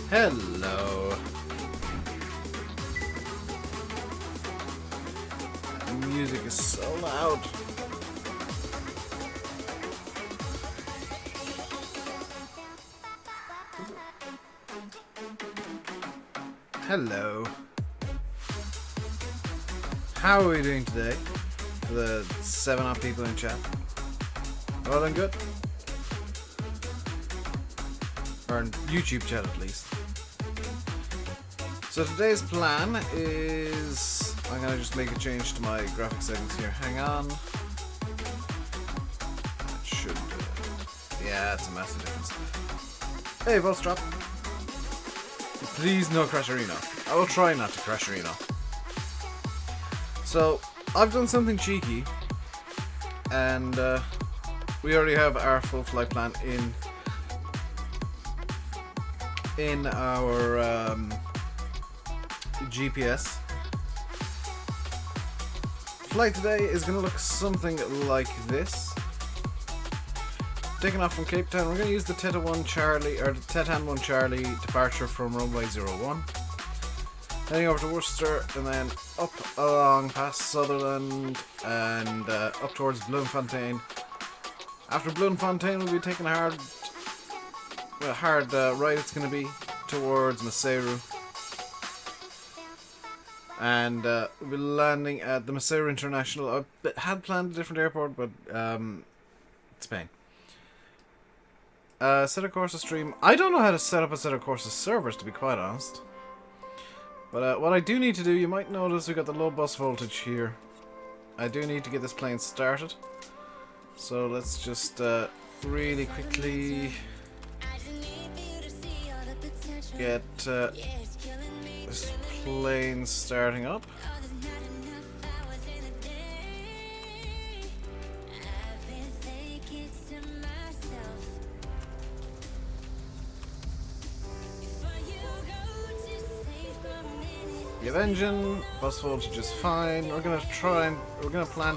Hello. The music is so loud. Hello. How are we doing today? For the 7 odd people in chat. All done good? Or in YouTube chat at least. So today's plan is... I'm gonna just make a change to my graphic settings here. Hang on. That should... yeah, it's a massive difference. Hey, Pulse Drop. Please no Crash Arena. I will try not to Crash Arena. So, I've done something cheeky. And we already have our full flight plan in our GPS. Flight today is going to look something like this. Taking off from Cape Town, we're going to use the Theta 1 Charlie, or the Theta 1 Charlie departure from runway 01. Heading over to Worcester and then up along past Sutherland and up towards Bloemfontein. After Bloemfontein, we'll be taking a hard ride. It's going to be towards Maseru. And we'll be landing at the Maseru International. I had planned a different airport, but Spain. Set a courses stream. I don't know how to set up a set of courses servers, to be quite honest. But what I do need to do, you might notice we got the low bus voltage here. I do need to get this plane started. So let's just really quickly get this plane starting up. We have engine, bus voltage is fine. We're gonna plan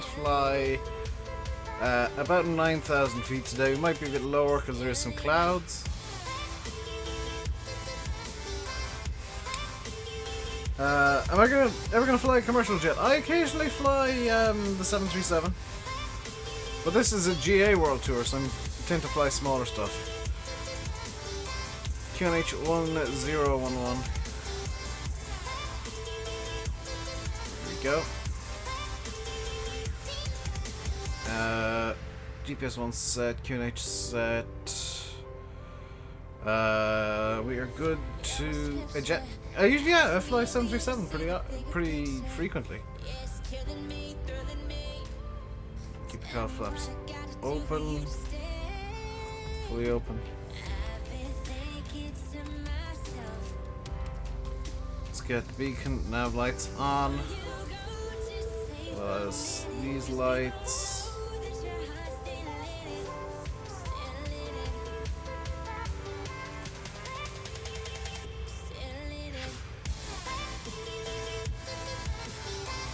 to fly about 9,000 feet today. We might be a bit lower because there is some clouds. Am I ever gonna fly a commercial jet? I occasionally fly the 737, but this is a GA World Tour, so I tend to fly smaller stuff. QNH 1011. Go. GPS 1 set, QNH set. We are good to eject. Usually, yeah, I fly 737 pretty frequently. Keep the car flaps open, fully open. Let's get the beacon nav lights on. Plus these lights.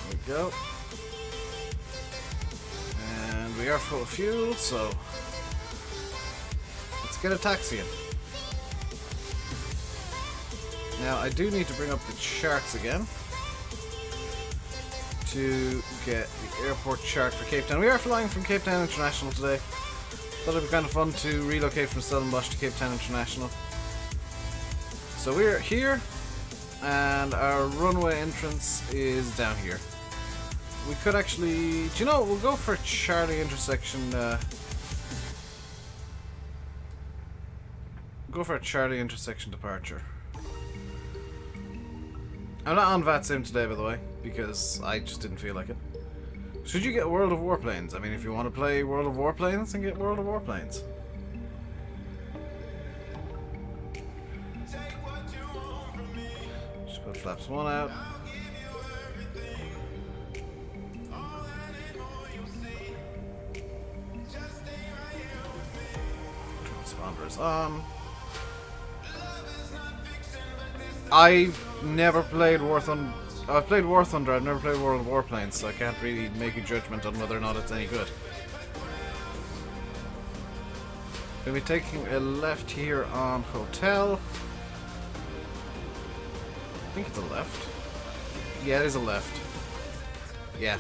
There we go. And we are full of fuel, so let's get a taxi in. Now I do need to bring up the charts again to get the airport chart for Cape Town. We are flying from Cape Town International today. Thought it'd be kind of fun to relocate from Stellenbosch to Cape Town International. So we're here, and our runway entrance is down here. We could actually, do you know, we'll go for Charlie intersection. Go for a Charlie intersection departure. I'm not on VATSIM today, by the way, because I just didn't feel like it. Should you get World of Warplanes? I mean, if you want to play World of Warplanes, then get World of Warplanes. Just put flaps 1 out. Transponders on. I've never played War Thunder. I've played War Thunder, I've never played World of Warplanes, so I can't really make a judgment on whether or not it's any good. We'll be taking a left here on Hotel. think it's a left. Yeah, it is a left. Yeah.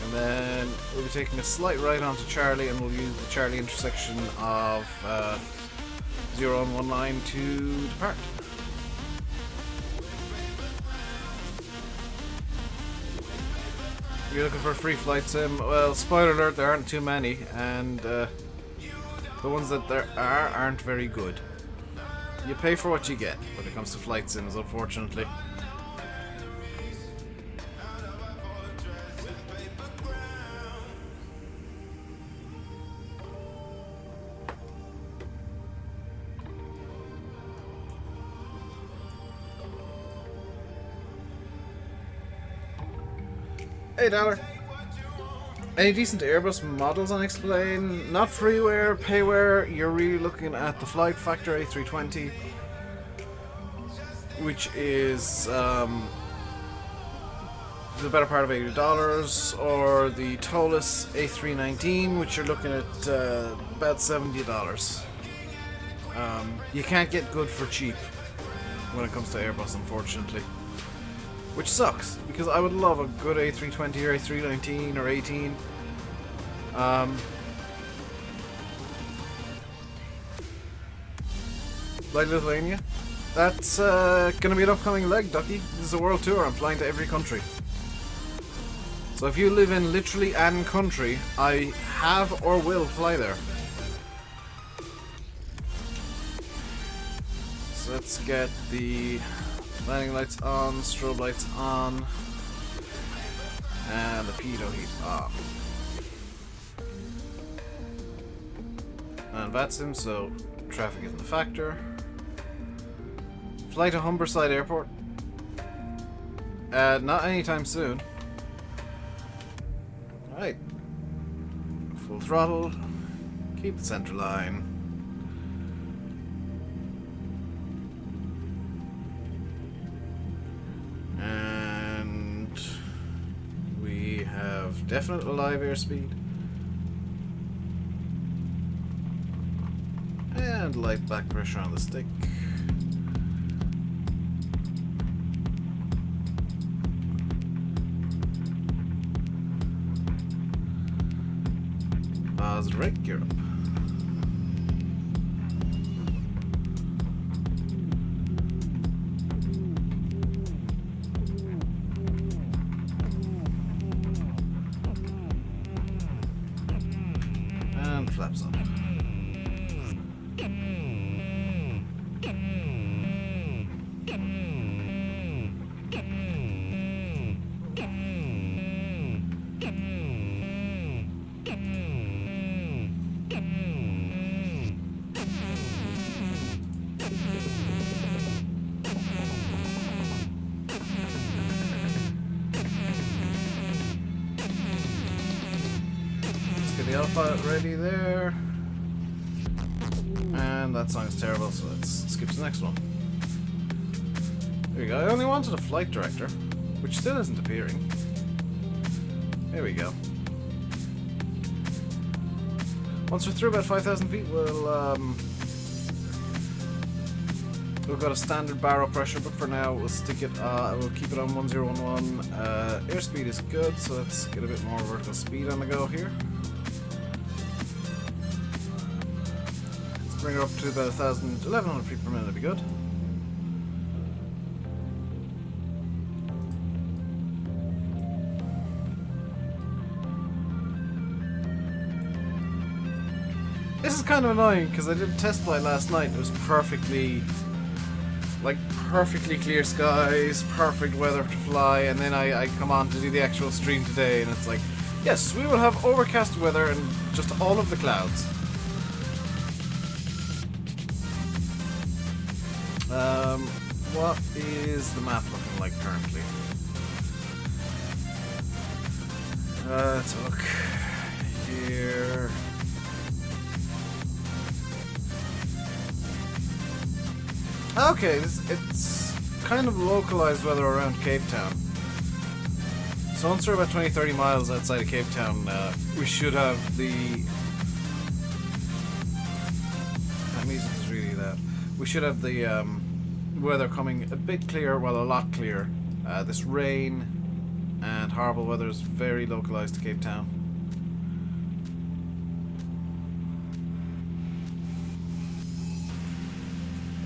And then we'll be taking a slight right onto Charlie, and we'll use the Charlie intersection of 0119 to depart. If you're looking for a free flight sim, well, spoiler alert, there aren't too many, and the ones that there aren't very good. You pay for what you get when it comes to flight sims, unfortunately. $8. Any decent Airbus models on Explain? Not freeware, payware. You're really looking at the Flight Factor A320, which is the better part of $80, or the Tolus A319, which you're looking at about $70. You can't get good for cheap when it comes to Airbus, unfortunately. Which sucks, because I would love a good A320 or A319 or 18. Like Lithuania. That's gonna be an upcoming leg, Ducky. This is a world tour, I'm flying to every country. So if you live in literally an country, I have or will fly there. So let's get the landing lights on, strobe lights on, and the pitot heat off. And VATSIM, so traffic isn't a factor. Fly to Humberside Airport. Not anytime soon. Alright. Full throttle. Keep the center line. Definite alive airspeed. And light back pressure on the stick. Maseru, Europe. Flaps up. Let's get the autopilot ready there. And that song is terrible, so let's skip to the next one. There we go. I only wanted a flight director, which still isn't appearing. There we go. Once we're through about 5,000 feet, we've got a standard barrel pressure, but for now we'll stick it. We'll keep it on 1011. Airspeed is good, so let's get a bit more vertical speed on the go here. Bring her up to about 1,100 feet per minute, would be good. This is kind of annoying because I did a test flight last night and it was perfectly clear skies, perfect weather to fly, and then I come on to do the actual stream today and it's like, yes, we will have overcast weather and just all of the clouds. What is the map looking like currently? Let's look here. Okay, it's kind of localized weather around Cape Town. So once we're about 20-30 miles outside of Cape Town, we should have the... That music is really loud. We should have the weather coming a bit clearer, well, a lot clearer. This rain and horrible weather is very localized to Cape Town.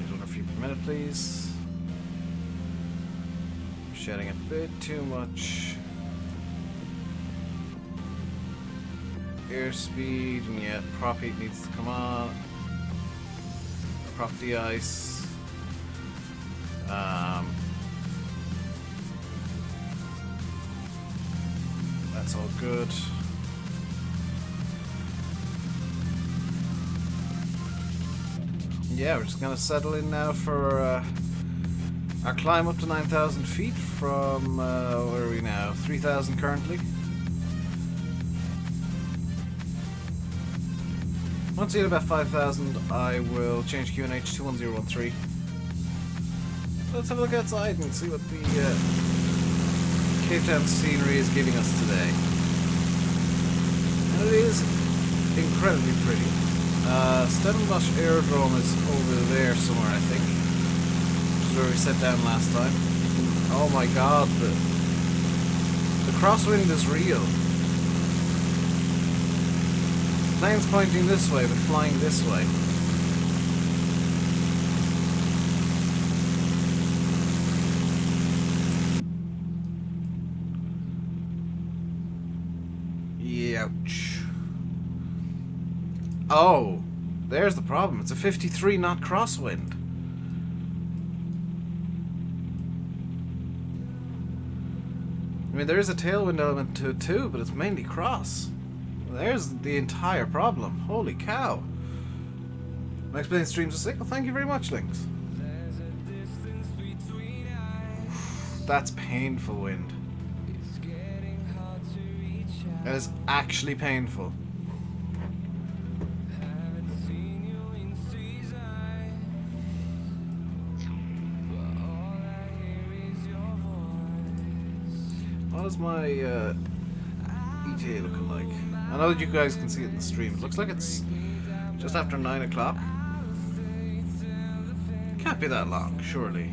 800 feet per minute, please. Shedding a bit too much airspeed, and yet prop heat needs to come on. Prop the ice. That's all good. Yeah, we're just gonna settle in now for our climb up to 9,000 feet from, where are we now? 3,000 currently. Once we hit about 5,000, I will change QNH to 1013. Let's have a look outside and see what the Cape Town scenery is giving us today. And it is incredibly pretty. Stellenbosch Aerodrome is over there somewhere, I think. Which is where we set down last time. Oh my god, the crosswind is real. The plane's pointing this way, but flying this way. Ouch. Oh, there's the problem. It's a 53 knot crosswind. I mean, there is a tailwind element to it too, but it's mainly cross. There's the entire problem. Holy cow. Next plane streams a signal. Thank you very much, Lynx. That's painful wind. That is actually painful. What is my ETA looking like? I know that you guys can see it in the stream. It looks like it's just after 9 o'clock. Can't be that long, surely.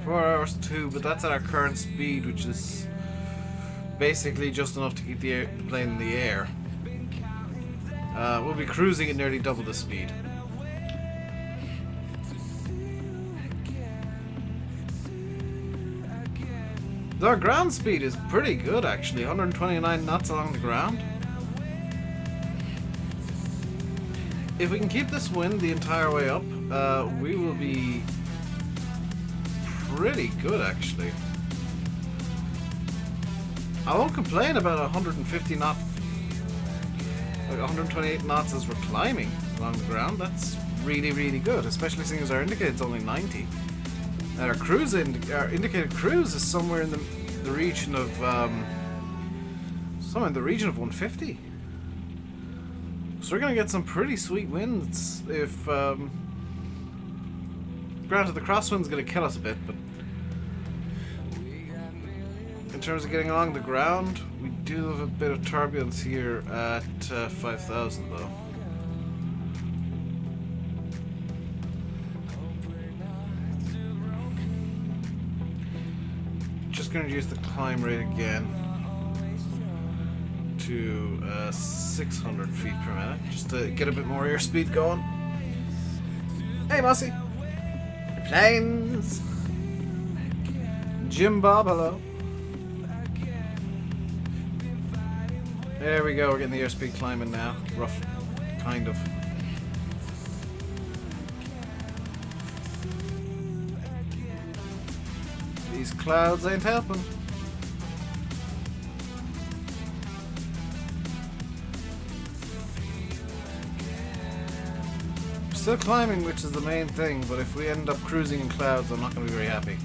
4 hours too, but that's at our current speed, which is basically just enough to keep the plane in the air. We'll be cruising at nearly double the speed. Our ground speed is pretty good, actually. 129 knots along the ground. If we can keep this wind the entire way up, we will be pretty good, actually. I won't complain about 150 knot, like 128 knots as we're climbing along the ground. That's really, really good, especially seeing as our indicator's only 90. And our cruise our indicated cruise is somewhere in the region of 150. So we're gonna get some pretty sweet winds if granted the crosswind's gonna kill us a bit, but in terms of getting along the ground, we do have a bit of turbulence here at 5,000 though. Just going to use the climb rate again to 600 feet per minute, just to get a bit more airspeed going. Hey Mossy! Planes! Jim Bob, hello. There we go, we're getting the airspeed climbing now. Rough, kind of. These clouds ain't helping. We're still climbing, which is the main thing, but if we end up cruising in clouds, I'm not going to be very happy.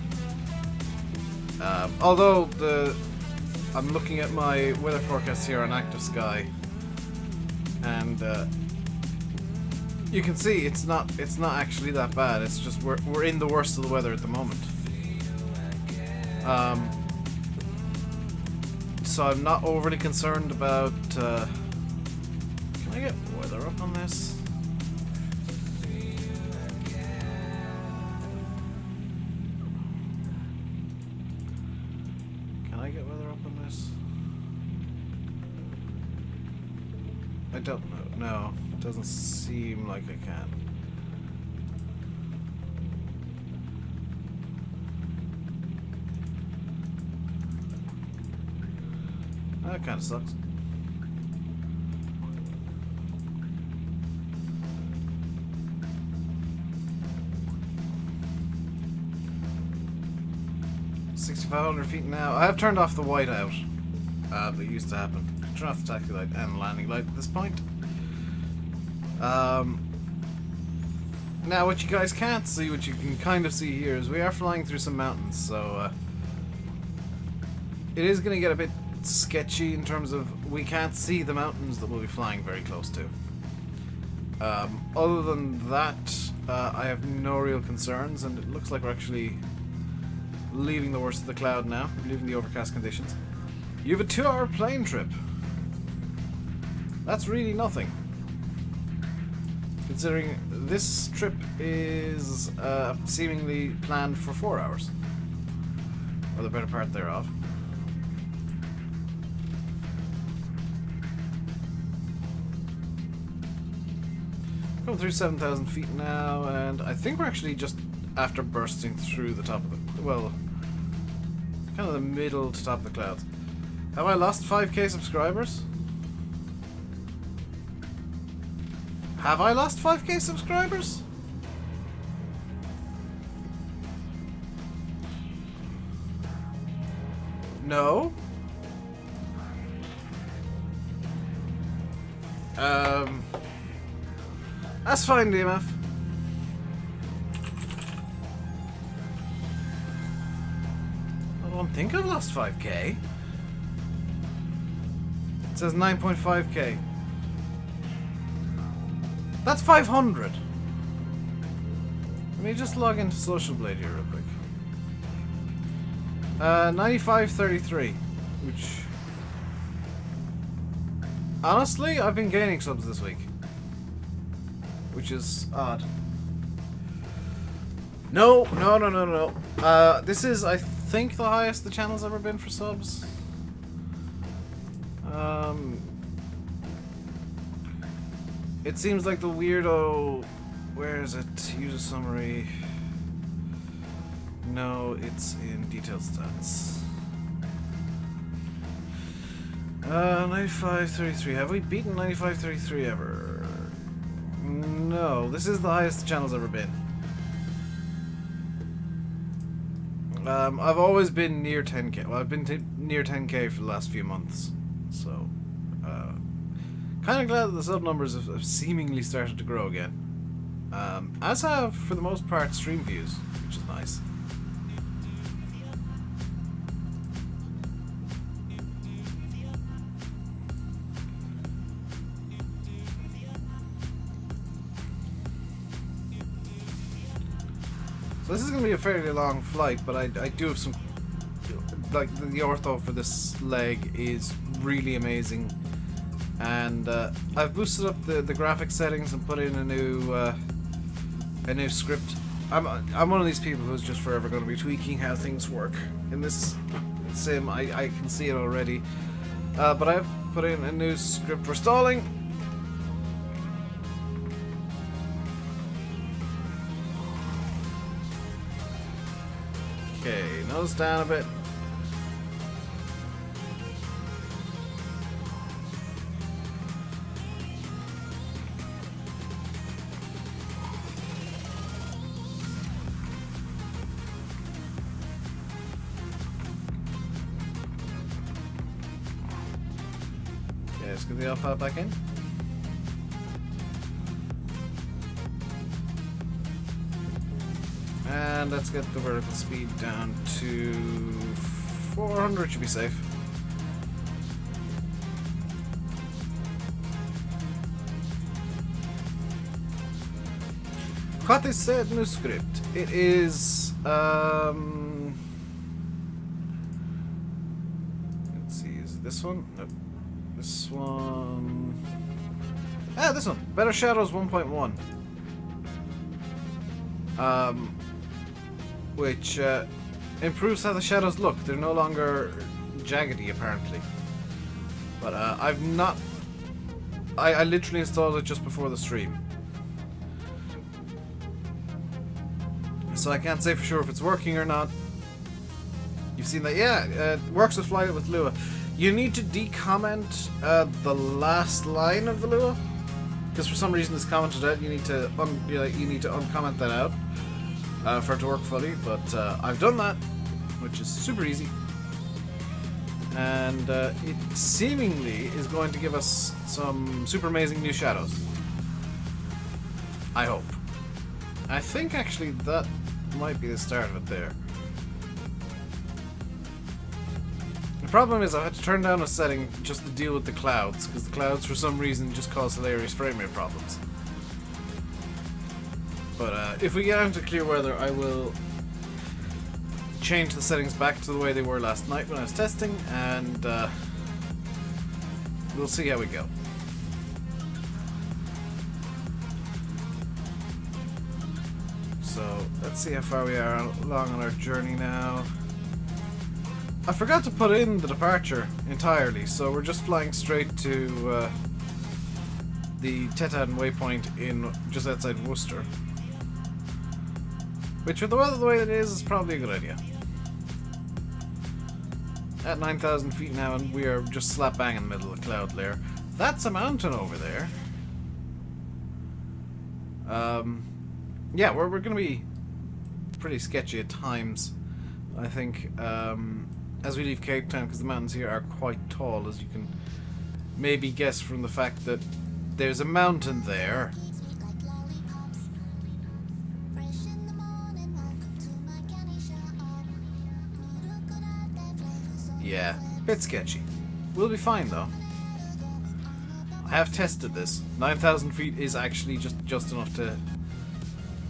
Although I'm looking at my weather forecast here on Active Sky, and you can see it's not actually that bad. It's just we're in the worst of the weather at the moment. So I'm not overly concerned about. Can I get weather up on this? Can I get weather up on this? I don't know. No, it doesn't seem like I can. That kind of sucks. $6,500 feet now. I have turned off the whiteout. That used to happen. Turn off the taxi light and landing light at this point. Now what you guys can't see, what you can kind of see here, is we are flying through some mountains, so it is going to get a bit sketchy in terms of we can't see the mountains that we'll be flying very close to. Other than that, I have no real concerns, and it looks like we're actually leaving the worst of the cloud now, leaving the overcast conditions. You have a 2-hour plane trip. That's really nothing, considering this trip is seemingly planned for 4 hours, or the better part thereof. Going through 7,000 feet now, and I think we're actually just after bursting through the top of the, well, kind of the middle to top of the clouds. Have I lost 5k subscribers? Have I lost 5k subscribers? No. That's fine, DMF. I don't think I've lost 5k. It says 9.5k. That's 500. Let me just log into Social Blade here real quick. 95.33, which honestly, I've been gaining subs this week, which is odd. No. This is, I think, the highest the channel's ever been for subs. It seems like the weirdo. Where is it? User summary. No, it's in detailed stats. 95.33. Have we beaten 95.33 ever? No, this is the highest the channel's ever been. I've always been near 10k. Well, I've been near 10k for the last few months, so kind of glad that the sub numbers have seemingly started to grow again. As have, for the most part, stream views, which is nice. So this is going to be a fairly long flight, but I do have some, like, the ortho for this leg is really amazing, and I've boosted up the graphic settings and put in a new script. I'm one of these people who's just forever going to be tweaking how things work in this sim. I can see it already, but I've put in a new script. We're stalling. Okay, nose down a bit. Okay, let's get the alpha back in. And let's get the vertical speed down to 400, should be safe. What is said no script? It is let's see, is it this one? Nope. This one. Ah, this one. Better Shadows 1.1. Which improves how the shadows look. They're no longer jaggedy, apparently. But I've not. I literally installed it just before the stream, so I can't say for sure if it's working or not. You've seen that, yeah. It works with Fly It with Lua. You need to decomment the last line of the Lua, because for some reason it's commented out. You need to uncomment that out for it to work fully. But I've done that, which is super easy. And it seemingly is going to give us some super amazing new shadows. I hope. I think actually that might be the start of it there. The problem is I had to turn down a setting just to deal with the clouds, because the clouds for some reason just cause hilarious frame rate problems. But if we get into clear weather, I will change the settings back to the way they were last night when I was testing, and we'll see how we go. So let's see how far we are along on our journey now. I forgot to put in the departure entirely, so we're just flying straight to the Tetan waypoint in just outside Worcester. Which, with the weather the way it is probably a good idea. At 9,000 feet now, and we are just slap bang in the middle of the cloud layer. That's a mountain over there. Yeah, we're going to be pretty sketchy at times, I think, as we leave Cape Town, because the mountains here are quite tall, as you can maybe guess from the fact that there's a mountain there. Yeah, bit sketchy. We'll be fine though. I have tested this. 9,000 feet is actually just enough to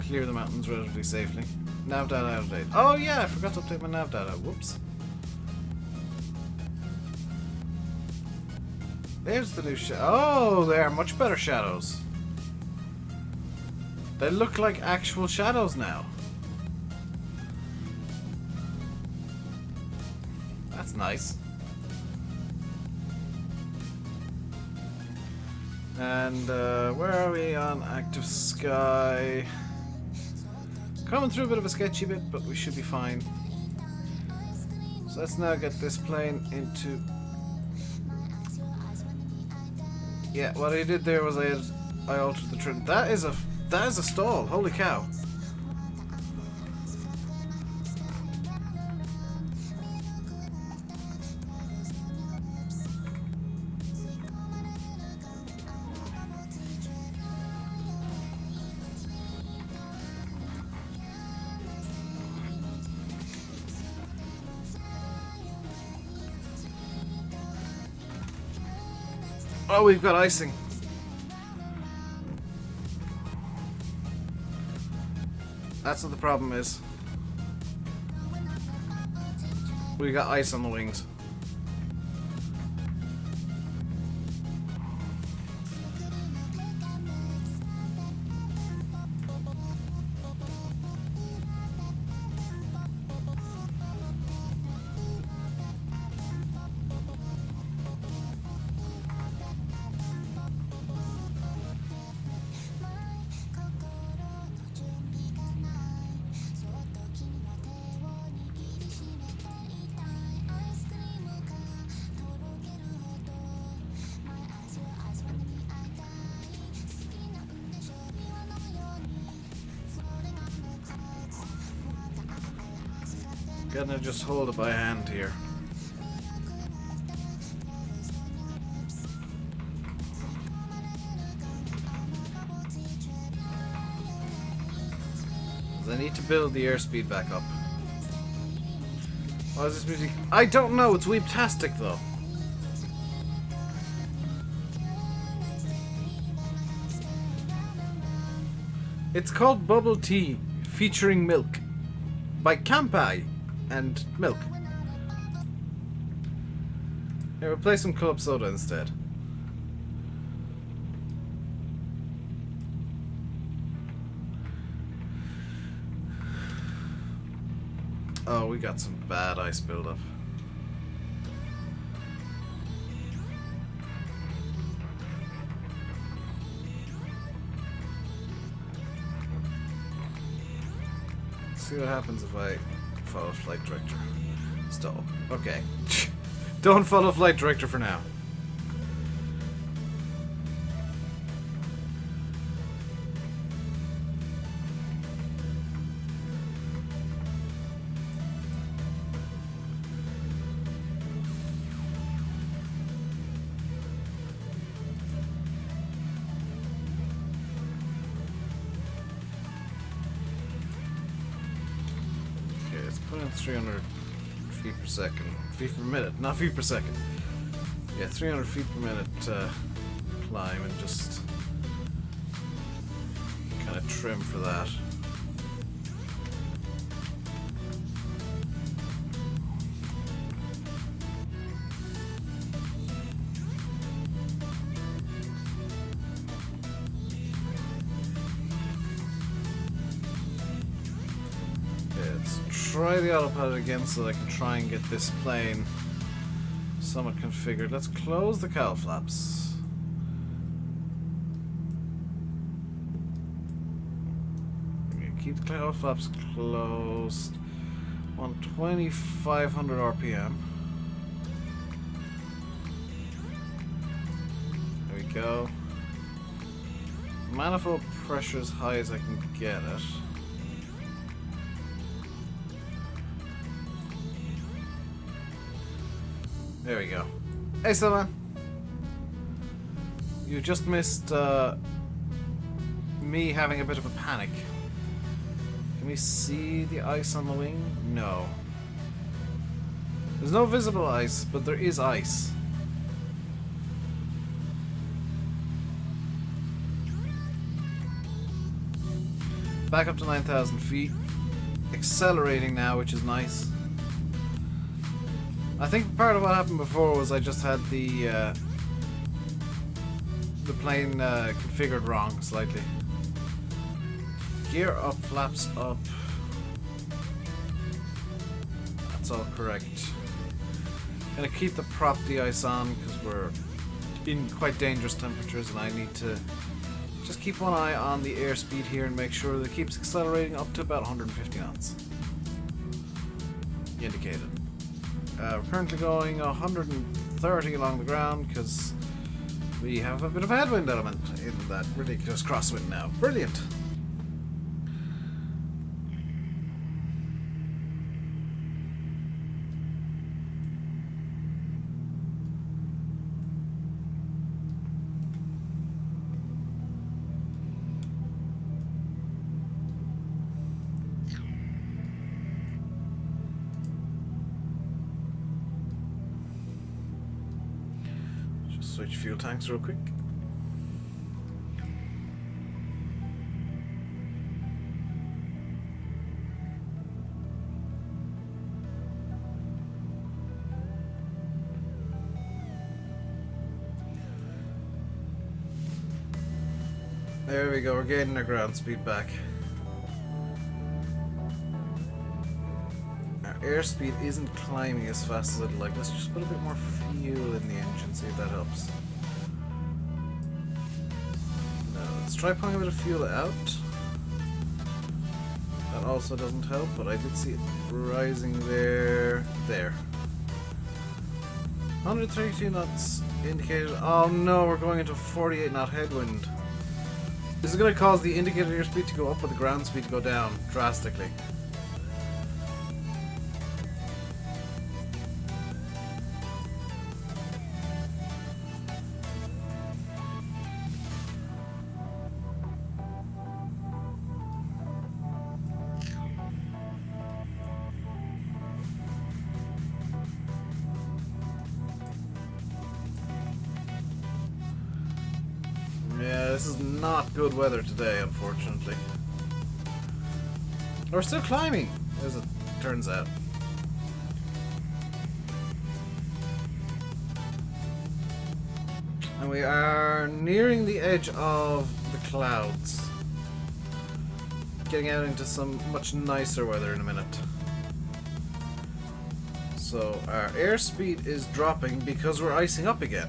clear the mountains relatively safely. Nav data out of date. Oh yeah, I forgot to update my nav data. Whoops. There's the new oh, they are much better shadows. They look like actual shadows now. That's nice. And where are we on active sky? Coming through a bit of a sketchy bit, but we should be fine. So let's now get this plane into... Yeah, what I did there was I altered the trim. That is a stall. Holy cow. Oh, we've got icing. That's what the problem is. We got ice on the wings. Gonna just hold it by hand here. I need to build the airspeed back up. Why is this music? I don't know, it's weebtastic though. It's called Bubble Tea, featuring milk, by Kampai and milk. Here, we'll play some club soda instead. Oh, we got some bad ice buildup. Let's see what happens if I follow flight director. Stall. Okay. Don't follow flight director for now. Okay, let's put in 300 feet per second. Feet per minute, not feet per second. Yeah, 300 feet per minute climb, and just kind of trim for that. Try the autopilot again so that I can try and get this plane somewhat configured. Let's close the cowl flaps. Keep the cowl flaps closed on 2500 RPM. There we go. Manifold pressure as high as I can get it. There we go. Hey, Sylvan. You just missed me having a bit of a panic. Can we see the ice on the wing? No. There's no visible ice, but there is ice. Back up to 9,000 feet. Accelerating now, which is nice. I think part of what happened before was I just had the plane configured wrong slightly. Gear up, flaps up. That's all correct. Gonna keep the prop de-ice on because we're in quite dangerous temperatures, and I need to just keep one eye on the airspeed here and make sure that it keeps accelerating up to about 150 knots. Indicated. We're currently going 130 along the ground because we have a bit of a headwind element in that ridiculous crosswind now. Brilliant! Switch fuel tanks real quick. There we go, we're getting our ground speed back. Our airspeed isn't climbing as fast as I'd like. Let's just put a bit more fuel in the engine, see if that helps. Now, let's try pulling a bit of fuel out. That also doesn't help, but I did see it rising there. There. 132 knots indicated. Oh no, we're going into a 48 knot headwind. This is going to cause the indicated airspeed to go up, but the ground speed to go down drastically. Yeah, this is not good weather today, unfortunately. We're still climbing, as it turns out. And we are nearing the edge of the clouds. Getting out into some much nicer weather in a minute. So our airspeed is dropping because we're icing up again.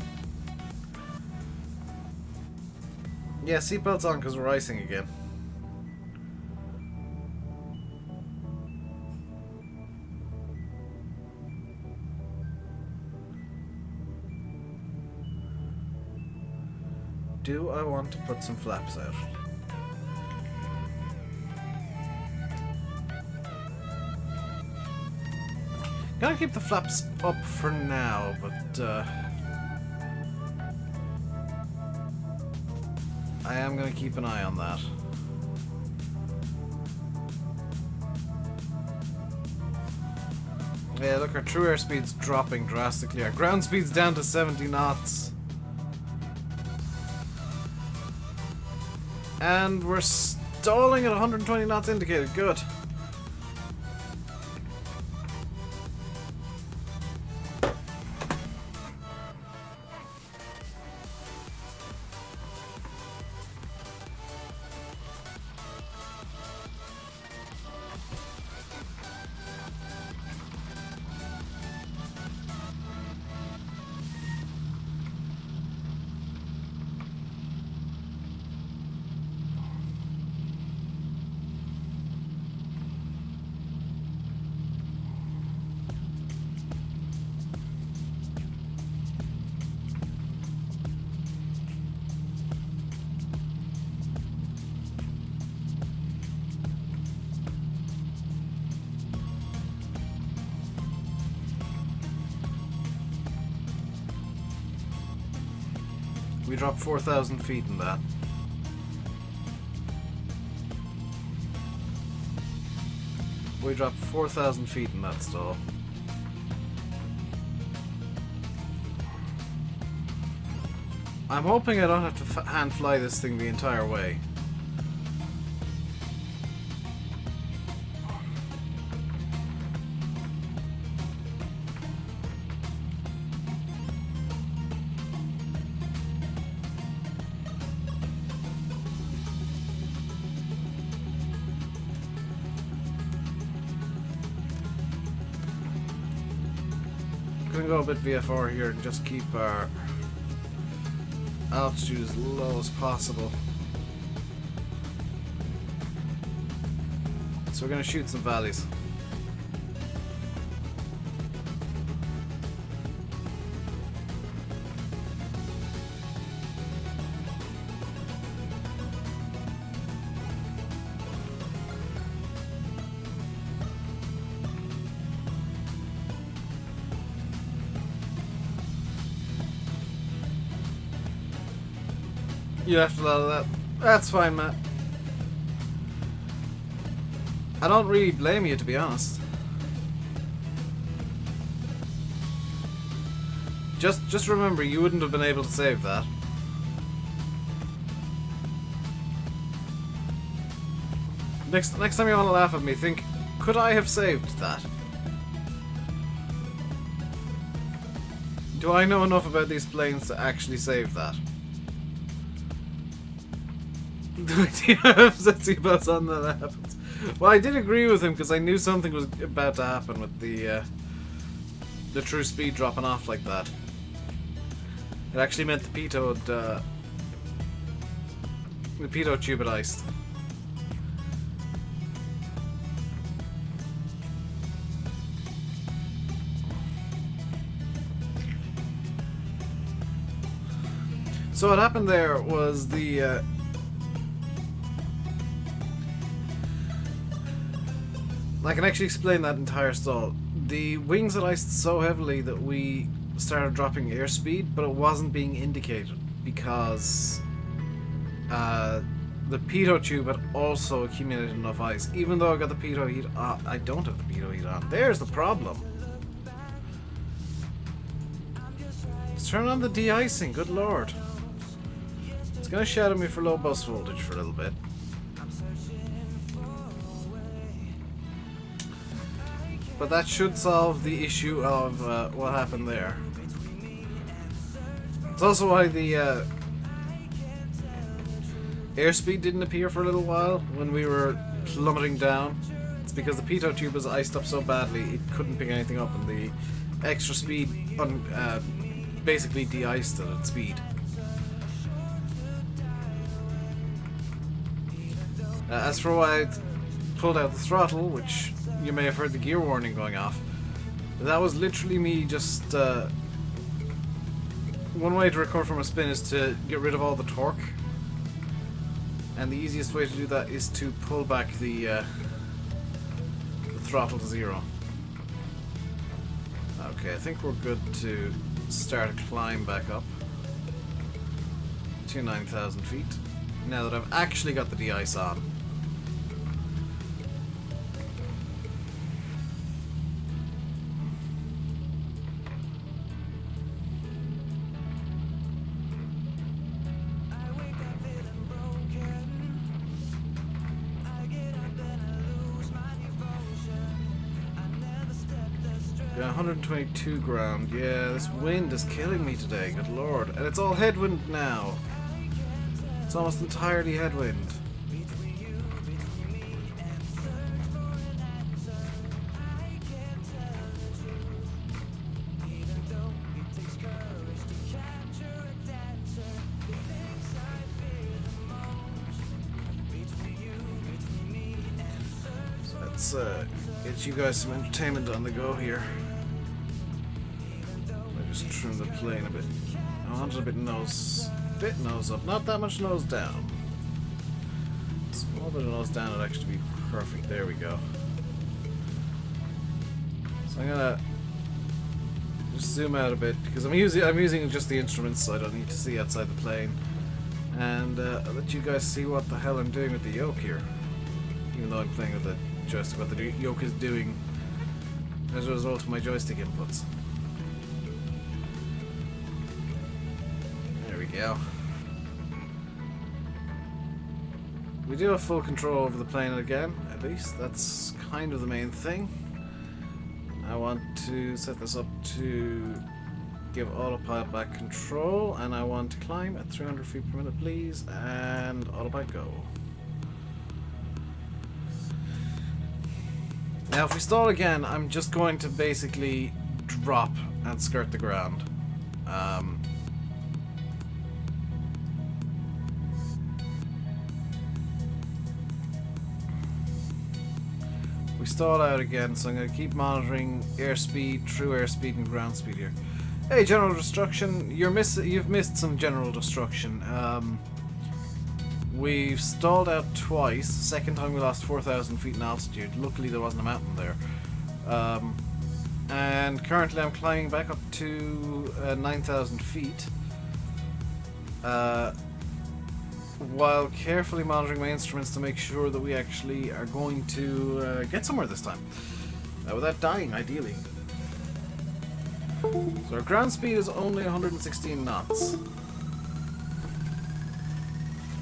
Yeah, seatbelts on because we're icing again. Do I want to put some flaps out? Gotta keep the flaps up for now, but I am gonna keep an eye on that. Yeah, look, our true airspeed's dropping drastically. Our ground speed's down to 70 knots. And we're stalling at 120 knots indicated. Good. We dropped 4,000 feet in that. We dropped 4,000 feet in that stall. I'm hoping I don't have to hand fly this thing the entire way. Gonna go a bit VFR here and just keep our altitude as low as possible. So we're gonna shoot some valleys. You left a lot of that. That's fine, Matt. I don't really blame you, to be honest. Just remember, you wouldn't have been able to save that. Next time you want to laugh at me, think, could I have saved that? Do I know enough about these planes to actually save that? Do you have seatbelts on that happens? Well, I did agree with him because I knew something was about to happen with the true speed dropping off like that. It actually meant the pitot tube had iced. So what happened there was the I can actually explain that entire stall. The wings had iced so heavily that we started dropping airspeed, but it wasn't being indicated because the pitot tube had also accumulated enough ice. Even though I got the pitot heat on, I don't have the pitot heat on. There's the problem. Let's turn on the de-icing, good lord. It's gonna shout at me for low bus voltage for a little bit. But that should solve the issue of what happened there. It's also why the airspeed didn't appear for a little while when we were plummeting down. It's because the pitot tube was iced up so badly it couldn't pick anything up, and the extra speed basically de-iced it at speed. As for why I pulled out the throttle, which you may have heard the gear warning going off, that was literally me just... one way to recover from a spin is to get rid of all the torque. And the easiest way to do that is to pull back the throttle to 0. Okay, I think we're good to start a climb back up to 9,000 feet. Now that I've actually got the de-ice on. Yeah, 122 ground. Yeah, this wind is killing me today, good lord. And it's all headwind now. It's almost entirely headwind. So let's get you guys some entertainment on the go here. Just trim the plane a bit. I wanted a bit nose up, not that much nose down. Small bit of nose down would actually be perfect. There we go. So I'm gonna just zoom out a bit because I'm using just the instruments, so I don't need to see outside the plane, and I'll let you guys see what the hell I'm doing with the yoke here. Even though I'm playing with the joystick, what the yoke is doing as a result of my joystick inputs. Go. We do have full control over the plane again, at least. That's kind of the main thing. I want to set this up to give autopilot back control, and I want to climb at 300 feet per minute, please, and autopilot go. Now, if we stall again, I'm just going to basically drop and skirt the ground. We stall out again, so I'm going to keep monitoring airspeed, true airspeed, and ground speed here. Hey, general destruction. You've missed some general destruction. We've stalled out twice. The second time we lost 4,000 feet in altitude. Luckily there wasn't a mountain there. And currently I'm climbing back up to 9,000 feet. While carefully monitoring my instruments to make sure that we actually are going to get somewhere this time. Without dying, ideally. So our ground speed is only 116 knots.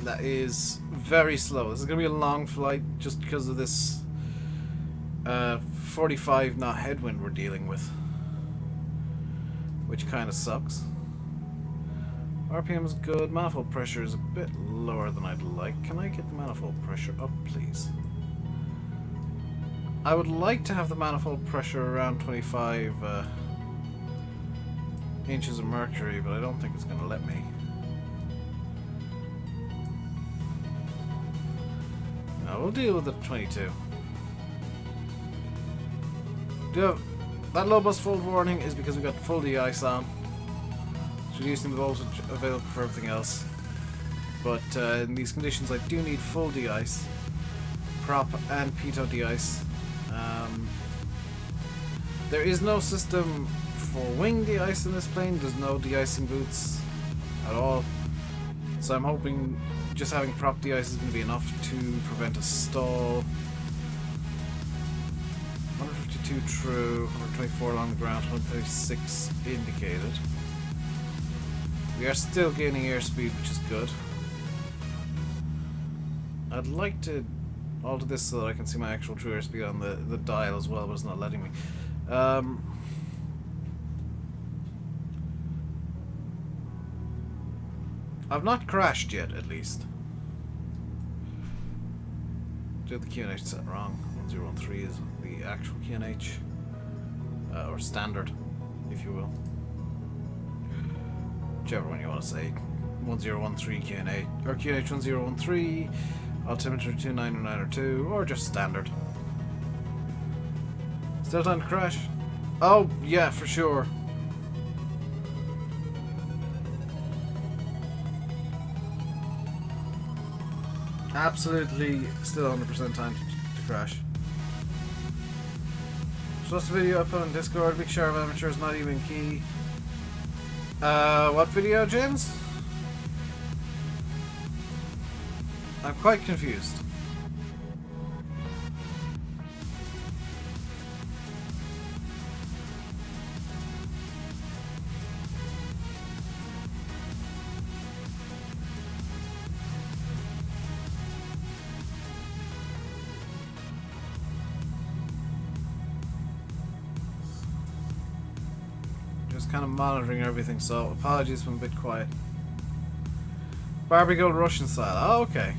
That is very slow. This is going to be a long flight just because of this 45 knot headwind we're dealing with. Which kind of sucks. RPM is good. Manifold pressure is a bit lower than I'd like. Can I get the manifold pressure up, please? I would like to have the manifold pressure around 25 inches of mercury, but I don't think it's going to let me. No, we'll deal with the 22. That low bus fold warning is because we've got full de-ice on. Reducing the voltage available for everything else, but in these conditions I do need full de-ice, prop and pitot de-ice. There is no system for wing de-ice in this plane. There's no de-icing boots at all, so I'm hoping just having prop de-ice is going to be enough to prevent a stall. 152 true, 124 along the ground, 136 indicated. We are still gaining airspeed, which is good. I'd like to Alter this so that I can see my actual true airspeed on the dial as well, but it's not letting me. I've not crashed yet, at least. Did the QNH set wrong? 1013 is the actual QNH. Or standard, if you will. Whichever one you want to say. 1013 QNH, or QNH 1013, altimeter 290902, or just standard. Still time to crash? Oh, yeah, for sure. Absolutely still 100% time to crash. Just a video I put on Discord. Big share of amateurs, not even key. What video, James? I'm quite confused. Just kind of monitoring everything, so apologies if I'm a bit quiet. Barbie Gold Russian style. Oh, okay.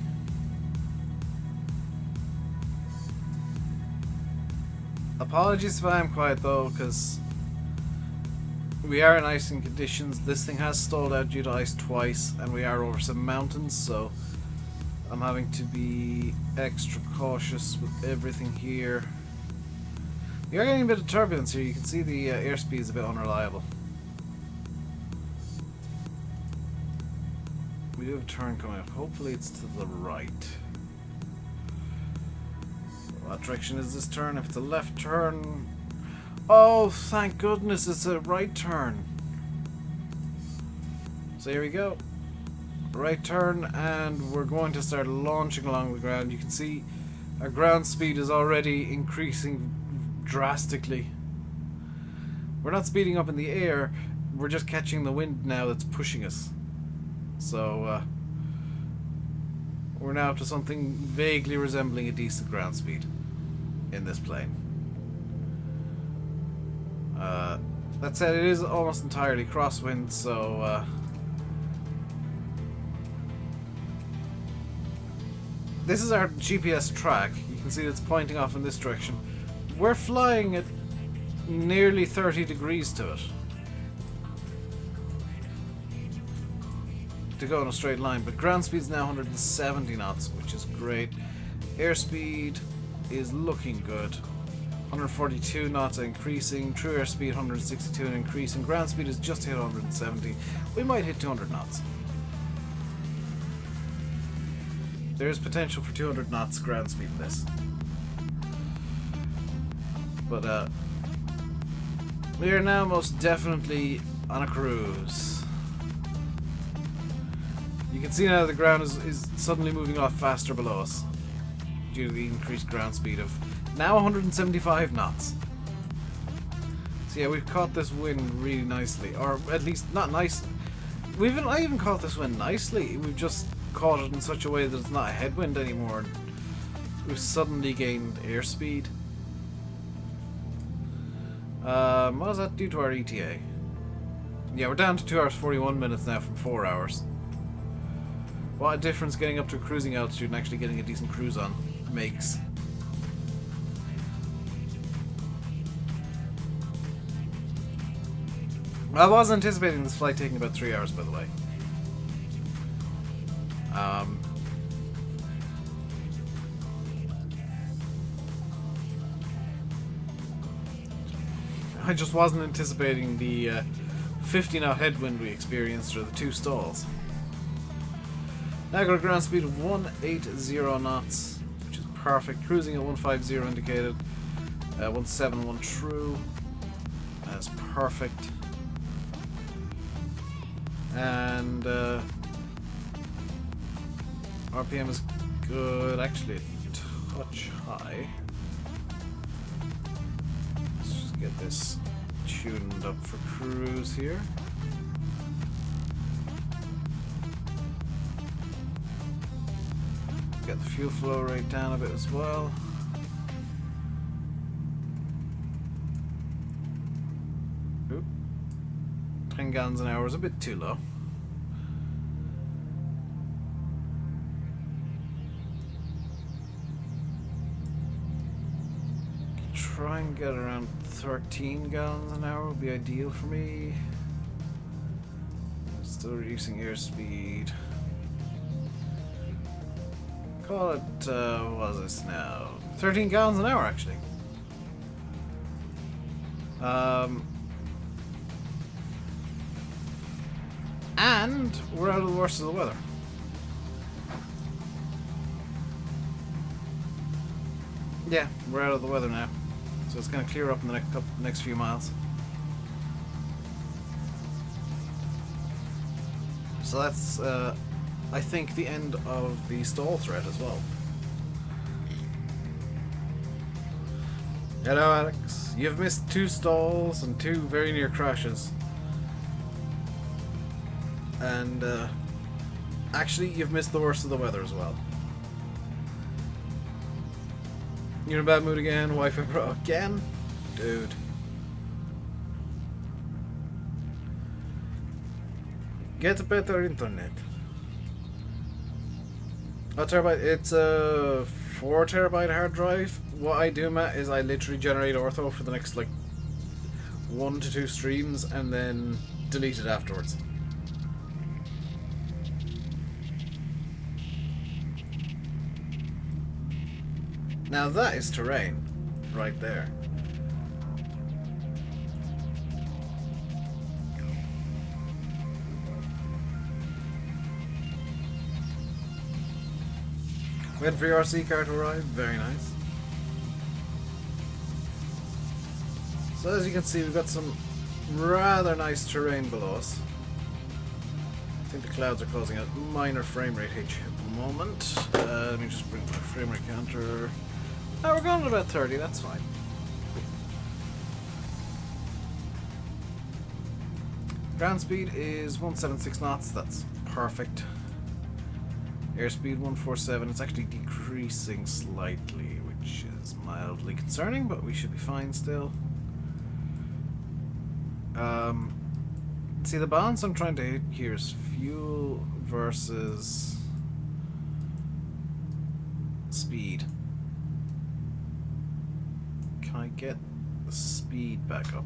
Apologies if I am quiet though, because we are in icing conditions. This thing has stalled out due to ice twice, and we are over some mountains, so I'm having to be extra cautious with everything here. We are getting a bit of turbulence here. You can see the airspeed is a bit unreliable. We do have a turn coming up. Hopefully it's to the right. What direction is this turn? If it's a left turn... Oh, thank goodness it's a right turn. So here we go. Right turn, and we're going to start launching along the ground. You can see our ground speed is already increasing drastically. We're not speeding up in the air, we're just catching the wind now that's pushing us. So, we're now up to something vaguely resembling a decent ground speed in this plane. That said, it is almost entirely crosswind, so this is our GPS track. You can see it's pointing off in this direction. We're flying at nearly 30 degrees to it to go in a straight line, but ground speed is now 170 knots, which is great. Airspeed is looking good. 142 knots increasing, true airspeed 162 and increasing, ground speed is just hit 170. We might hit 200 knots. There is potential for 200 knots ground speed in this. But we are now most definitely on a cruise. You can see now the ground is suddenly moving off faster below us due to the increased ground speed of now 175 knots. So yeah, we've caught this wind really nicely, or at least not nice. I even caught this wind nicely. We've just caught it in such a way that it's not a headwind anymore. We've suddenly gained airspeed. What does that do to our ETA? Yeah, we're down to 2 hours 41 minutes now from 4 hours. What a difference getting up to cruising altitude and actually getting a decent cruise on makes. I was anticipating this flight taking about 3 hours, by the way. I just wasn't anticipating the 50 knot headwind we experienced or the 2 stalls. Now got a ground speed of 180 knots, which is perfect. Cruising at 150 indicated, 171 true. That's perfect. And RPM is good, actually a touch high. Let's just get this tuned up for cruise here. get the fuel flow rate down a bit as well. Oop. 10 gallons an hour is a bit too low. Try and get around 13 gallons an hour would be ideal for me. Still reducing airspeed. Call it, what is this now? 13 gallons an hour, actually. And we're out of the worst of the weather. Yeah, we're out of the weather now. So it's going to clear up in the next few miles. So that's, I think, the end of the stall threat as well. Hello, Alex. You've missed 2 stalls and 2 very near crashes. And, actually, you've missed the worst of the weather as well. You're in a bad mood again? Wi-Fi Pro again? Dude. Get better internet. A terabyte? It's a 4 terabyte hard drive. What I do, Matt, is I literally generate ortho for the next, like, 1 to 2 streams and then delete it afterwards. Now that is terrain, right there. Waiting for your RC car to arrive, very nice. So as you can see, we've got some rather nice terrain below us. I think the clouds are causing a minor frame rate hitch at the moment. Let me just bring my frame rate counter. Oh, we're going at about 30, that's fine. Ground speed is 176 knots, that's perfect. Airspeed 147, it's actually decreasing slightly, which is mildly concerning, but we should be fine still. See, the balance I'm trying to hit here is fuel versus speed. Can I get the speed back up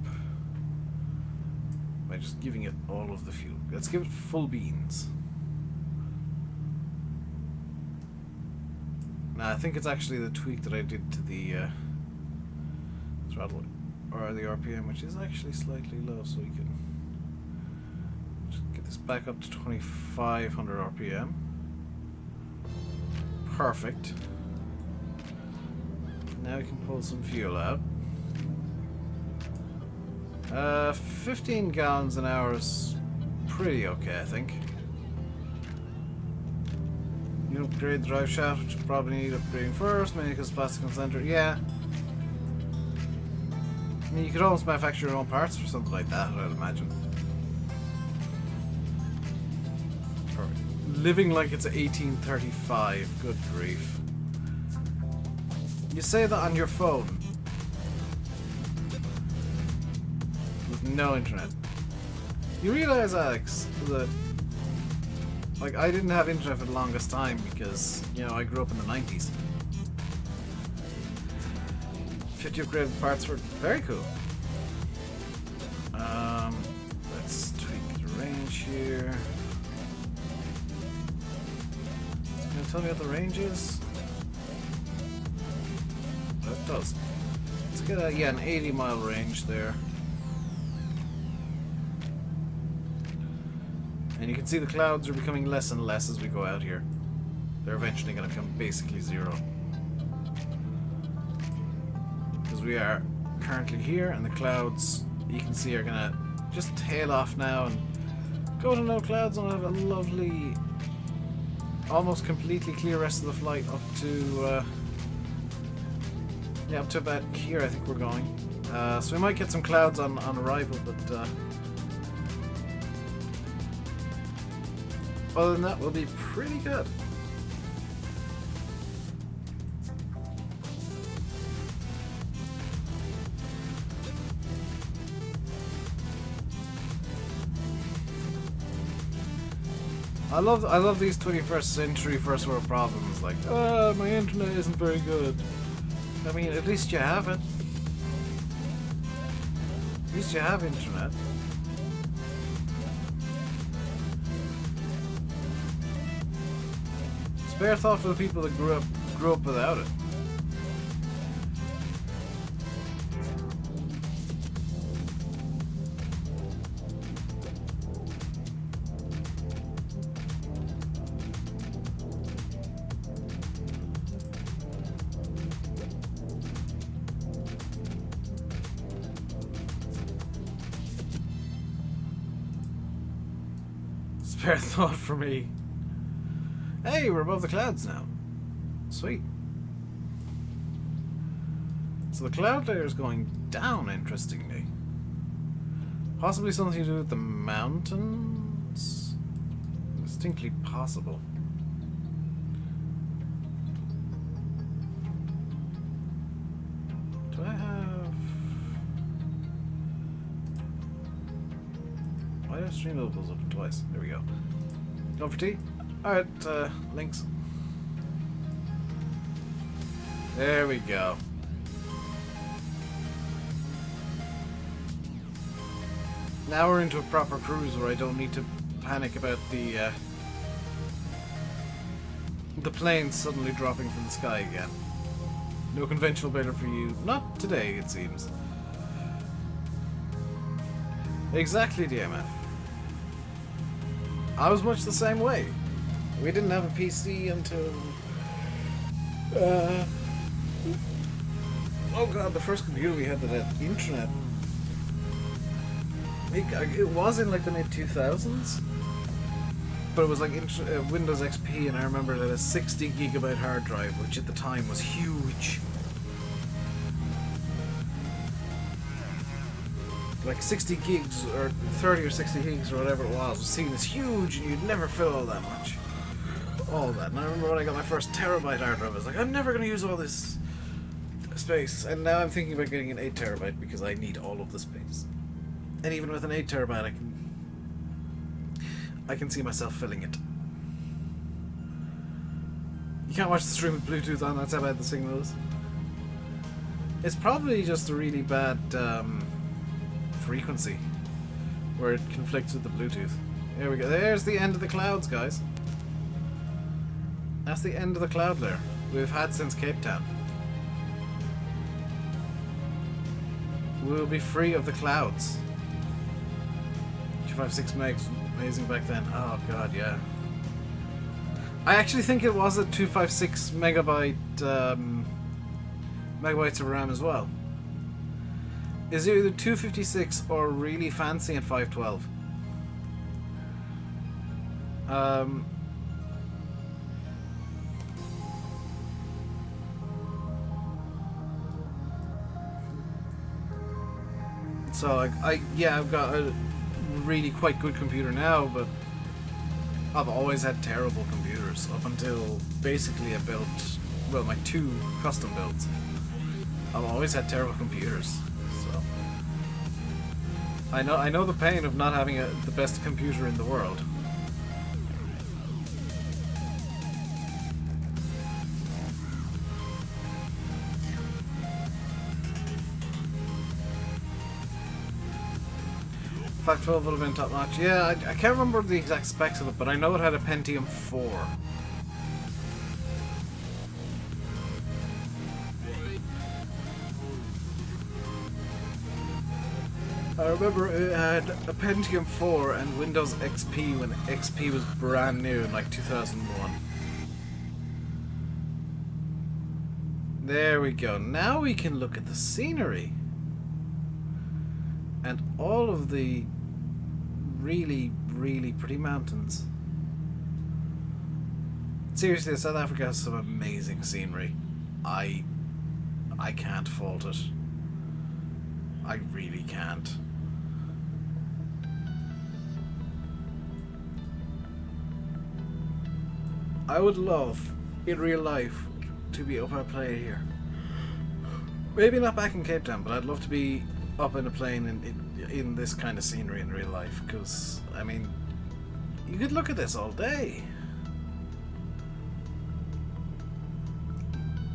by just giving it all of the fuel? Let's give it full beans. Nah, I think it's actually the tweak that I did to the throttle or the RPM, which is actually slightly low, so we can just get this back up to 2500 RPM. Perfect. Now we can pull some fuel out. 15 gallons an hour is pretty okay, I think. You upgrade the drive shaft, which you probably need upgrading first, mainly because plastic comes center. Yeah. I mean, you could almost manufacture your own parts for something like that, I'd imagine. Perfect. Living like it's 1835. Good grief. You say that on your phone with no internet. You realize, Alex, that like I didn't have internet for the longest time because, you know, I grew up in the 90s. 50 upgraded parts were very cool. Let's tweak the range here. It's gonna tell me what the range is. Oh, it does. Let's get a, yeah, an 80-mile range there. And you can see the clouds are becoming less and less as we go out here. They're eventually going to become basically zero. Because we are currently here, and the clouds, you can see, are going to just tail off now and go to no clouds, and we'll have a lovely, almost completely clear rest of the flight up to, yeah, up to about here I think we're going. So we might get some clouds on arrival, but other than that, we'll be pretty good. I love these 21st century first world problems, like, my internet isn't very good. I mean, at least you have it. At least you have internet. Spare thought for the people that grew up without it. Spare thought for me. Hey, we're above the clouds now. Sweet. So the cloud layer is going down, interestingly. Possibly something to do with the mountains? Distinctly possible. Do I have... Why are stream levels open twice? There we go. Going for tea? Alright, links. There we go. Now we're into a proper cruise where I don't need to panic about the planes suddenly dropping from the sky again. No conventional bailer for you. Not today, it seems. Exactly, DMF. I was much the same way. We didn't have a PC until... oh god, the first computer we had that had internet. It was in like the mid-2000s. But it was like Windows XP, and I remember it had a 60 gigabyte hard drive, which at the time was huge. Like 60 gigs, or 30 or 60 gigs, or whatever it was seen as huge, and you'd never fill all that much. All that. And I remember when I got my first terabyte hard drive, I was like, I'm never going to use all this space. And now I'm thinking about getting an 8 terabyte because I need all of the space. And even with an 8 terabyte, I can see myself filling it. You can't watch the stream with Bluetooth on, that's how bad the signal is. It's probably just a really bad frequency where it conflicts with the Bluetooth. There we go. There's the end of the clouds, guys. That's the end of the cloud layer we've had since Cape Town. We'll be free of the clouds. 256 megs, amazing back then. Oh god, yeah. I actually think it was a 256 megabyte megabytes of RAM as well. Is it either 256 or really fancy at 512? So I've got a really quite good computer now, but I've always had terrible computers up until basically I built, well, my 2 custom builds. I've always had terrible computers, so I know the pain of not having the best computer in the world. Fact 12 would have been top notch. Yeah, I can't remember the exact specs of it, but I know it had a Pentium 4. I remember it had a Pentium 4 and Windows XP when XP was brand new in like 2001. There we go. Now we can look at the scenery. And all of the really, really pretty mountains. Seriously, South Africa has some amazing scenery. I can't fault it. I really can't. I would love, in real life, to be up on a plane here. Maybe not back in Cape Town, but I'd love to be up in a plane in this kind of scenery in real life, because I mean You could look at this all day.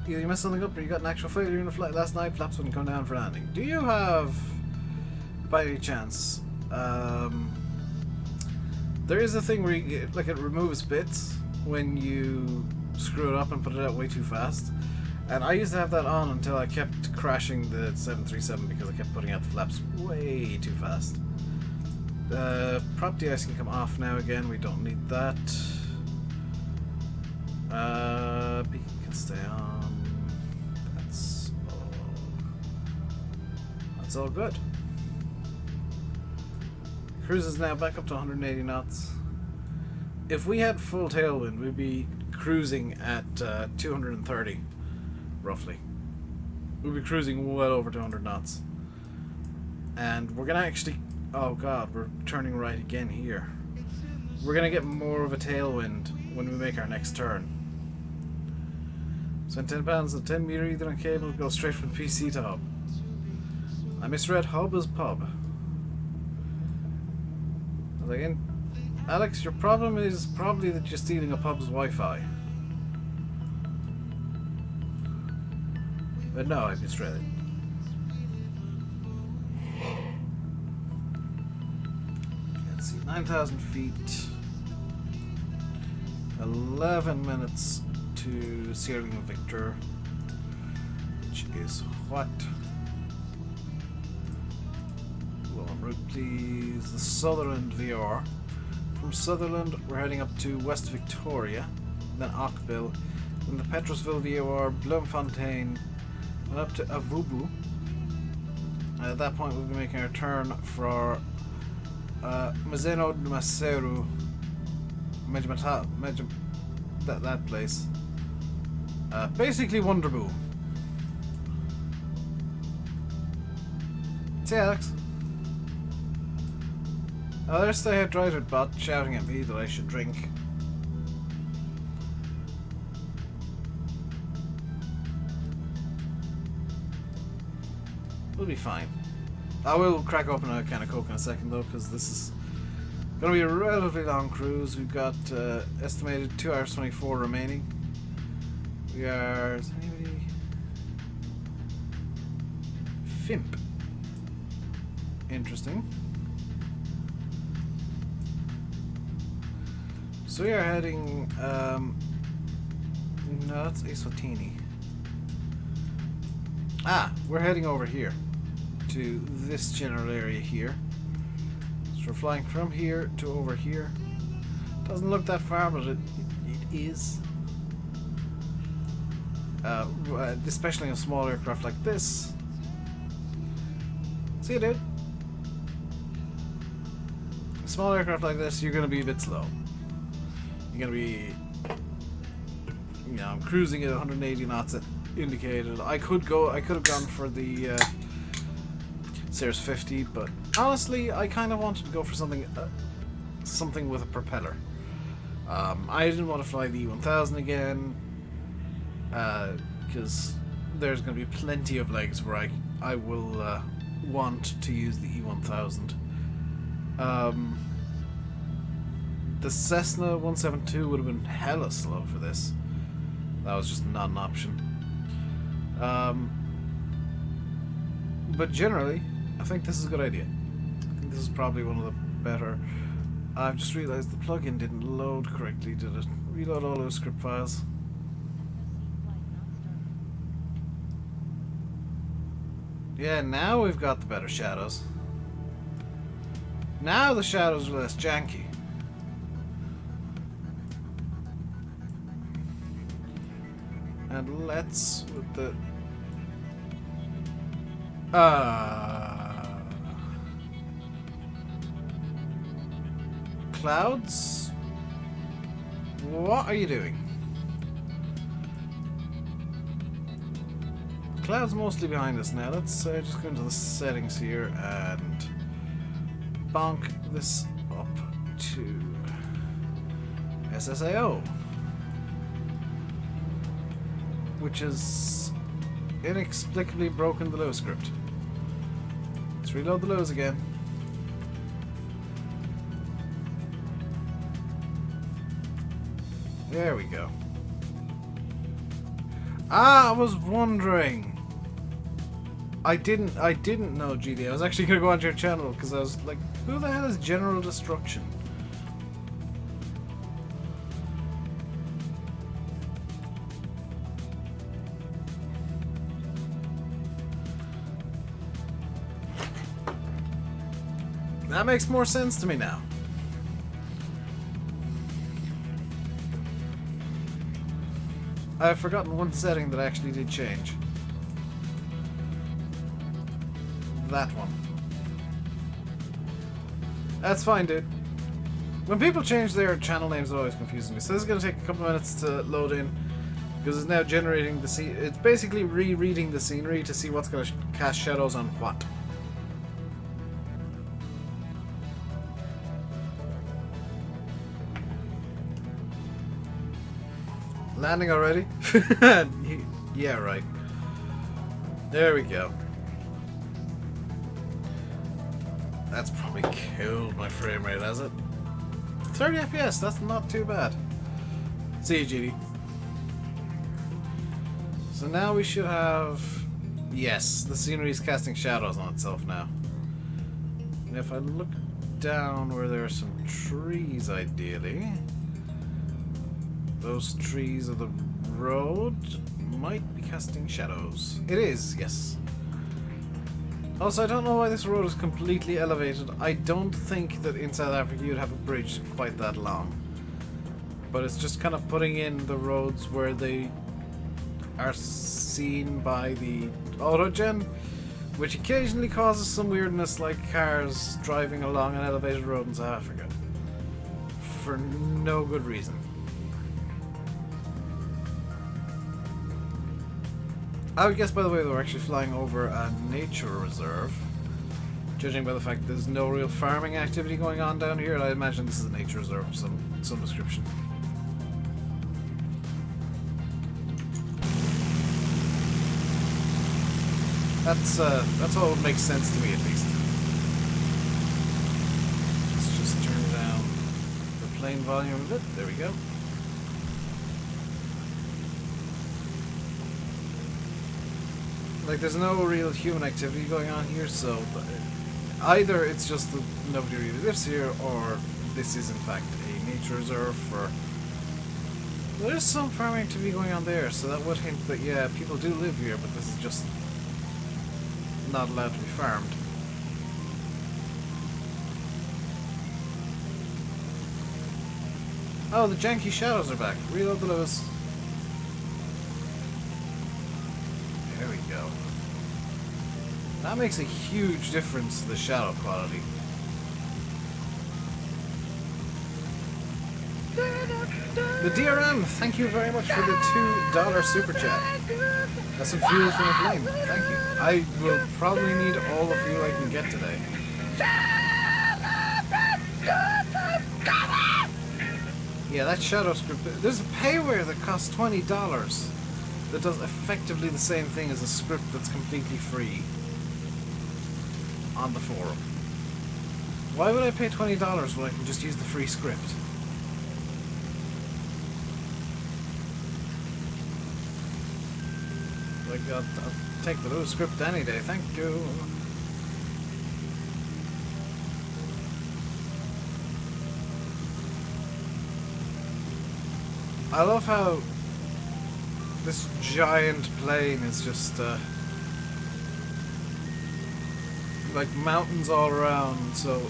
Either you messed something up or you got an actual failure in the flight last night, flaps wouldn't come down for landing. Do you have, by any chance, there is a thing where you get, like, it removes bits when you screw it up and put it out way too fast. And I used to have that on until I kept crashing the 737 because I kept putting out the flaps way too fast. Prop de-ice can come off now again, we don't need that. Beacon can stay on. That's all good. Cruise is now back up to 180 knots. If we had full tailwind, we'd be cruising at 230, roughly. We'd be cruising well over 200 knots. And we're gonna actually... Oh god, we're turning right again here. We're gonna get more of a tailwind when we make our next turn. Spend 10 pounds of 10 meter Ethernet cable, go straight from PC to hub. I misread hub as pub. Again, Alex, your problem is probably that you're stealing a pub's Wi-Fi. But no, I misread it. Let's see, 9,000 feet. 11 minutes to Sierra Victor, which is what? Route, please. The Sutherland VR. From Sutherland, we're heading up to West Victoria, then Ockville, then the Petrosville VOR, Bloemfontein, and up to Avubu. And at that point, we'll be making our turn for Maseru, that place. Basically, Wonderboom. See, Alex. Oh, there's the head driver bot shouting at me that I should drink. We'll be fine. I will crack open a can of Coke in a second though, because this is going to be a relatively long cruise. We've got estimated 2 hours 24 remaining. We are... Is anybody... Fimp. Interesting. So we are heading, no, that's Eswatini. Ah, we're heading over here to this general area here. So we're flying from here to over here. Doesn't look that far, but it is. Especially in a small aircraft like this. See you, dude. A small aircraft like this, you're going to be a bit slow. You're going to be, you know, I'm cruising at 180 knots indicated. I could have gone for the Cirrus 50, but honestly, I kind of wanted to go for something with a propeller. I didn't want to fly the E1000 again, because there's going to be plenty of legs where I will want to use the E1000. The Cessna 172 would have been hella slow for this. That was just not an option. But generally, I think this is a good idea. I think this is probably one of the better. I've just realized the plugin didn't load correctly, did it? Reload all those script files. Yeah, now we've got the better shadows. Now the shadows are less janky. And let's with the clouds. What are you doing? Clouds mostly behind us now. Let's just go into the settings here and bonk this up to SSAO, which has inexplicably broken the low script. Let's reload the lows again. There we go. Ah, I was wondering. I didn't know, GD. I was actually gonna go onto your channel because I was like, who the hell is General Destruction? That makes more sense to me now. I've forgotten one setting that actually did change. That one. That's fine, dude. When people change their channel names, it always confuses me. So this is going to take a couple of minutes to load in, because it's now generating the scene. It's basically rereading the scenery to see what's going to cast shadows on what. Landing already? Yeah, right. There we go. That's probably killed my frame rate, has it? 30 FPS, that's not too bad. See you, GD. So now we should have... Yes, the scenery is casting shadows on itself now. And if I look down where there are some trees, ideally... Those trees of the road might be casting shadows. It is, yes. Also, I don't know why this road is completely elevated. I don't think that in South Africa you'd have a bridge quite that long. But it's just kind of putting in the roads where they are seen by the auto-gen, which occasionally causes some weirdness like cars driving along an elevated road in South Africa. For no good reason. I would guess, by the way, that we're actually flying over a nature reserve. Judging by the fact that there's no real farming activity going on down here, I imagine this is a nature reserve of some description. That's all that makes sense to me, at least. Let's just turn down the plane volume a bit. There we go. Like, there's no real human activity going on here, so either it's just that nobody really lives here, or this is in fact a nature reserve for... There's some farming activity going on there, so that would hint that, yeah, people do live here, but this is just not allowed to be farmed. Oh, the janky shadows are back. Reload the Lewis. There we go. That makes a huge difference to the shadow quality. The DRM, thank you very much for the $2 super chat. That's some fuel for the flame. Thank you. I will probably need all the fuel I can get today. Yeah, that shadow script. There's a payware that costs $20 that does effectively the same thing as a script that's completely free on the forum. Why would I pay $20 when I can just use the free script? Like, I'll take the little script any day, thank you. I love how this giant plane is just, like mountains all around, so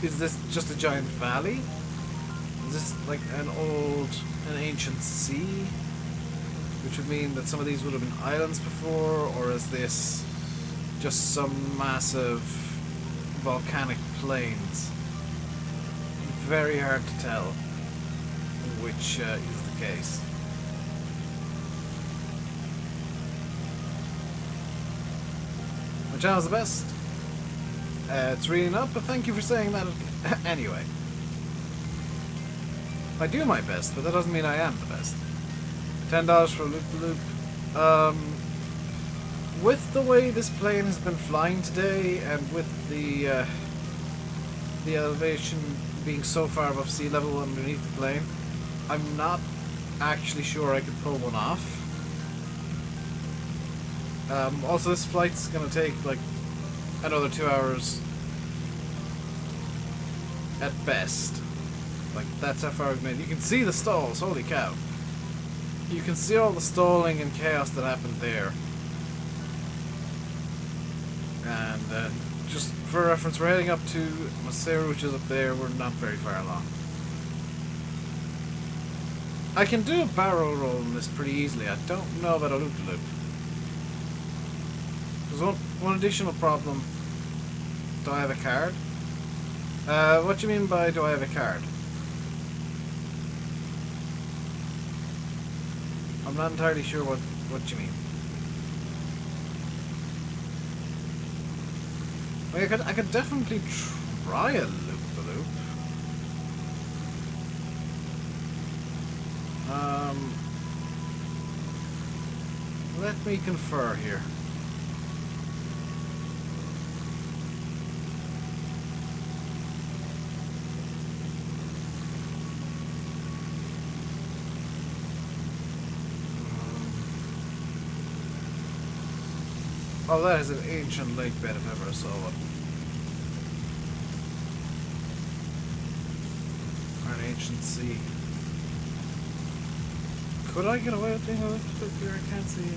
is this just a giant valley? Is this like an ancient sea? Which would mean that some of these would have been islands before, or is this just some massive volcanic plains? Very hard to tell which is the case. My channel's the best. It's really not, but thank you for saying that anyway. I do my best, but that doesn't mean I am the best. $10 for a loop-the-loop. With the way this plane has been flying today, and with the elevation being so far above sea level underneath the plane, I'm not actually sure I could pull one off. Also, this flight's gonna take like another 2 hours at best. Like, that's how far we've made. You can see the stalls, holy cow. You can see all the stalling and chaos that happened there. And just for reference, we're heading up to Maseru, which is up there. We're not very far along. I can do a barrel roll in this pretty easily. I don't know about a loop-to-loop. There's one additional problem. Do I have a card? What do you mean by do I have a card? I'm not entirely sure what you mean. Well, I could definitely try a loop-to-loop. Let me confer here. Oh, that is an ancient lake bed if ever I saw one. Or an ancient sea. Could I get away with doing a loop here? I can't see.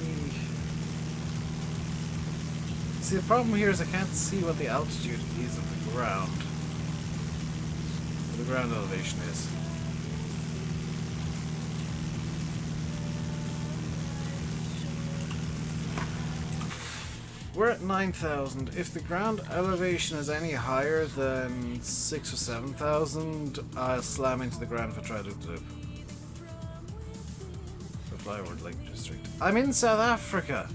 See, the problem here is I can't see what the altitude is of the ground. What the ground elevation is. We're at 9,000. If the ground elevation is any higher than 6,000 or 7,000, I'll slam into the ground if I try to loop-to-loop. The Flyward Lake District. I'm in South Africa!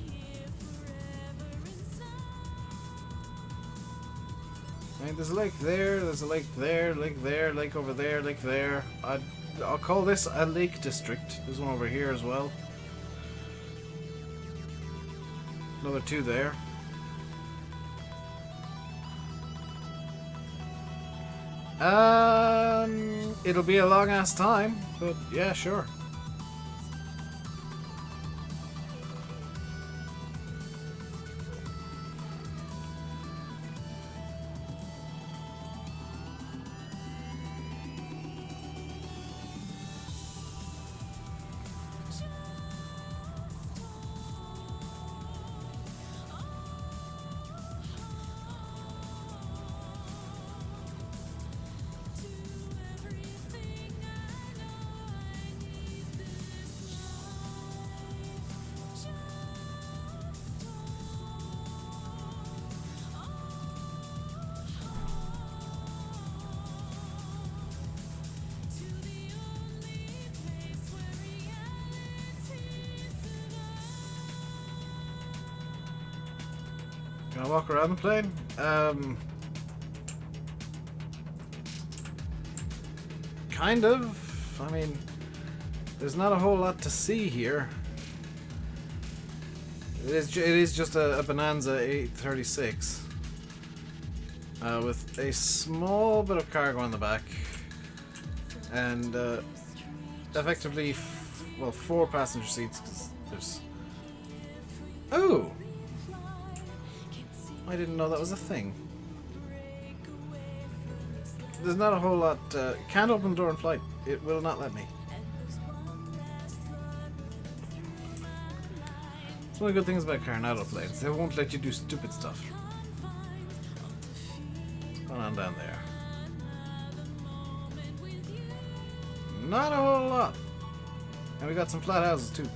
I mean, there's a lake there, there's a lake there, lake there, lake over there, lake there. I'll call this a lake district. There's one over here as well. Another two there. It'll be a long ass time, but yeah, sure. Can I walk around the plane? Kind of. I mean, there's not a whole lot to see here. It is just a Bonanza A36 with a small bit of cargo on the back and effectively, well, 4 passenger seats because there's. Oh! I didn't know that was a thing. There's not a whole lot. Can't open the door in flight. It will not let me. It's one of the good things about Carenado planes. They won't let you do stupid stuff. What's going on down there? Not a whole lot. And we got some flat houses too.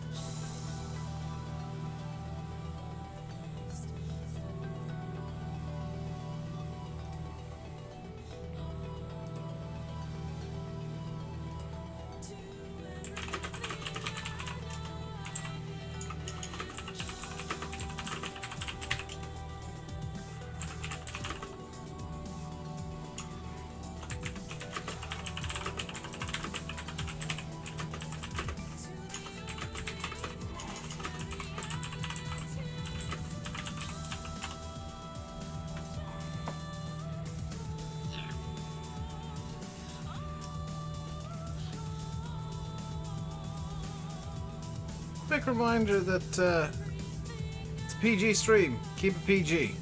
quick reminder that it's a PG stream. Keep it PG.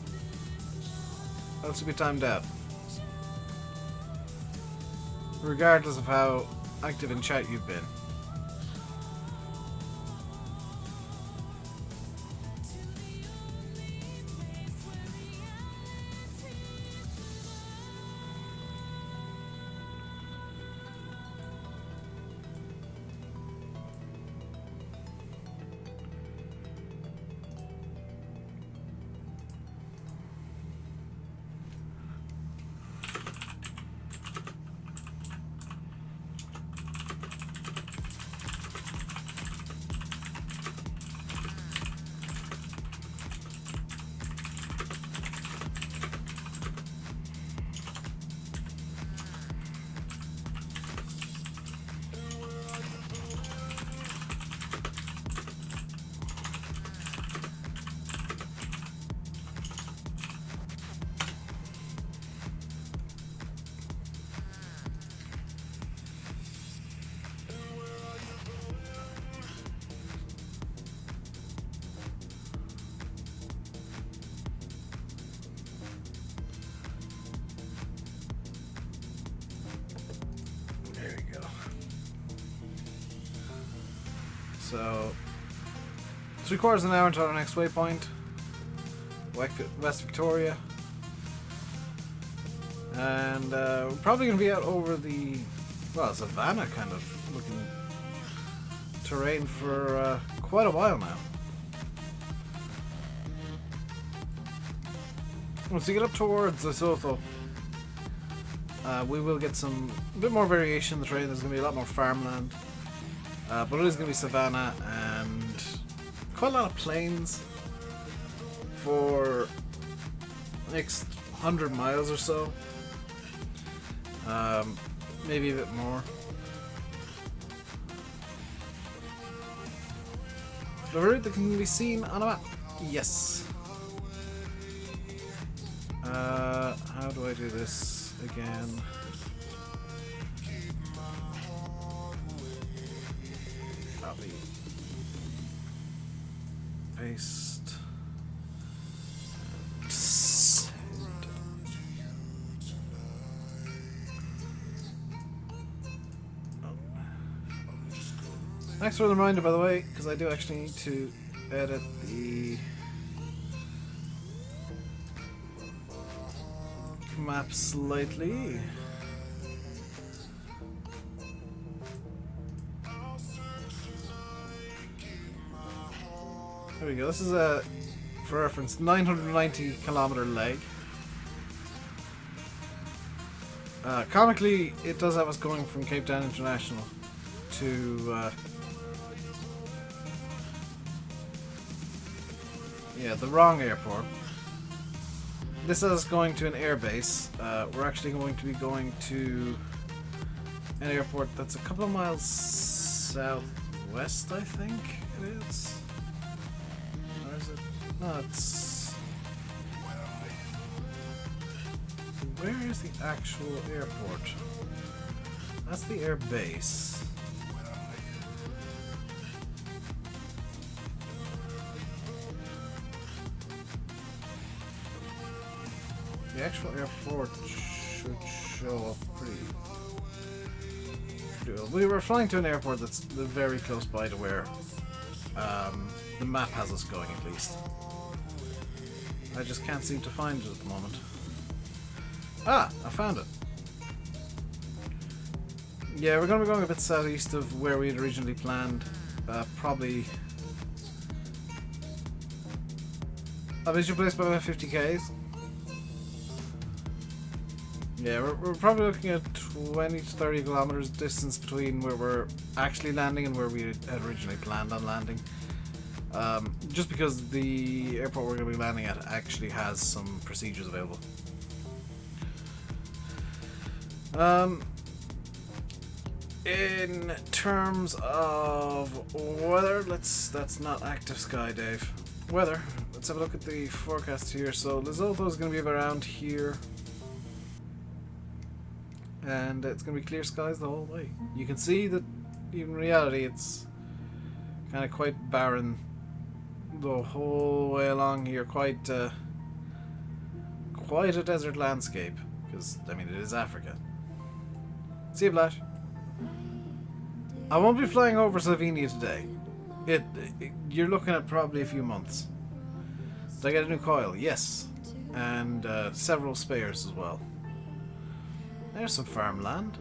Else you'll be timed out. Regardless of how active in chat you've been. So, 3/4 of an hour until our next waypoint, West Victoria, and we're probably going to be out over the, well, savannah kind of looking terrain for quite a while now. Once you get up towards Lesotho, we will get a bit more variation in the terrain. There's going to be a lot more farmland. But it is going to be savannah and quite a lot of plains for the next 100 miles or so. Maybe a bit more. The route that can be seen on a map. Yes. How do I do this again? Paste. Send. Oh. Thanks for the reminder, by the way, because I do actually need to edit the map slightly. There we go. This is a, for reference, 990-kilometer leg. Comically, it does have us going from Cape Town International to yeah, the wrong airport. This is us going to an airbase. We're actually going to be going to an airport that's a couple of miles southwest, I think it is. Or is it? No, it's... Where is the actual airport? That's the air base. The actual airport should show up pretty well. We were flying to an airport that's very close by to where the map has us going, at least. I just can't seem to find it at the moment. Ah, I found it. Yeah, we're going to be going a bit southeast of where we had originally planned. Probably a visual place by about 50 k's. Yeah, we're probably looking at 20 to 30 kilometers distance between where we're actually landing and where we had originally planned on landing. Just because the airport we're going to be landing at actually has some procedures available. In terms of weather, that's not active sky, Dave. Weather, let's have a look at the forecast here. So Lesotho is going to be around here. And it's going to be clear skies the whole way. You can see that in reality it's Kind of quite barren the whole way along here. Quite a desert landscape. Because, I mean, it is Africa. See you, Blash. I won't be flying over Slovenia today. You're looking at probably a few months. Did I get a new coil? Yes. And several spares as well. There's some farmland.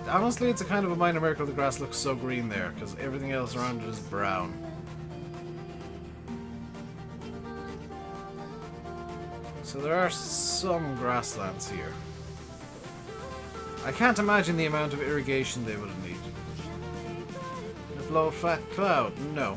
Honestly, it's a kind of a minor miracle the grass looks so green there, because everything else around it is brown. So there are some grasslands here. I can't imagine the amount of irrigation they would have needed. A low fat cloud? No.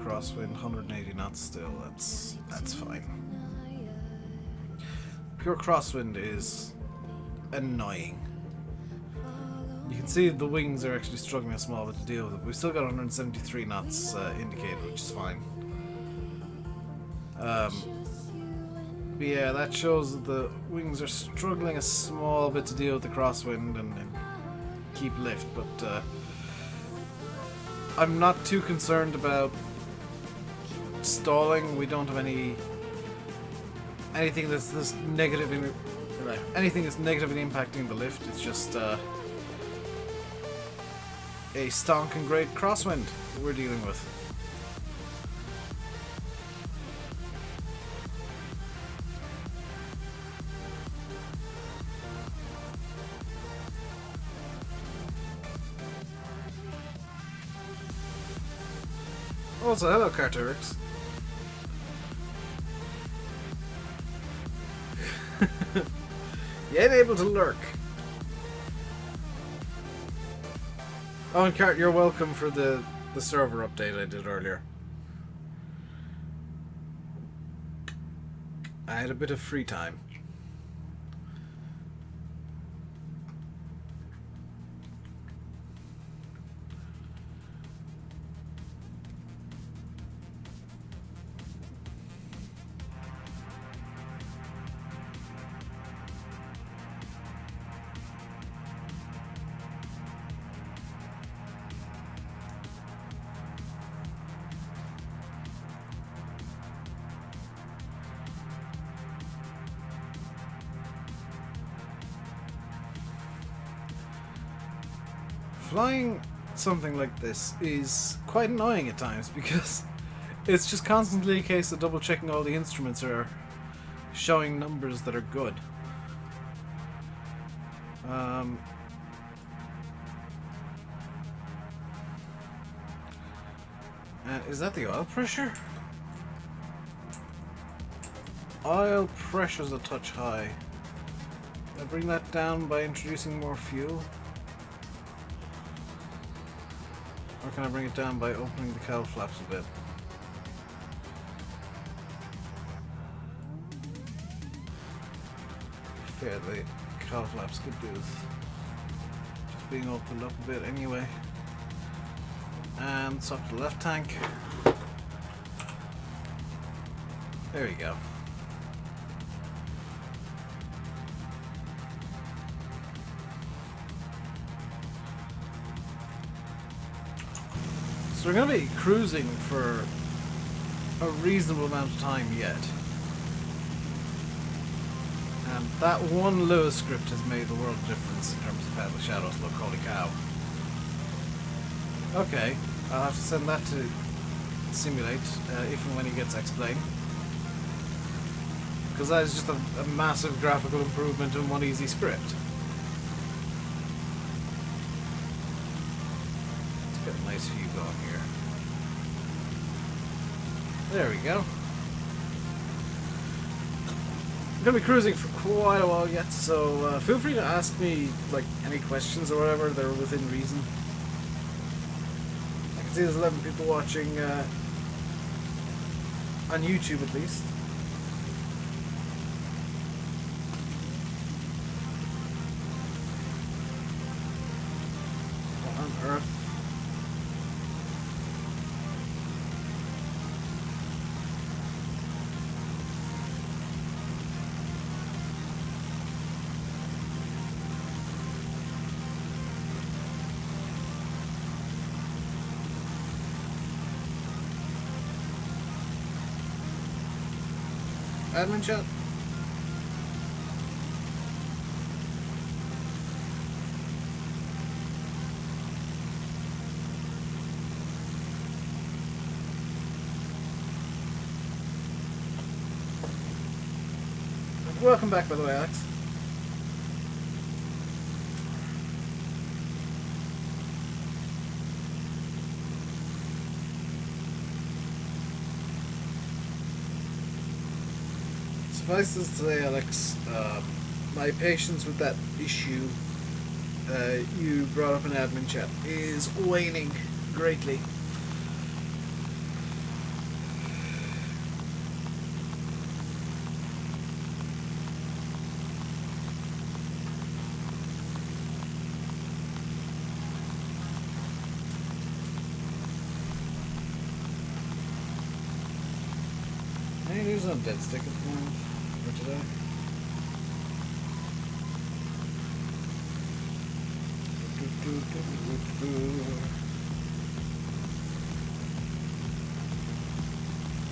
Crosswind, 180 knots still, that's fine. Pure crosswind is annoying. You can see the wings are actually struggling a small bit to deal with it. We've still got 173 knots indicated, which is fine. But yeah, that shows that the wings are struggling a small bit to deal with the crosswind and keep lift, but I'm not too concerned about stalling. We don't have anything that's negatively impacting the lift. It's just a stonking great crosswind that we're dealing with. Also, hello, Carterix. You ain't able to lurk. Oh, and Cart, you're welcome for the server update I did earlier. I had a bit of free time. Flying something like this is quite annoying at times because it's just constantly a case of double checking all the instruments are showing numbers that are good. Is that the oil pressure? Oil pressure's a touch high. Can I bring that down by introducing more fuel? Or can I bring it down by opening the cowl flaps a bit? Fairly, cowl flaps could do with just being opened up a bit anyway. And suck the left tank. There you go. So we're going to be cruising for a reasonable amount of time yet. And that one Lewis script has made the world of difference in terms of Path of Shadows. Look, holy cow. Okay, I'll have to send that to simulate if and when he gets X-Plane. Because that is just a massive graphical improvement in one easy script. Let's get a nice view going here. There we go. I'm going to be cruising for quite a while yet, so feel free to ask me like any questions or whatever that are within reason. I can see there's 11 people watching on YouTube at least. What on earth? Admin chat. Welcome back, by the way, Alex. Suffice to say, Alex, my patience with that issue you brought up in admin chat is waning greatly. Any news on Dead Stick at the moment? Or today?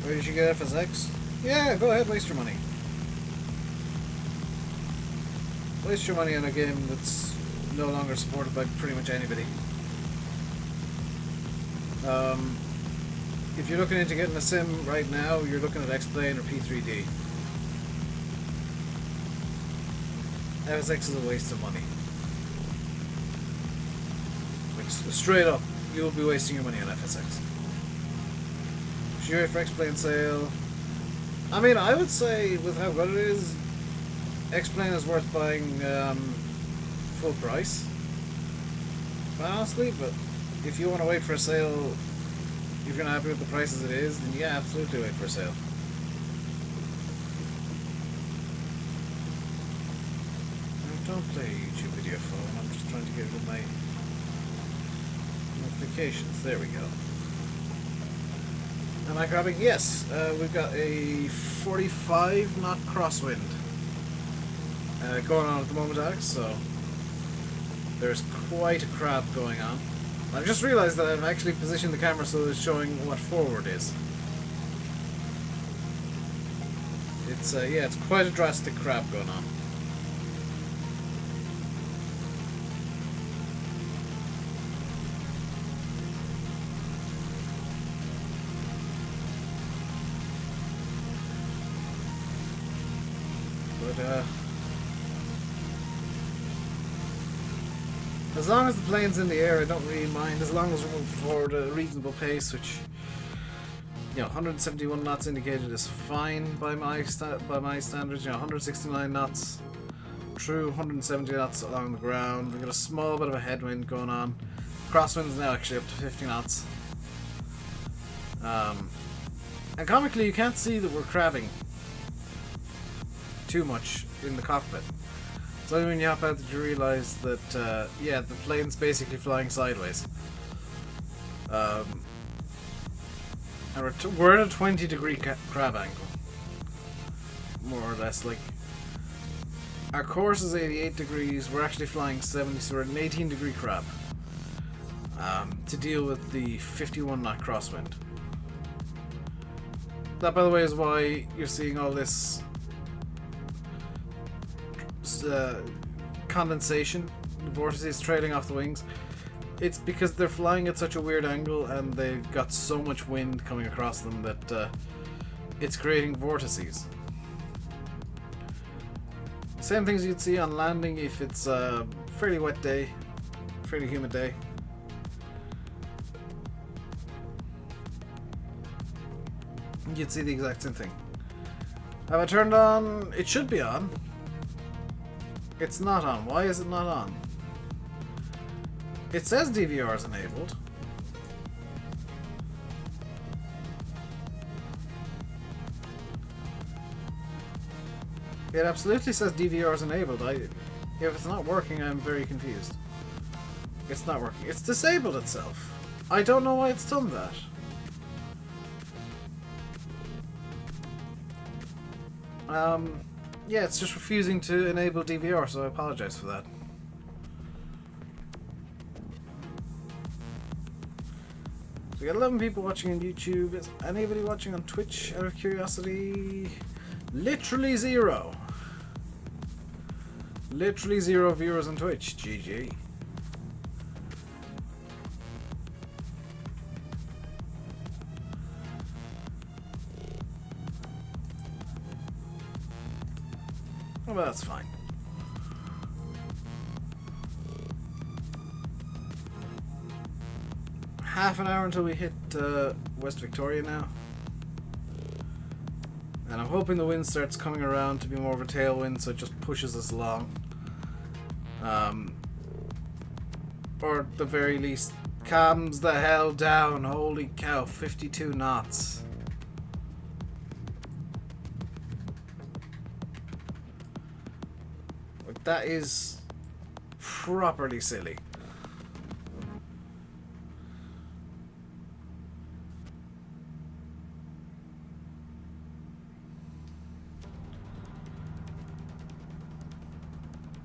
Where did you get FSX? Yeah, go ahead, waste your money. Waste your money on a game that's no longer supported by pretty much anybody. If you're looking into getting a sim right now, you're looking at X-Plane or P3D. FSX is a waste of money. Like, straight up, you'll be wasting your money on FSX. Should you wait for X-Plane sale? I mean, I would say, with how good it is, X-Plane is worth buying full price. Honestly, but if you want to wait for a sale, if you're not happy with the price as it is, then yeah, absolutely wait for a sale. I don't play YouTube video phone, I'm just trying to get rid of my notifications. There we go. Am I grabbing? Yes, we've got a 45 knot crosswind going on at the moment, Alex, so there's quite a crab going on. I've just realised that I've actually positioned the camera so it's showing what forward is. It's yeah, it's quite a drastic crab going on. But as long as the plane's in the air, I don't really mind. As long as we're moving forward at a reasonable pace, which, you know, 171 knots indicated is fine by my standards. You know, 169 knots true, 170 knots along the ground. We've got a small bit of a headwind going on. Crosswind's now actually up to 50 knots. And comically, you can't see that we're crabbing too much in the cockpit. It's only when you hop out that you realise that, yeah, the plane's basically flying sideways. And we're at a 20-degree crab angle. More or less. Like, our course is 88 degrees, we're actually flying 70, so we're at an 18-degree crab. To deal with the 51 knot crosswind. That, by the way, is why you're seeing all this condensation, the vortices trailing off the wings. it's because they're flying at such a weird angle and they've got so much wind coming across them that it's creating vortices. Same things you'd see on landing if it's a fairly wet day, fairly humid day. You'd see the exact same thing. Have I turned on? It should be on. It's not on. Why is it not on? It says DVR is enabled. It absolutely says DVR is enabled. If it's not working, I'm very confused. It's not working. It's disabled itself. I don't know why it's done that. Yeah, it's just refusing to enable DVR, so I apologize for that. So we got 11 people watching on YouTube. Is anybody watching on Twitch out of curiosity? Literally 0. Literally 0 viewers on Twitch. GG. Well, that's fine. Half an hour until we hit West Victoria now. And I'm hoping the wind starts coming around to be more of a tailwind, so it just pushes us along. Or at the very least, calms the hell down. Holy cow, 52 knots. That is properly silly.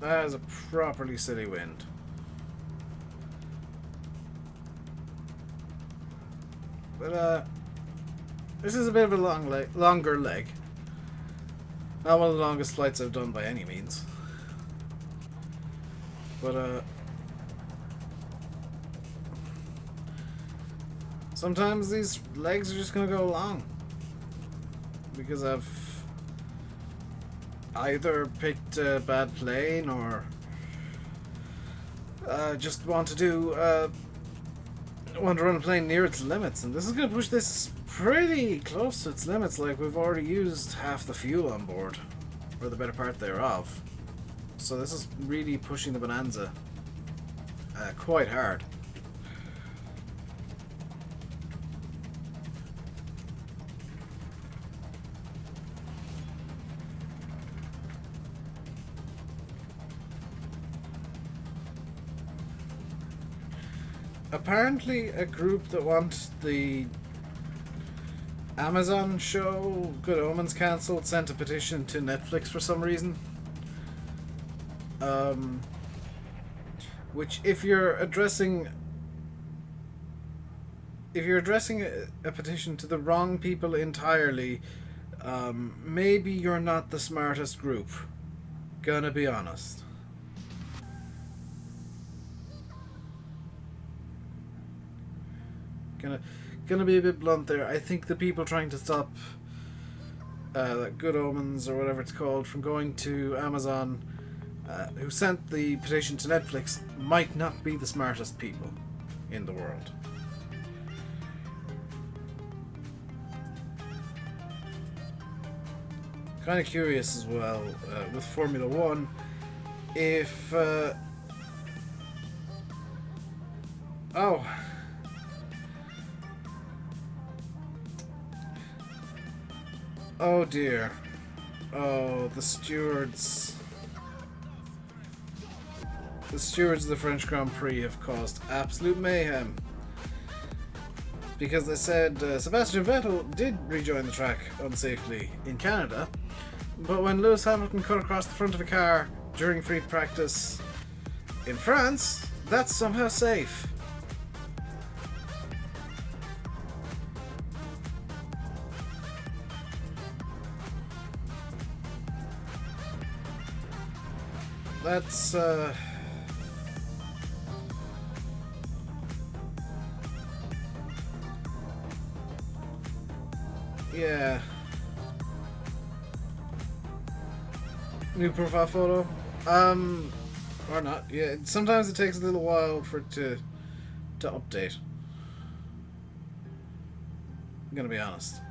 That is a properly silly wind. But this is a bit of a longer leg. Not one of the longest flights I've done by any means. But sometimes these legs are just gonna go long because I've either picked a bad plane or just want to run a plane near its limits, and this is gonna push this pretty close to its limits. Like, we've already used half the fuel on board, or the better part thereof. So this is really pushing the Bonanza quite hard. Apparently a group that wants the Amazon show Good Omens cancelled sent a petition to Netflix for some reason. Which, if you're addressing a petition to the wrong people entirely, maybe you're not the smartest group. Gonna be honest. Gonna be a bit blunt there. I think the people trying to stop Good Omens, or whatever it's called, from going to Amazon, who sent the petition to Netflix, might not be the smartest people in the world. Kind of curious as well with Formula 1 if oh dear. Oh, the stewards of the French Grand Prix have caused absolute mayhem. Because they said Sebastian Vettel did rejoin the track unsafely in Canada, but when Lewis Hamilton cut across the front of a car during free practice in France, that's somehow safe. That's Yeah. New profile photo? Or not. Yeah, sometimes it takes a little while for it to update. I'm gonna be honest.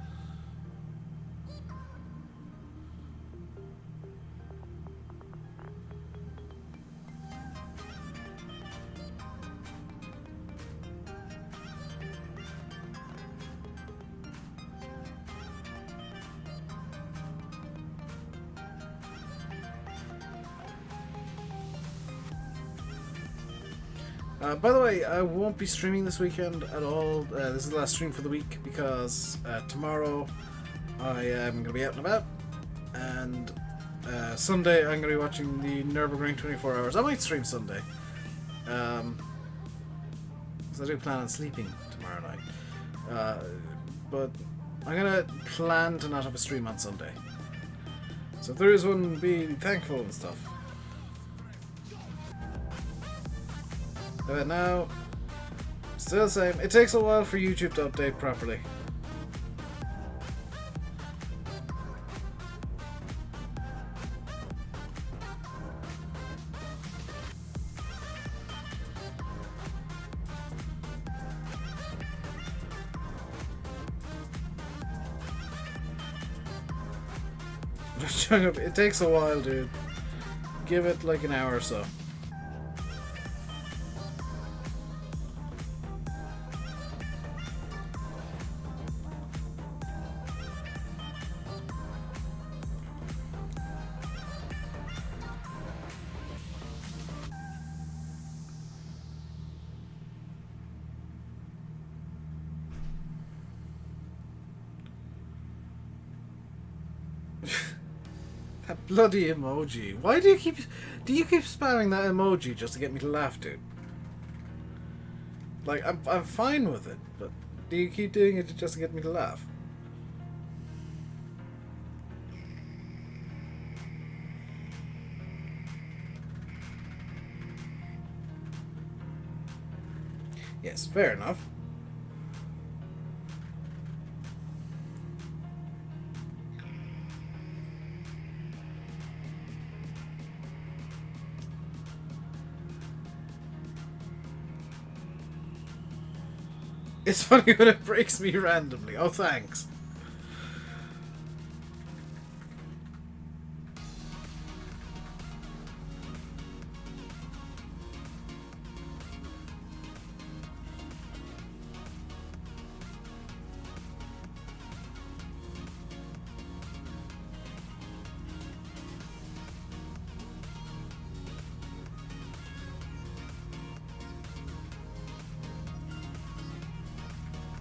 By the way, I won't be streaming this weekend at all. This is the last stream for the week because tomorrow I am going to be out and about, and Sunday I'm going to be watching the Nürburgring 24 Hours. I might stream Sunday, because I do plan on sleeping tomorrow night. But I'm going to plan to not have a stream on Sunday. So if there is one, be thankful and stuff. But now, still the same. It takes a while for YouTube to update properly. It takes a while, dude. Give it like an hour or so. That bloody emoji. Why do you keep spamming that emoji just to get me to laugh, dude? Like, I'm fine with it, but do you keep doing it just to get me to laugh? Yes, fair enough. It's funny when it breaks me randomly. Oh, thanks.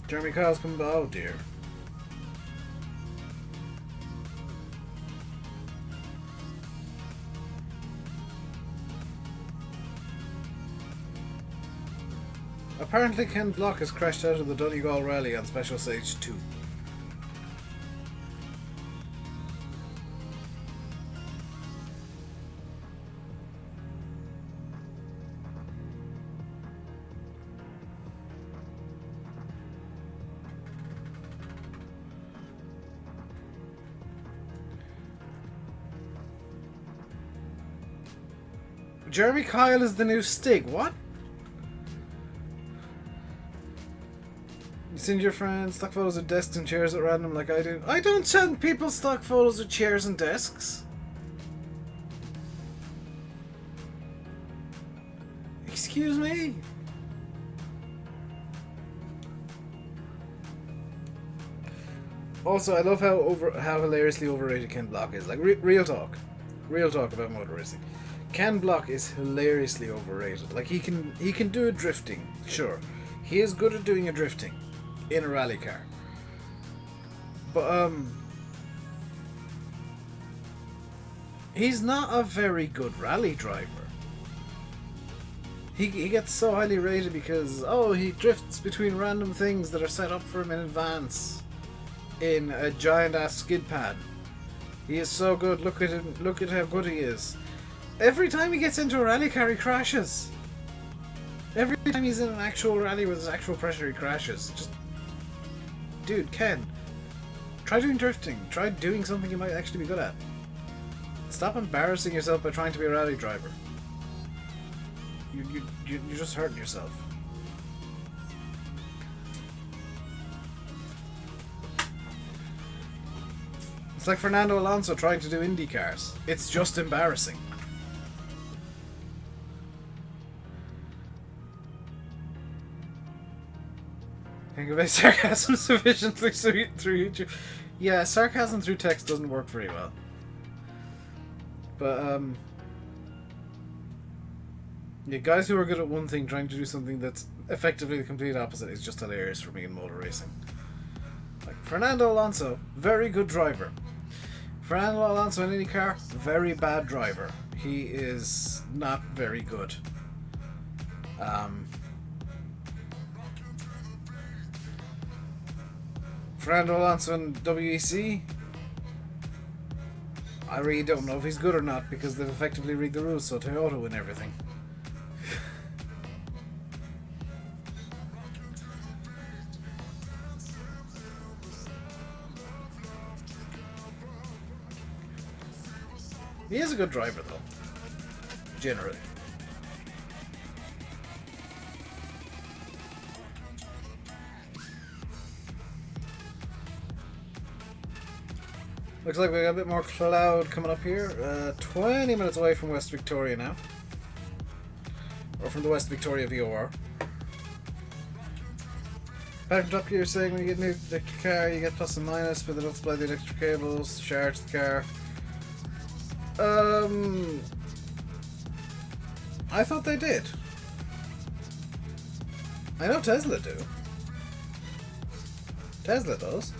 Jeremy Kyle's coming by. Oh dear. Apparently Ken Block has crashed out of the Donegal Rally on Special Stage 2. Jeremy Kyle is the new Stig. What? You send your friends stock photos of desks and chairs at random like I do. I don't send people stock photos of chairs and desks. Excuse me? Also, I love how hilariously overrated Ken Block is. Like, real talk about motor racing. Ken Block is hilariously overrated. Like, he can do a drifting, sure. He is good at doing a drifting in a rally car. But he's not a very good rally driver. He gets so highly rated because he drifts between random things that are set up for him in advance in a giant ass skid pad. He is so good. Look at him. Look at how good he is. Every time he gets into a rally car, he crashes. Every time he's in an actual rally with his actual pressure, he crashes. Just, dude, Ken, Try doing drifting. Try doing something you might actually be good at. Stop embarrassing yourself by trying to be a rally driver. You're just hurting yourself. It's like Fernando Alonso trying to do Indy cars. It's just embarrassing. Can convey sarcasm sufficiently through YouTube. Yeah, sarcasm through text doesn't work very well. But, yeah, guys who are good at one thing trying to do something that's effectively the complete opposite is just hilarious for me in motor racing. Like, Fernando Alonso, very good driver. Fernando Alonso in any car, very bad driver. He is not very good. Fernando Alonso in WEC, I really don't know if he's good or not because they've effectively rigged the rules so Toyota win everything. He is a good driver though, generally. Looks like we got a bit more cloud coming up here. 20 minutes away from West Victoria now. Or from the West Victoria VOR. Back from top here saying when you get new to the car you get plus and minus, but they don't supply the electric cables, charge the car. I thought they did. I know Tesla do. Tesla does.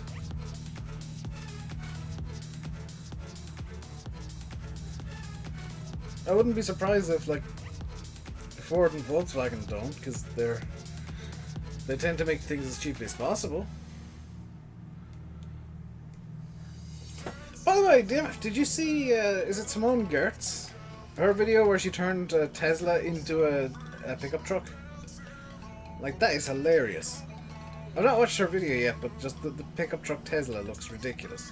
I wouldn't be surprised if, like, Ford and Volkswagen don't, because they tend to make things as cheaply as possible. By the way, damn it, did you see, is it Simone Gertz? Her video where she turned Tesla into a pickup truck? Like, that is hilarious. I've not watched her video yet, but just the pickup truck Tesla looks ridiculous.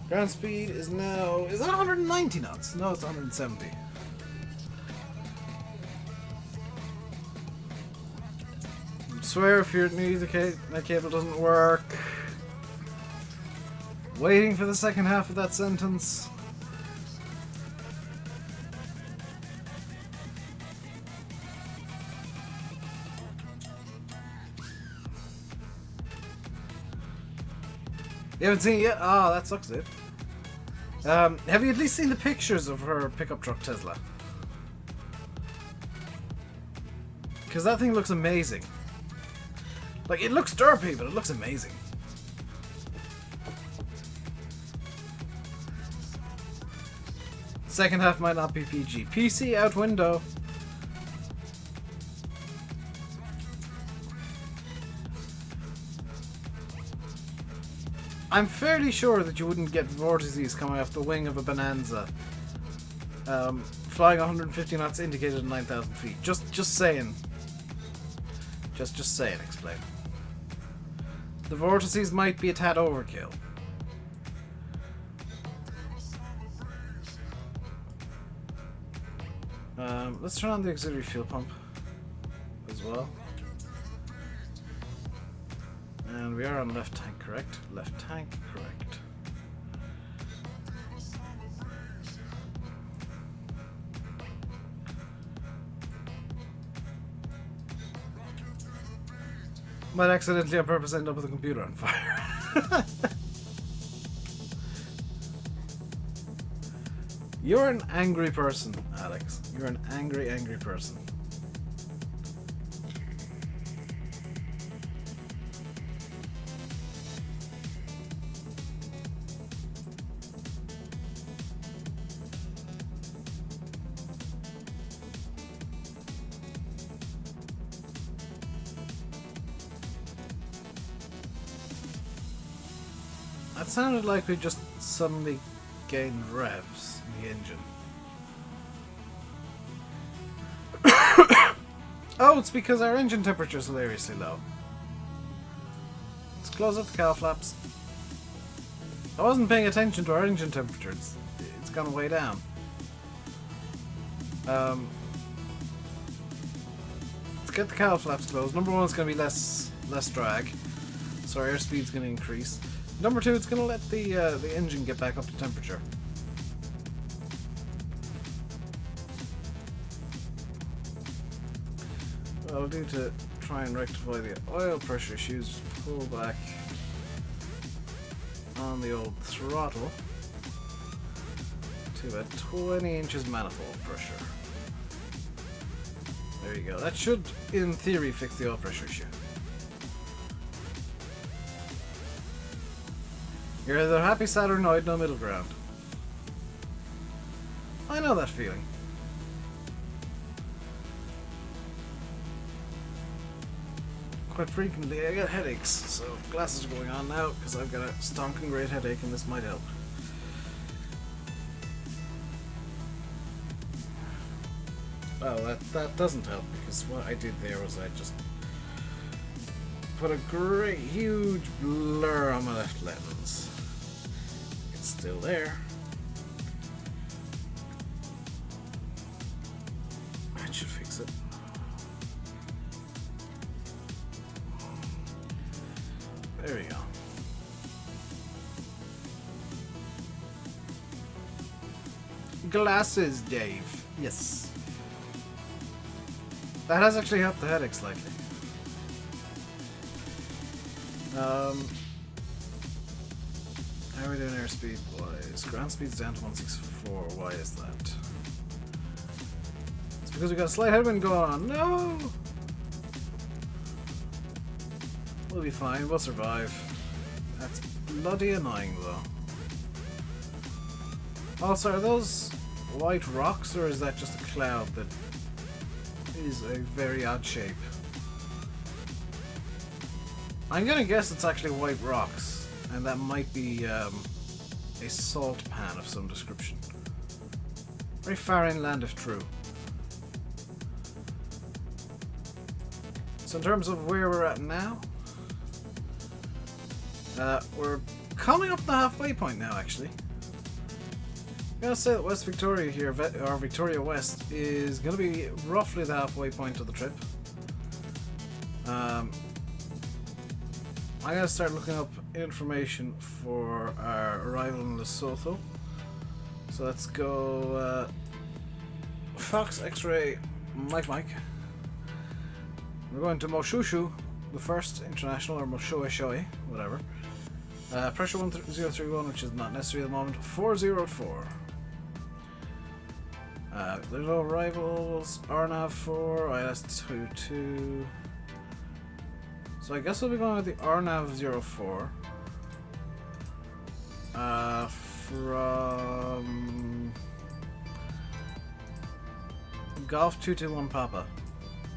Ground speed is now... Is that 190 knots? No, it's 170. I swear if you're new, that cable doesn't work. Waiting for the second half of that sentence. You haven't seen it yet? Oh, that sucks, dude. Have you at least seen the pictures of her pickup truck Tesla? Because that thing looks amazing. Like, it looks derpy, but it looks amazing. Second half might not be PG. PC out window. I'm fairly sure that you wouldn't get vortices coming off the wing of a Bonanza. Flying 150 knots indicated at 9,000 feet. Just saying. Just saying, explain. The vortices might be a tad overkill. Let's turn on the auxiliary fuel pump as well. And we are on left tank, correct? Left tank, correct. Might accidentally on purpose end up with the computer on fire. You're an angry person, Alex. You're an angry, angry person. That sounded like we just suddenly gained revs in the engine. Oh, it's because our engine temperature is hilariously low. Let's close up the cowl flaps. I wasn't paying attention to our engine temperature. It's gone way down. Let's get the cowl flaps closed. Number one, it's going to be less drag, so our airspeed's going to increase. Number two, it's going to let the engine get back up to temperature. What I'll do to try and rectify the oil pressure issues, just pull back on the old throttle to about 20 inches manifold pressure. There you go. That should, in theory, fix the oil pressure issue. You're either happy, sad, or annoyed, no middle ground. I know that feeling. Quite frequently I get headaches, so glasses are going on now because I've got a stonking great headache and this might help. Well, that doesn't help because what I did there was I just put a great huge blur on my left lens. It's still there. That should fix it. There we go. Glasses, Dave. Yes. That has actually helped the headache slightly. How are we doing airspeed wise? Ground speed's down to 164. Why is that? It's because we got a slight headwind going on. No! We'll be fine. We'll survive. That's bloody annoying, though. Also, are those white rocks, or is that just a cloud that is a very odd shape? I'm gonna guess it's actually white rocks, and that might be a salt pan of some description. Very far inland, if true. So in terms of where we're at now, we're coming up the halfway point now, actually. I'm gonna say that West Victoria here, or Victoria West, is gonna be roughly the halfway point of the trip. I'm gonna start looking up information for our arrival in Lesotho. So let's go Fox X-Ray Mike. We're going to Moshushu, the first international, or Moshoe, whatever. Pressure 1031, which is not necessary at the moment. 404. There's no arrivals. RNAV 4, IS22. So I guess we'll be going with the RNAV 04. From Golf 221 Papa.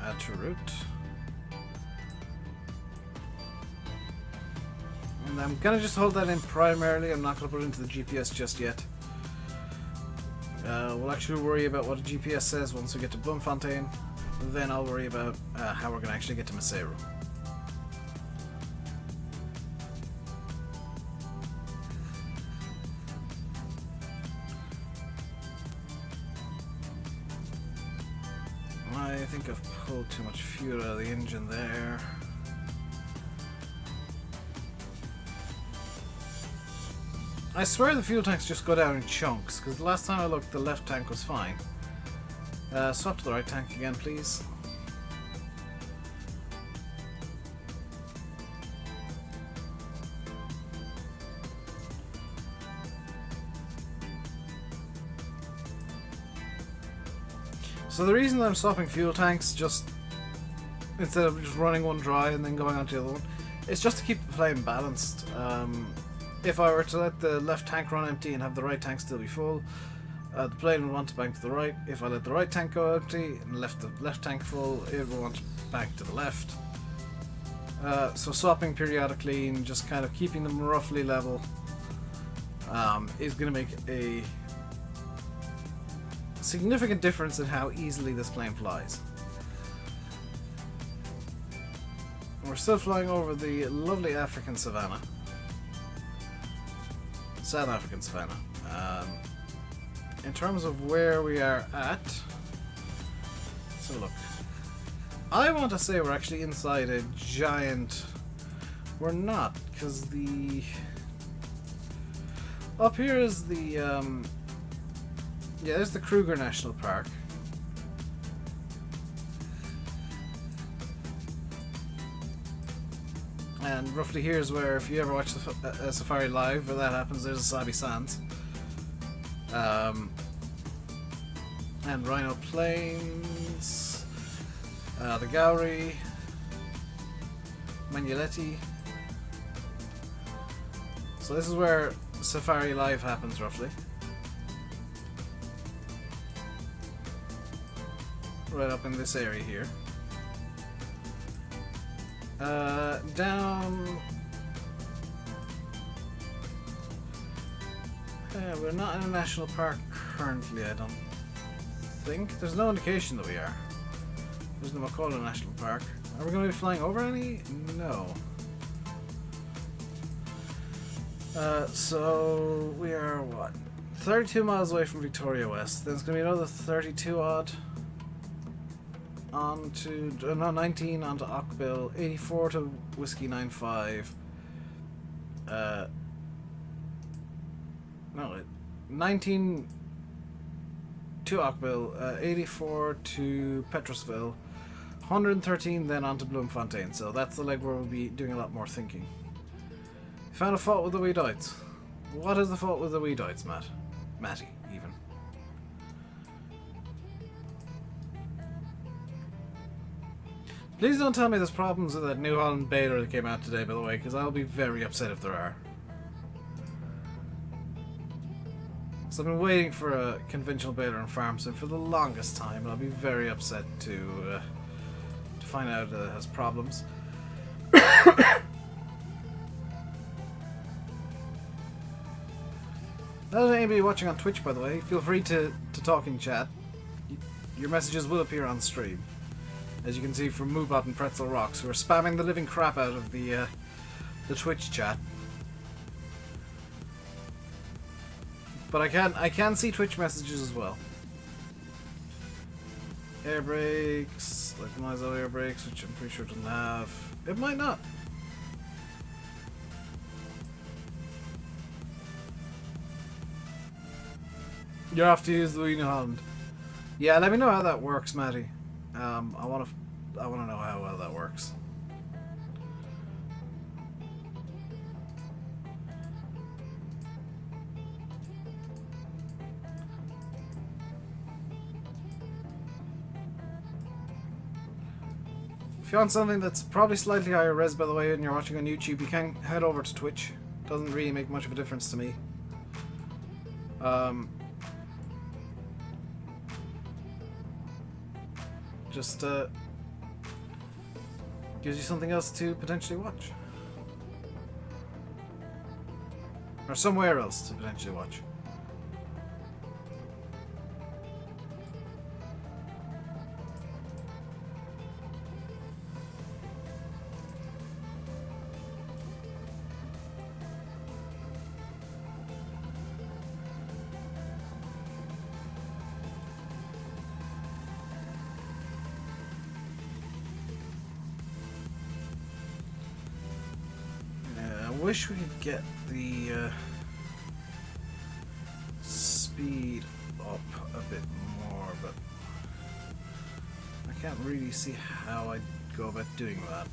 Add to route. And I'm gonna just hold that in primarily. I'm not gonna put it into the GPS just yet. We'll actually worry about what the GPS says once we get to Bloemfontein. Then I'll worry about how we're gonna actually get to Maseru. I think I've pulled too much fuel out of the engine there. I swear the fuel tanks just go down in chunks, because the last time I looked the left tank was fine. Swap to the right tank again, please. So the reason that I'm swapping fuel tanks, just instead of just running one dry and then going on to the other one, it's just to keep the plane balanced. If I were to let the left tank run empty and have the right tank still be full, the plane would want to bank to the right. If I let the right tank go empty and left the left tank full, it would want to bank to the left. So swapping periodically and just kind of keeping them roughly level is going to make a significant difference in how easily this plane flies. We're still flying over the lovely African savannah. South African savannah. In terms of where we are at, let's have a look. I want to say we're actually inside a giant... We're not, because the... Up here is the... Yeah, there's the Kruger National Park. And roughly here's where, if you ever watch the Safari Live, where that happens, there's the Sabi Sands. And Rhino Plains, the Gowrie, Manuletti. So this is where Safari Live happens, roughly. Right up in this area here. Down... we're not in a national park currently, I don't think. There's no indication that we are. There's the Makola National Park. Are we going to be flying over any? No. So we are, what? 32 miles away from Victoria West. Then it's going to be another 32 odd. On to, no, 19 onto Ockbill, 84 to Whiskey 95. No, 19 to Ockbill, 84 to Petrosville, 113 then onto Bloemfontein. So that's the leg where we'll be doing a lot more thinking. Found a fault with the Weedites. What is the fault with the Weedites, Matt? Matty, even. Please don't tell me there's problems with that New Holland Baler that came out today, by the way, because I'll be very upset if there are. So I've been waiting for a conventional baler in farm sim for the longest time, and I'll be very upset to find out it has problems. Now, anybody watching on Twitch, by the way, feel free to talk in chat. Your messages will appear on stream. As you can see from Moobot and Pretzel Rocks, who are spamming the living crap out of the Twitch chat. But I can see Twitch messages as well. Air brakes, like the Mizo air brakes, which I'm pretty sure doesn't have. It might not. You're off to use the New Holland. Yeah, let me know how that works, Matty. I want to know how well that works. If you want something that's probably slightly higher res, by the way, and you're watching on YouTube, you can head over to Twitch. Doesn't really make much of a difference to me. Just gives you something else to potentially watch. Or somewhere else to potentially watch. I wish we could get the speed up a bit more, but I can't really see how I'd go about doing that.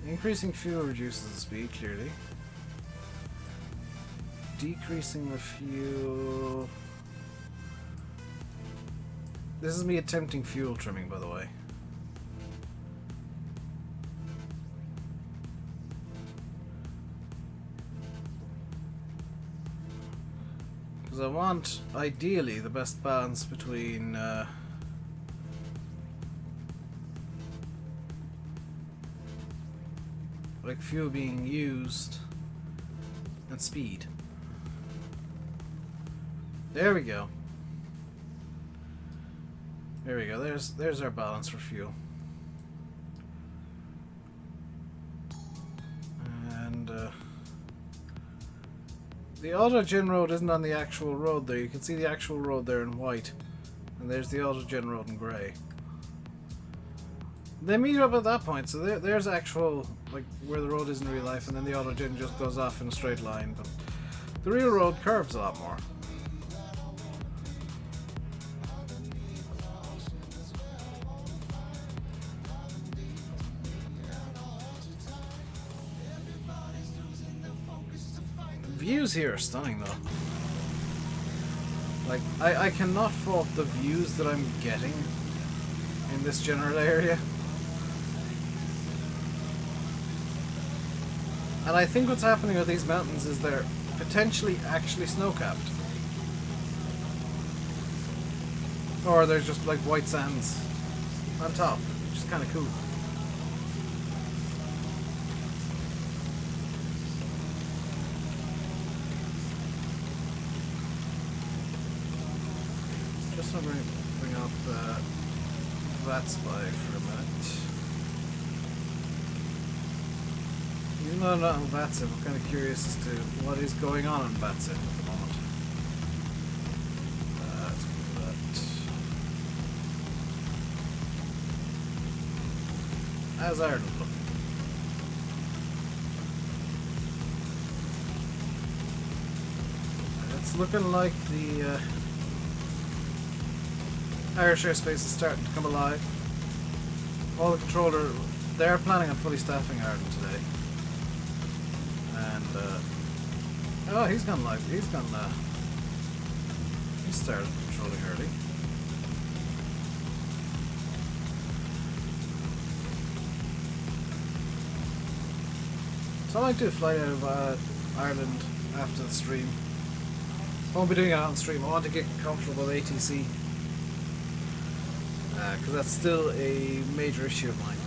Increasing fuel reduces the speed, clearly. Decreasing the fuel... This is me attempting fuel trimming, by the way. I want, ideally, the best balance between like fuel being used and speed. There we go. There we go. There's our balance for fuel. And the auto-gen road isn't on the actual road there. You can see the actual road there in white. And there's the auto-gen road in grey. They meet up at that point, so there's actual, like, where the road is in real life, and then the auto-gen just goes off in a straight line, but the real road curves a lot more. The views here are stunning, though. Like, I cannot fault the views that I'm getting in this general area. And I think what's happening with these mountains is they're potentially actually snow-capped. Or there's just like white sands on top, which is kind of cool. Just going to bring up that spy for a minute. Even though I'm not on Vatsim, I'm kind of curious as to what is going on Vatsim at the moment. Let's do that. How's Ireland looking? It's looking like the Irish airspace is starting to come alive. All the controller, they're planning on fully staffing Ireland today. And, oh, he's gone live. He started controlling early. So I might do a flight out of Ireland after the stream. I won't be doing it on stream. I want to get comfortable with ATC. Because that's still a major issue of mine.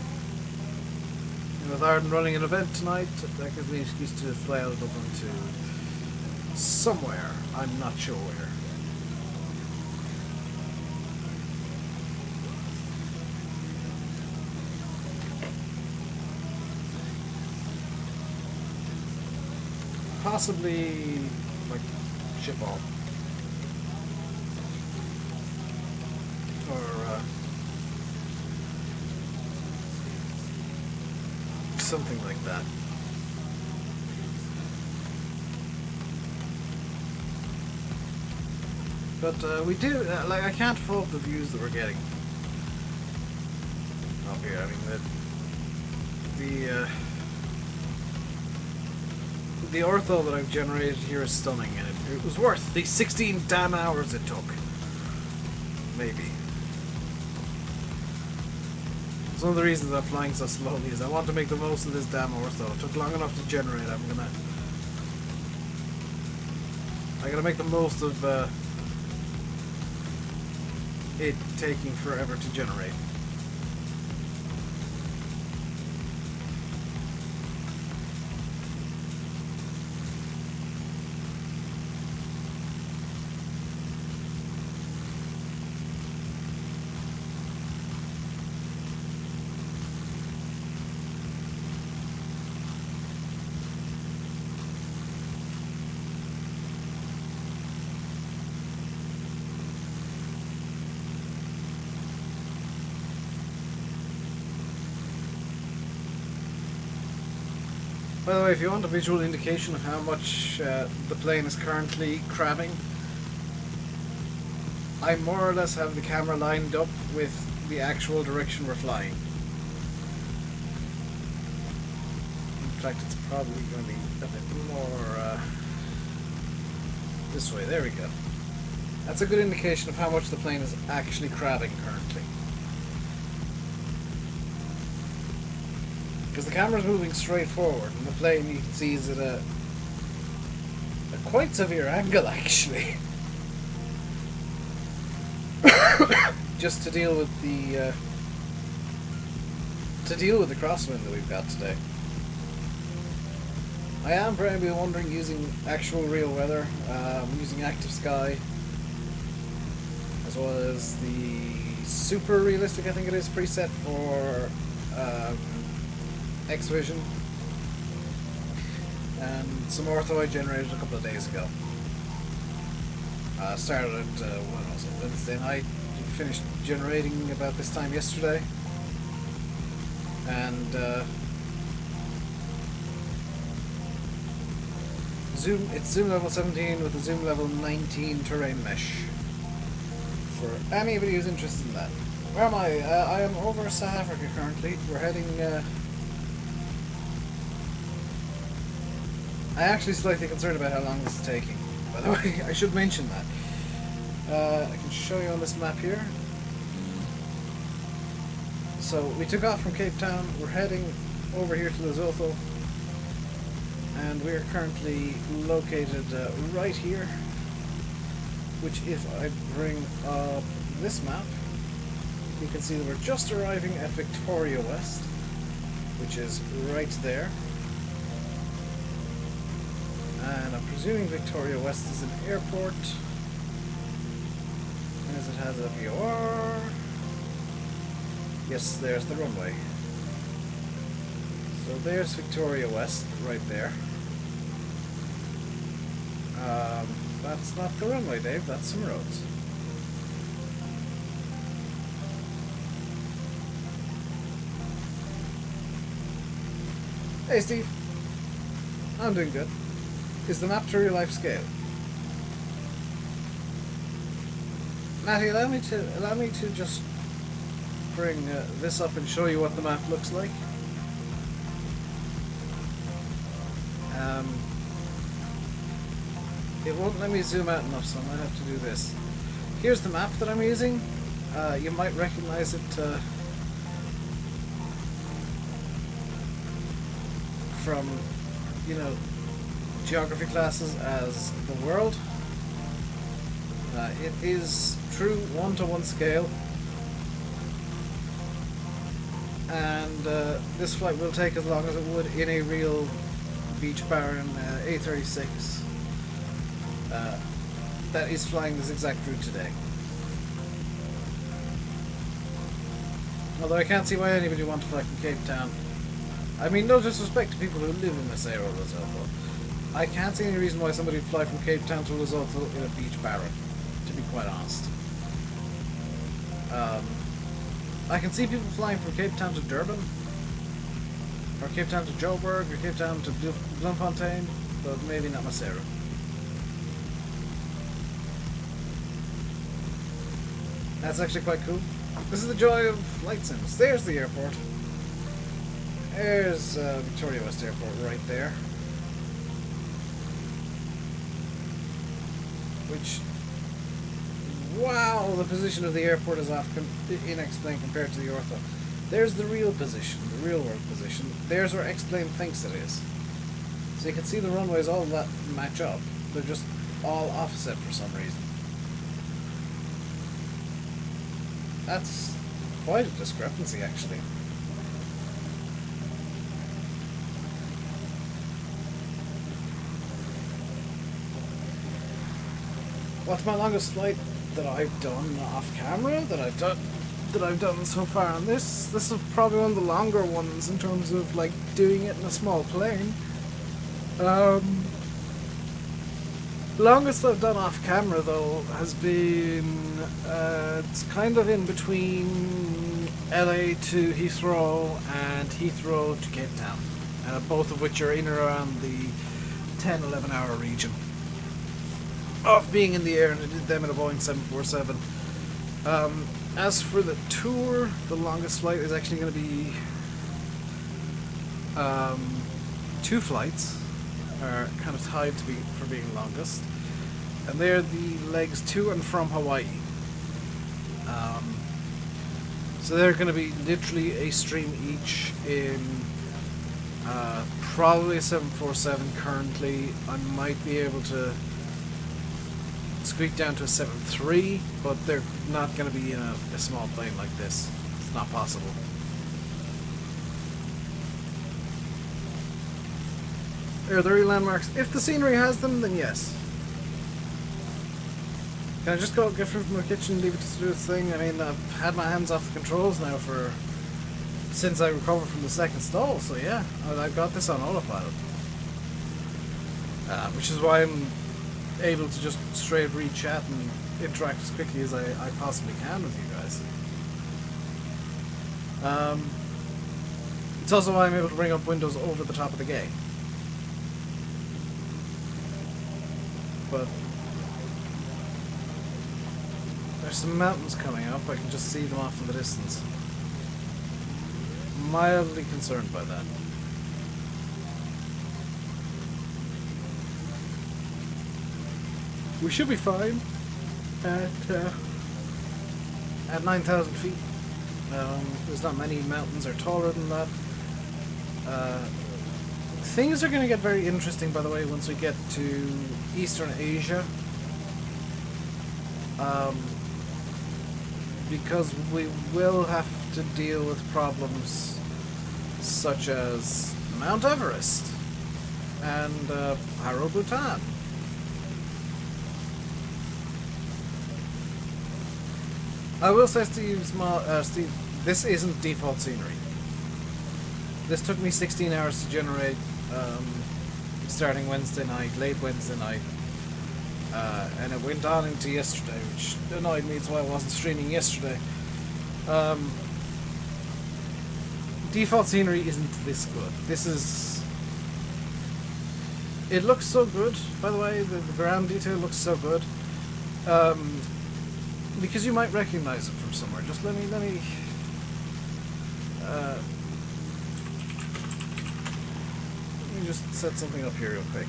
And with Ireland running an event tonight, that gives me an excuse to fly out of Dublin to somewhere. I'm not sure where. Possibly like Schiphol. Or something like that. But we do, like, I can't fault the views that we're getting up here. I mean, the ortho that I've generated here is stunning, and it was worth the 16 damn hours it took. Maybe. It's one of the reasons I'm flying so slowly is I want to make the most of this damn ortho. It took long enough to generate. I gotta make the most of it taking forever to generate. By the way, if you want a visual indication of how much the plane is currently crabbing, I more or less have the camera lined up with the actual direction we're flying. In fact, it's probably going to be a bit more this way. There we go. That's a good indication of how much the plane is actually crabbing currently. Because the camera's moving straight forward, and the plane, you can see, is at a quite severe angle, actually. Just to deal with the crosswind that we've got today. I am, for anybody wondering, using actual real weather. I'm using active sky, as well as the super realistic, I think it is, preset for X-Vision. And some ortho I generated a couple of days ago. Started at, what was it, Wednesday night, finished generating about this time yesterday. And it's zoom level 17 with a zoom level 19 terrain mesh. For anybody who's interested in that. Where am I? I am over South Africa currently. We're heading... I'm actually slightly concerned about how long this is taking. By the way, I should mention that. I can show you on this map here. So, we took off from Cape Town. We're heading over here to Lesotho. And we are currently located right here. Which, if I bring up this map, you can see that we're just arriving at Victoria West, which is right there. And I'm presuming Victoria West is an airport, as it has a VOR. Yes, there's the runway. So there's Victoria West, right there. That's not the runway, Dave, that's some roads. Hey Steve, I'm doing good. Is the map to real life scale? Matty, allow me to just bring this up and show you what the map looks like. It won't let me zoom out enough, so I might have to do this. Here's the map that I'm using. You might recognize it from, you know, geography classes as the world. It is true 1-to-1 scale, and this flight will take as long as it would in a real beach barren A36 that is flying this exact route today. Although I can't see why anybody would want to fly from Cape Town. I mean, no disrespect to people who live in Maseru or Lesotho. I can't see any reason why somebody would fly from Cape Town to Lesotho in a beach barren, to be quite honest. I can see people flying from Cape Town to Durban, or Cape Town to Joburg, or Cape Town to Bloemfontein, but maybe not Maseru. That's actually quite cool. This is the joy of flight sims. There's the airport. There's Victoria West Airport right there. Which, wow, the position of the airport is off in-X-Plane compared to the ortho. There's the real position, the real world position. There's where X-Plane thinks it is. So you can see the runways all that match up. They're just all offset for some reason. That's quite a discrepancy, actually. What's my longest flight that I've done off camera? That I've done so far on this? This is probably one of the longer ones in terms of like doing it in a small plane. Longest I've done off camera though has been it's kind of in between LA to Heathrow and Heathrow to Cape Town, both of which are in and around the 10-11 hour region of being in the air, and I did them in a Boeing 747. As for the tour, the longest flight is actually going to be 2 flights are kind of tied to for being longest, and they're the legs to and from Hawaii. So they're going to be literally a stream each in probably a 747 currently. I might be able to squeak down to a 7.3, but they're not going to be in a small plane like this. It's not possible. Are there any landmarks? If the scenery has them, then yes. Can I just go get food from the kitchen, leave it to do its thing? I mean, I've had my hands off the controls now since I recovered from the second stall, so yeah, I've got this on autopilot. Which is why I'm able to just straight read chat and interact as quickly as I possibly can with you guys. It's also why I'm able to bring up windows over the top of the game. But there's some mountains coming up, I can just see them off in the distance. Mildly concerned by that. We should be fine at 9,000 feet. There's not many mountains are taller than that. Things are going to get very interesting, by the way, once we get to Eastern Asia. Because we will have to deal with problems such as Mount Everest and Haro Bhutan. I will say, Steve, this isn't default scenery. This took me 16 hours to generate, starting Wednesday night, late Wednesday night. And it went on into yesterday, which annoyed me. That's why I wasn't streaming yesterday. Default scenery isn't this good. This is... It looks so good, by the way. The ground detail looks so good. Because you might recognize it from somewhere. Just let me just set something up here real quick.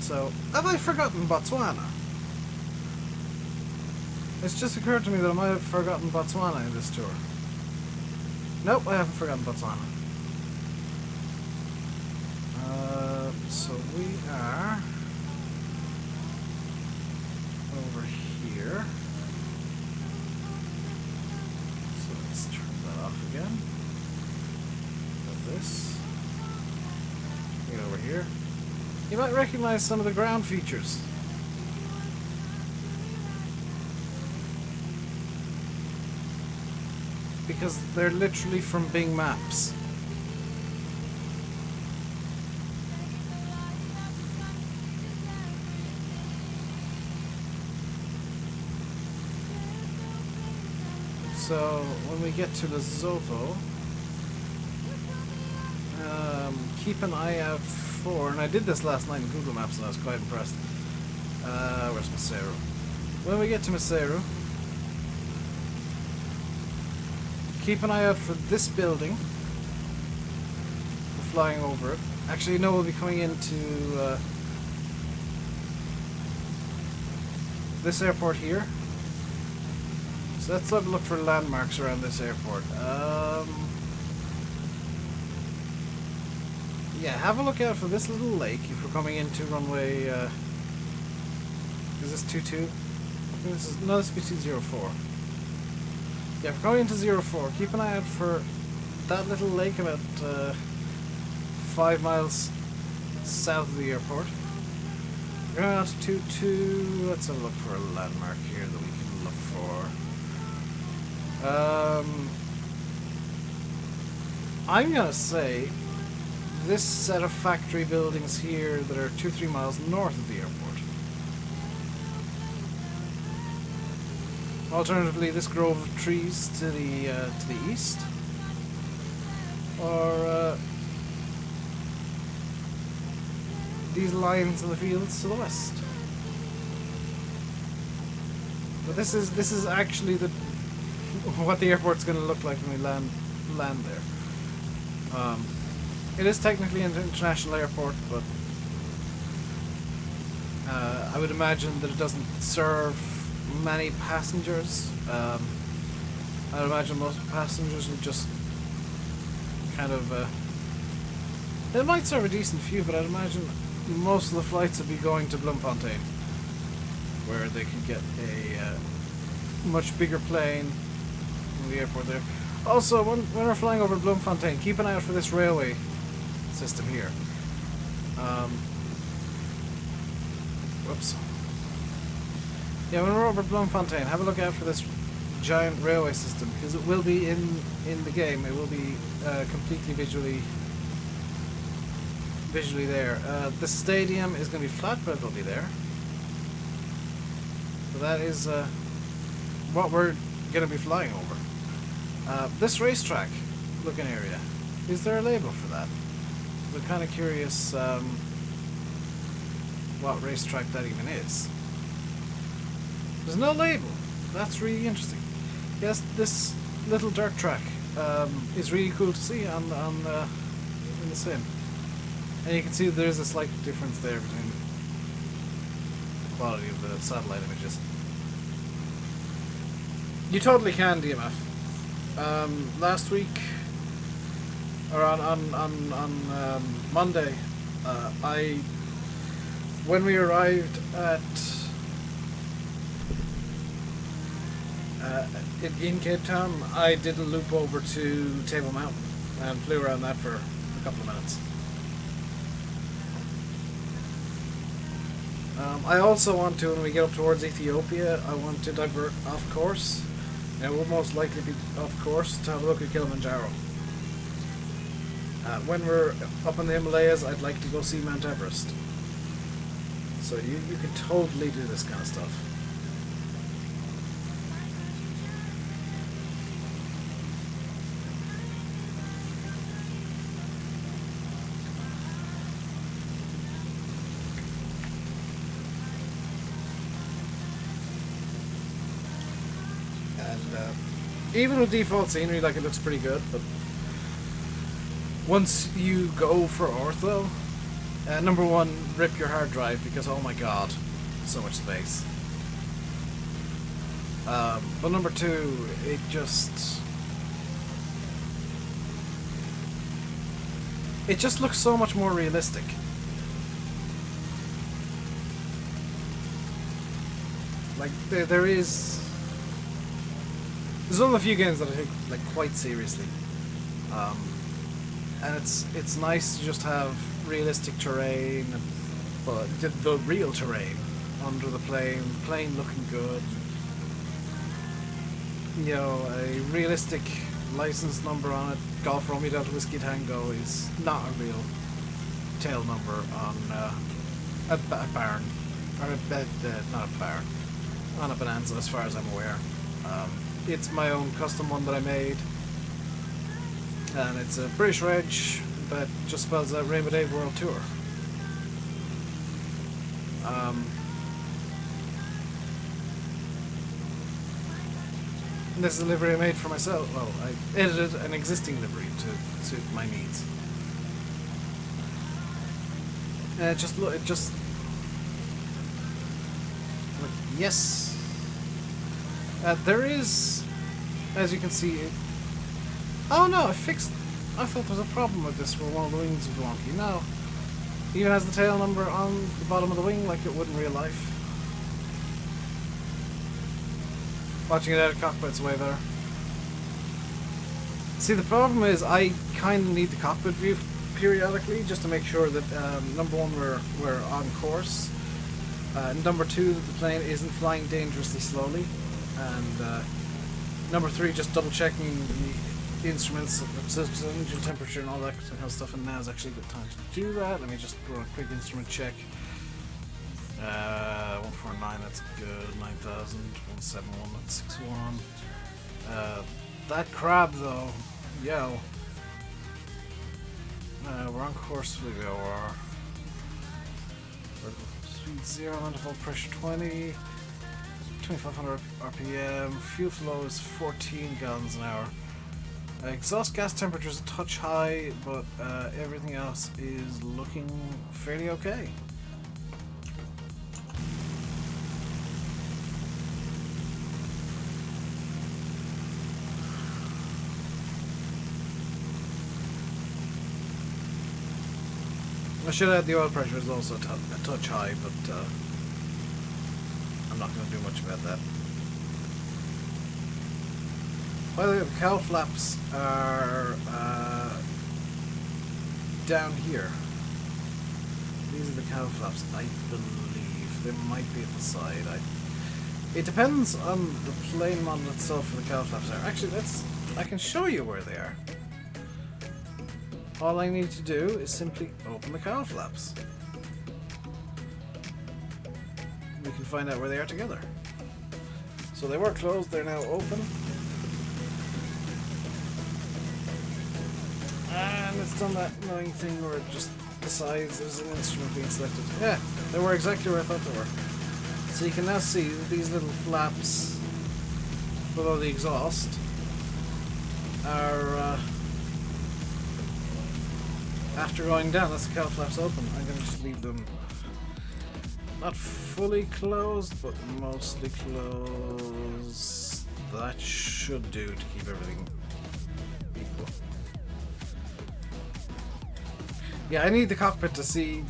So, have I forgotten Botswana? It's just occurred to me that I might have forgotten Botswana in this tour. Nope, I haven't forgotten Botswana. So we are over here. So let's turn that off again. Got this. Get over here. You might recognize some of the ground features. Because they're literally from Bing Maps. So, when we get to Lesotho, keep an eye out for, and I did this last night in Google Maps and I was quite impressed. Where's Maseru? When we get to Maseru, keep an eye out for this building. We're flying over it. Actually, no, we'll be coming into this airport here. So let's have a look for landmarks around this airport. Yeah, have a look out for this little lake if we're coming into runway. Is this 22? This is no, this would be 204. Yeah, if we're going into 04, keep an eye out for that little lake about 5 miles south of the airport. We're going on to 22. Let's have a look for a landmark here that we can look for. I'm gonna say this set of factory buildings here that are 2-3 miles north of the airport. Alternatively, this grove of trees to the east, or these lines in the fields to the west. But this is actually what the airport's going to look like when we land there. It is technically an international airport, but I would imagine that it doesn't serve many passengers. I would imagine most passengers would just kind of It might serve a decent few, but I'd imagine most of the flights would be going to Bloemfontein, where they could get a much bigger plane from the airport there. Also, when we're flying over Bloemfontein, keep an eye out for this railway system here. Whoops. Yeah, when we're over Bloemfontein, have a look out for this giant railway system, because it will be in the game. It will be completely visually there. The stadium is going to be flat, but it'll be there. So that is what we're going to be flying over. This racetrack looking area, is there a label for that? I'm kind of curious what racetrack that even is. There's no label. That's really interesting. Yes, this little dirt track is really cool to see on in the sim. And you can see there's a slight difference there between the quality of the satellite images. You totally can, DMF. Last week, or on Monday, when we arrived at in Cape Town, I did a loop over to Table Mountain and flew around that for a couple of minutes. I also want to, when we get up towards Ethiopia, I want to divert off course. And we'll most likely be off course to have a look at Kilimanjaro. When we're up in the Himalayas, I'd like to go see Mount Everest. So you can totally do this kind of stuff. Even with default scenery, like, it looks pretty good, but once you go for ortho, number one, rip your hard drive, because oh my god, so much space. But number two, it just looks so much more realistic. Like, there's one of the few games that I take, like, quite seriously, and it's nice to just have realistic terrain, but the real terrain under the plane looking good. You know, a realistic license number on it. Golf Romeo Delta Whiskey Tango is not a real tail number on a barn, or not a barn, on a Bonanza, as far as I'm aware. It's my own custom one that I made, and it's a British reg that just spells out RainbowDave World Tour. And this is a livery I made for myself. Well, I edited an existing livery to suit my needs. And it just like, yes. There is, as you can see, oh no, I thought there was a problem with this where one of the wings was wonky. No, it even has the tail number on the bottom of the wing like it would in real life. Watching it out of cockpit's way better. See, the problem is I kind of need the cockpit view periodically just to make sure that number one, we're on course. Number two, that the plane isn't flying dangerously slowly. And number three, just double checking the instruments, the engine temperature and all that kind of stuff, and now is actually a good time to do that. Let me just run a quick instrument check. 149, that's good. 9000, 171, that's 61. That crab though, yo. We're on course for the OR. Speed 0, manifold pressure 20. 2500 RPM, fuel flow is 14 gallons an hour. Exhaust gas temperature is a touch high, but everything else is looking fairly okay. I should add the oil pressure is also a touch high, but I'm not going to do much about that. By the way, the cowl flaps are down here. These are the cowl flaps, I believe. They might be at the side. It depends on the plane model itself for the cowl flaps are. Actually, I can show you where they are. All I need to do is simply open the cowl flaps. We can find out where they are together. So they were closed, they're now open. And it's done that annoying thing where it just decides there's an instrument being selected. Yeah, they were exactly where I thought they were. So you can now see these little flaps below the exhaust are after going down. That's the cowl flaps open. I'm going to just leave them not fully closed, but mostly closed. That should do to keep everything equal. Yeah, I need the cockpit to see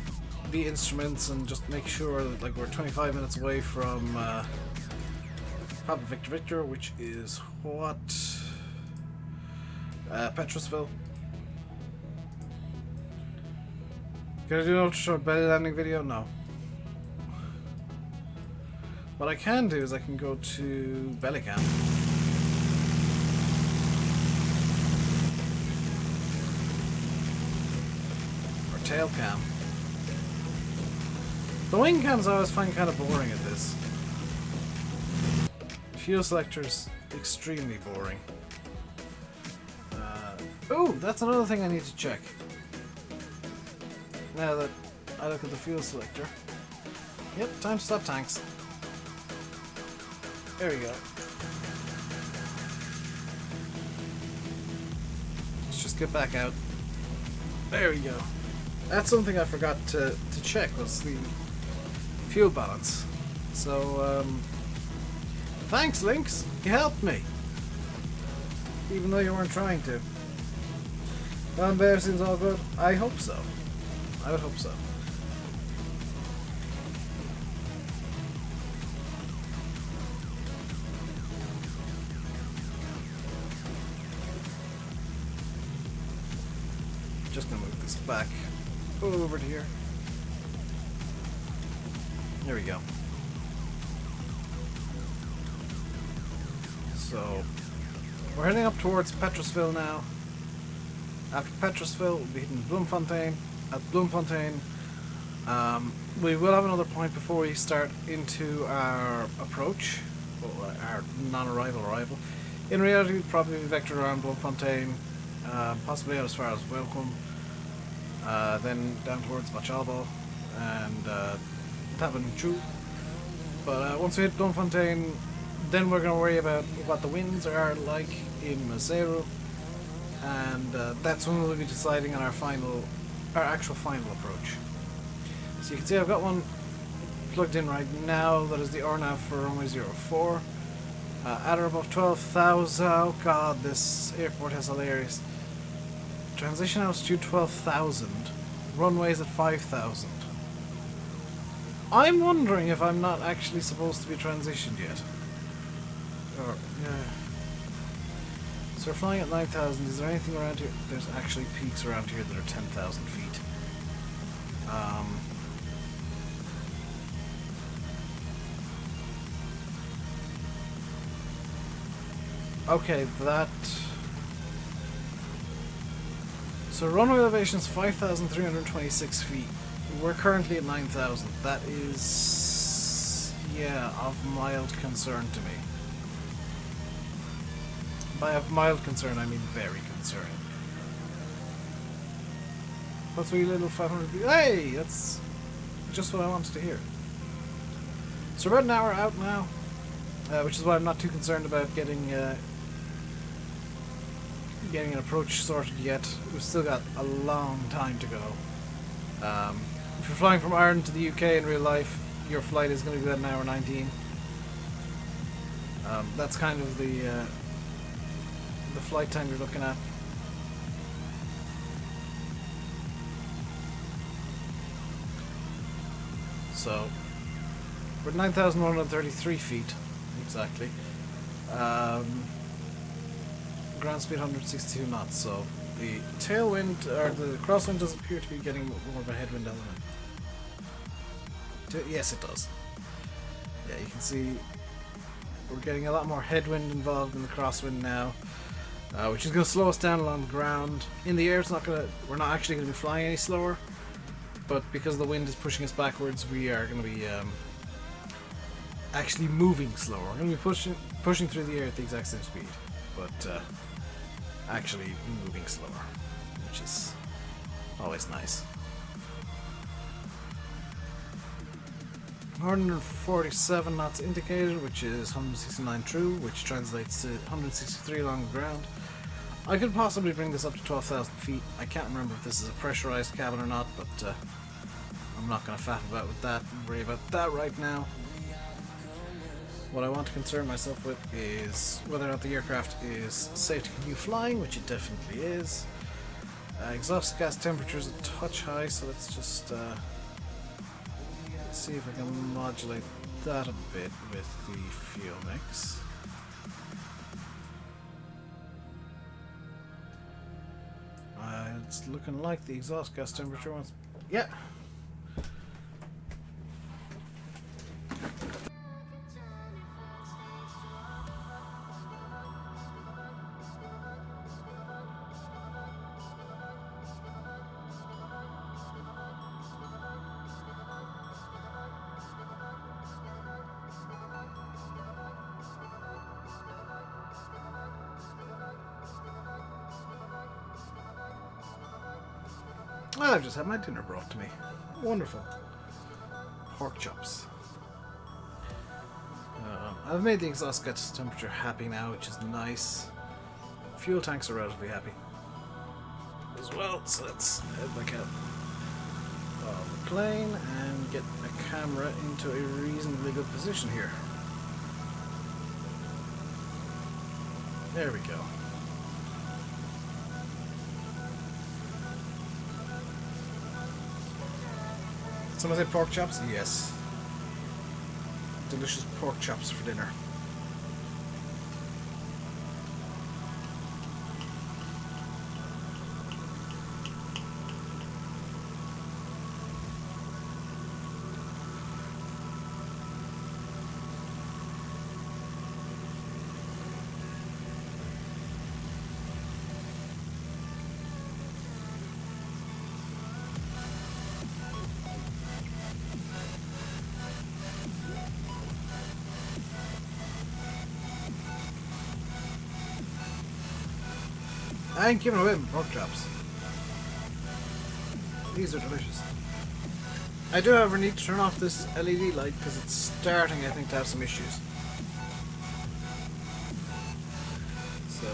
the instruments and just make sure that like we're 25 minutes away from Papa Victor Victor, which is what? Petrosville. Can I do an ultra short belly landing video? No. What I can do is I can go to belly cam. Or tail cam. The wing cams I always find kind of boring at this. Fuel selector's extremely boring. Oh, that's another thing I need to check. Now that I look at the fuel selector. Yep, time to stop tanks. There we go. Let's just get back out. There we go. That's something I forgot to check, was the fuel balance. So, thanks, Lynx. You helped me. Even though you weren't trying to. Bear seems all good. I hope so. I would hope so. Just gonna move this back over to here. There we go. So we're heading up towards Petrosville now. After Petrosville, we'll be hitting Bloemfontein. At Bloemfontein, we will have another point before we start into our approach, or our non-arrival arrival. In reality, we'll probably be vectored around Bloemfontein, possibly out as far as Welcome, then down towards Machalbo and Tavanchu. But once we hit Bloemfontein, then we're going to worry about what the winds are like in Maseru, and that's when we'll be deciding on our actual final approach. So you can see I've got one plugged in right now. That is the RNAV for runway 04. At or above 12,000. Oh god, this airport is hilarious. Transition altitude 12,000. Runways at 5,000. I'm wondering if I'm not actually supposed to be transitioned yet. Or, yeah. So we're flying at 9,000. Is there anything around here? There's actually peaks around here that are 10,000 feet. Okay, that... So runway elevation is 5,326 feet. We're currently at 9,000. That is... yeah, of mild concern to me. By of mild concern, I mean very concerning. What's a wee little 500 feet? Hey! That's just what I wanted to hear. So we're about an hour out now, which is why I'm not too concerned about getting an approach sorted yet. We've still got a long time to go. If you're flying from Ireland to the UK in real life, your flight is going to be about an hour 19. That's kind of the flight time you're looking at. So we're at 9,133 feet exactly. Ground speed 162 knots. So the tailwind or the crosswind does appear to be getting more of a headwind element. Yes, it does. Yeah, you can see we're getting a lot more headwind involved in the crosswind now, which is going to slow us down along the ground. In the air, we're not actually going to be flying any slower, but because the wind is pushing us backwards, we are going to be actually moving slower. We're going to be pushing through the air at the exact same speed, but actually moving slower, which is always nice. 147 knots indicated, which is 169 true, which translates to 163 along the ground. I could possibly bring this up to 12,000 feet. I can't remember if this is a pressurized cabin or not, but I'm not going to faff about with that and worry about that right now. What I want to concern myself with is whether or not the aircraft is safe to continue flying, which it definitely is. Exhaust gas temperature is a touch high, so let's just see if I can modulate that a bit with the fuel mix. It's looking like the exhaust gas temperature wants... Yeah! Well, I've just had my dinner brought to me. Wonderful. Pork chops. I've made the exhaust gas temperature happy now, which is nice. Fuel tanks are relatively happy as well, so let's head back out of the plane and get a camera into a reasonably good position here. There we go. Someone say pork chops? Yes. Delicious pork chops for dinner. I ain't giving away my pork chops. These are delicious. I do, however, need to turn off this LED light because it's starting, I think, to have some issues. So,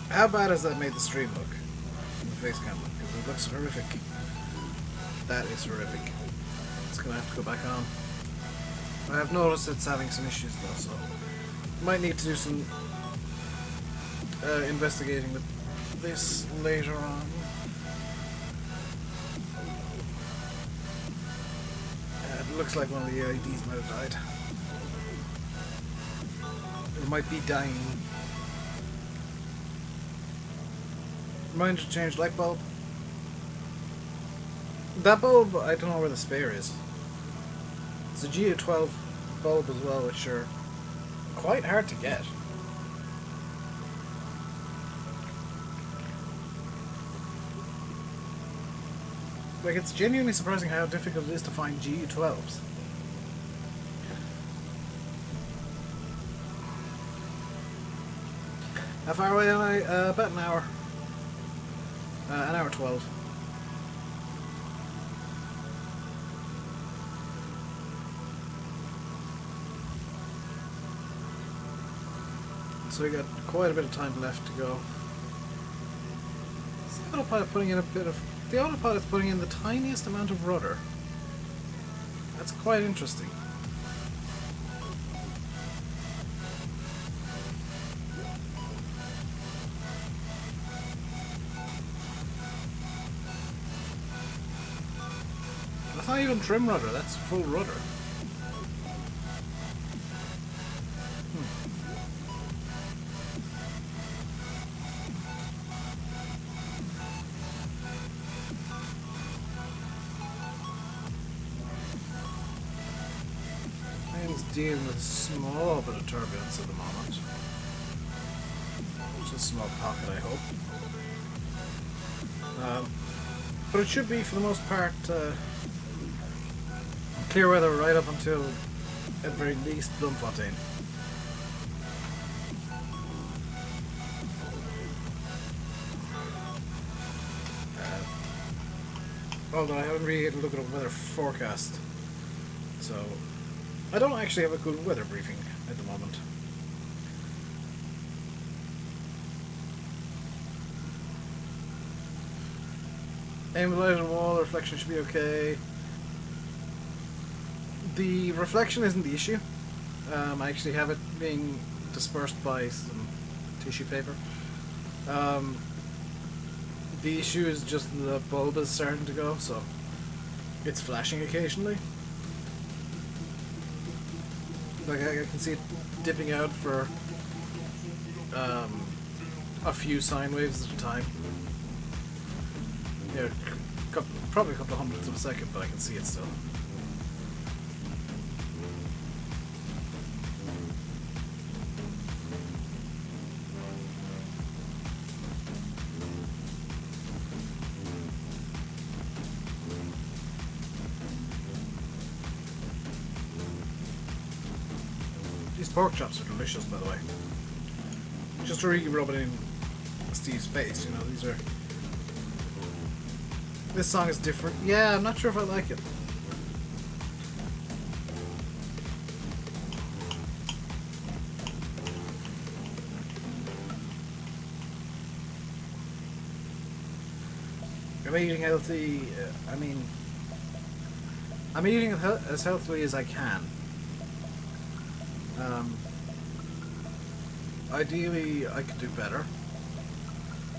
how bad has that made the stream look? In the face cam look? Because it looks horrific. That is horrific. It's going to have to go back on. I have noticed it's having some issues though, so might need to do some investigating with this later on. It looks like one of the LEDs might have died. Or might be dying. Reminder to change light bulb. That bulb, I don't know where the spare is. It's a GU12 bulb as well, which are quite hard to get. Like, it's genuinely surprising how difficult it is to find GU12s. How far away am I? About an hour. An hour 12. So we got quite a bit of time left to go. Is the autopilot putting in a bit of... The autopilot's putting in the tiniest amount of rudder. That's quite interesting. That's not even trim rudder, that's full rudder. Plane's dealing with a small bit of turbulence at the moment. Just a small pocket, I hope. But it should be, for the most part, clear weather right up until, at very least, Bloemfontein. Although I haven't really had a look at a weather forecast, so I don't actually have a good weather briefing at the moment. Aim the light on the wall, the reflection should be okay. The reflection isn't the issue. I actually have it being dispersed by some tissue paper. The issue is just the bulb is starting to go, so it's flashing occasionally. Like I can see it dipping out for a few sine waves at a time. Yeah, probably a couple of hundredths of a second, but I can see it still. These pork chops are delicious, by the way. Just to really rub it in Steve's face, you know, these are... This song is different. Yeah, I'm not sure if I like it. I'm eating healthy. I mean, I'm eating as healthily as I can. Ideally, I could do better.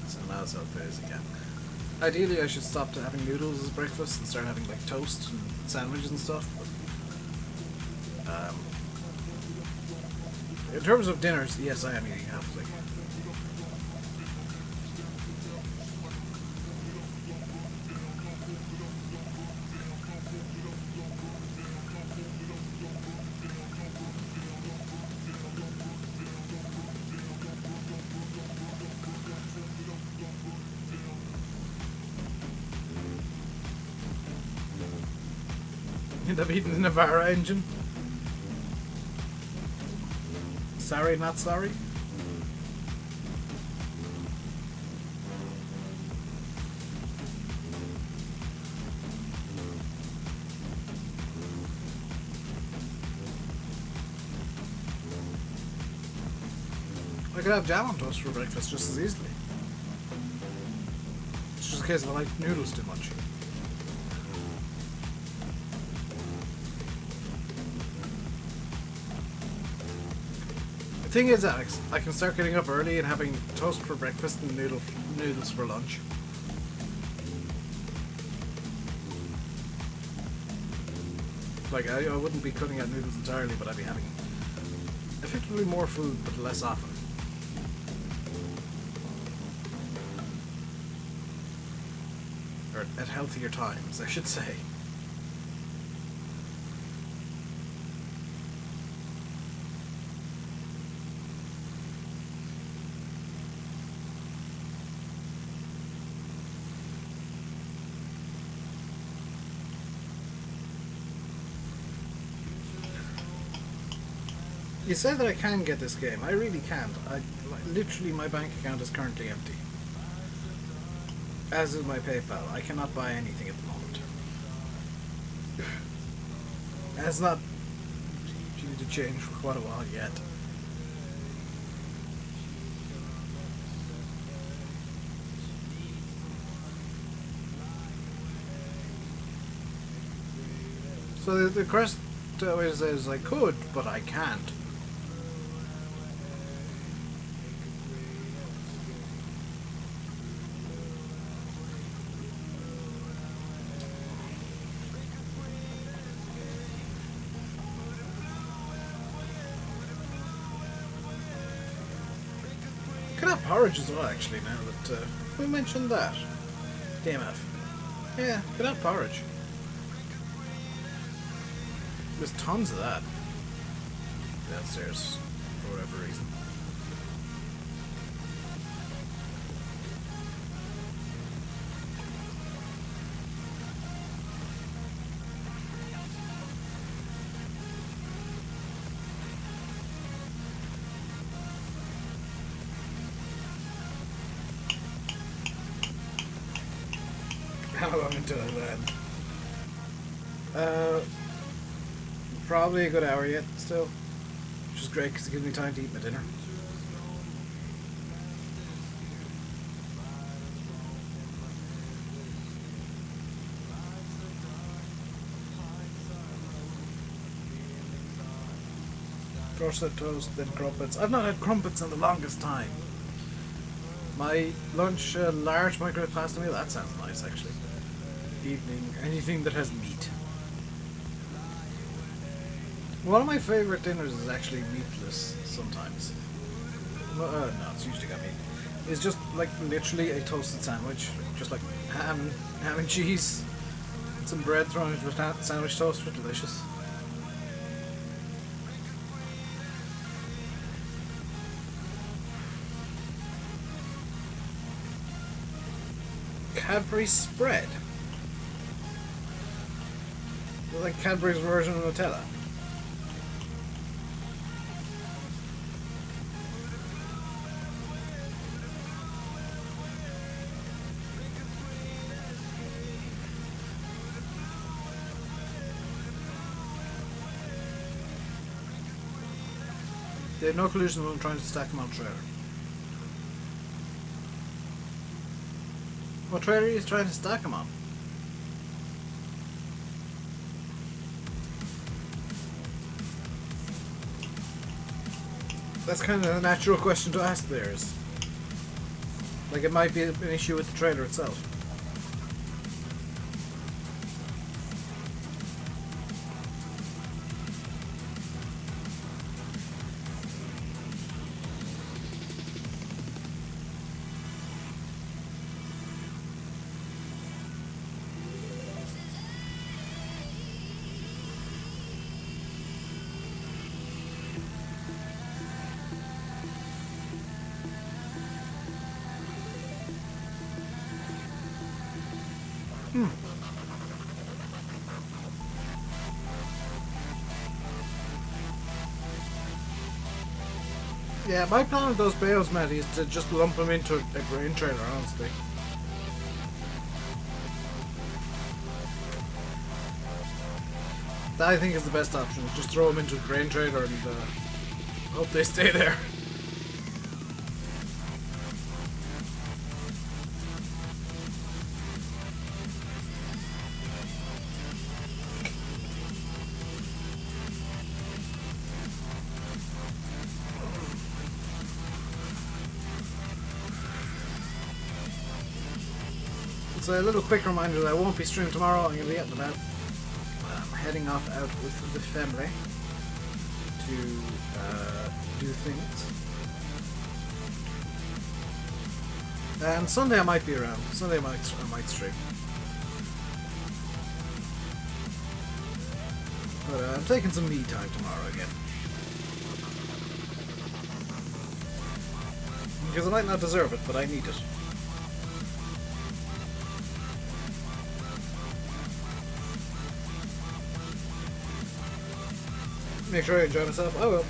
So now it's healthy as I can. Ideally, I should stop having noodles as breakfast and start having like toast and sandwiches and stuff. But, in terms of dinners, yes, I am eating healthily. End up eating the Navara engine. Sorry, not sorry. I could have jam on toast for breakfast just as easily. It's just a case of I like noodles too much. The thing is, Alex, I can start getting up early and having toast for breakfast and noodles for lunch. Like, I wouldn't be cutting out noodles entirely, but I'd be having effectively more food, but less often. Or at healthier times, I should say. You said that I can get this game. I really can't. Literally, my bank account is currently empty. As is my PayPal. I cannot buy anything at the moment. And it's not due to change for quite a while yet. So the crest always says I could, but I can't. porridge as well, actually, now that we mentioned that. DMF. Yeah, get out porridge. There's tons of that downstairs, for whatever reason. How long until I land? Probably a good hour yet, still. Which is great because it gives me time to eat my dinner. Frosted toast, then crumpets. I've not had crumpets in the longest time. My lunch, large microwave pasta meal, that sounds nice actually. Evening, anything that has meat. One of my favourite dinners is actually meatless sometimes. No, it's usually got meat. It's just like literally a toasted sandwich. Just like ham and cheese. And some bread thrown into a sandwich toast. Delicious. Cadbury spread. Like Cadbury's version of Nutella. They have no collusion when I'm trying to stack them on a trailer. What trailer are you trying to stack them on? That's kind of a natural question to ask there. Is like it might be an issue with the trailer itself. Yeah, my plan with those bales, Matty, is to just lump them into a grain trailer, honestly. That I think is the best option. Just throw them into a grain trailer and hope they stay there. So a little quick reminder that I won't be streaming tomorrow. I'm going to be out and about. I'm heading off out with the family to do things. And Sunday I might be around. Sunday I might stream. But I'm taking some me time tomorrow again. Because I might not deserve it, but I need it. Make sure you enjoy myself. I will.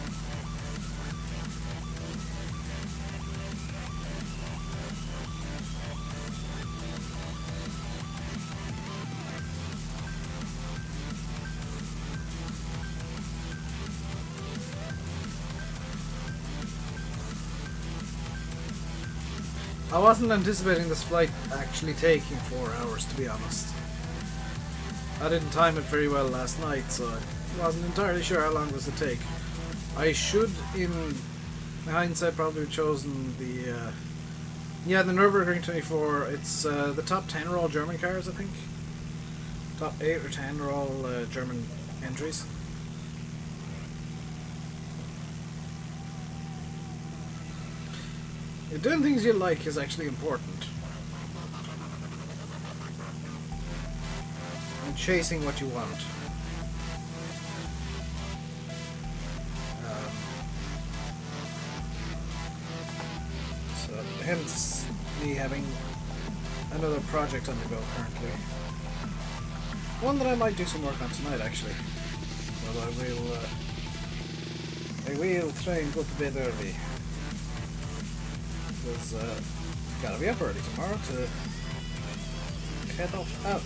I wasn't anticipating this flight actually taking 4 hours, to be honest. I didn't time it very well last night, so I wasn't entirely sure how long this would take. I should, in hindsight, probably have chosen the the Nürburgring 24. It's the top 10 are all German cars, I think. Top 8 or 10 are all German entries. Doing things you like is actually important. And chasing what you want. So, hence me having another project on the go currently. One that I might do some work on tonight, actually. Well, I will try and go to bed early. Because gotta be up early tomorrow to head off out.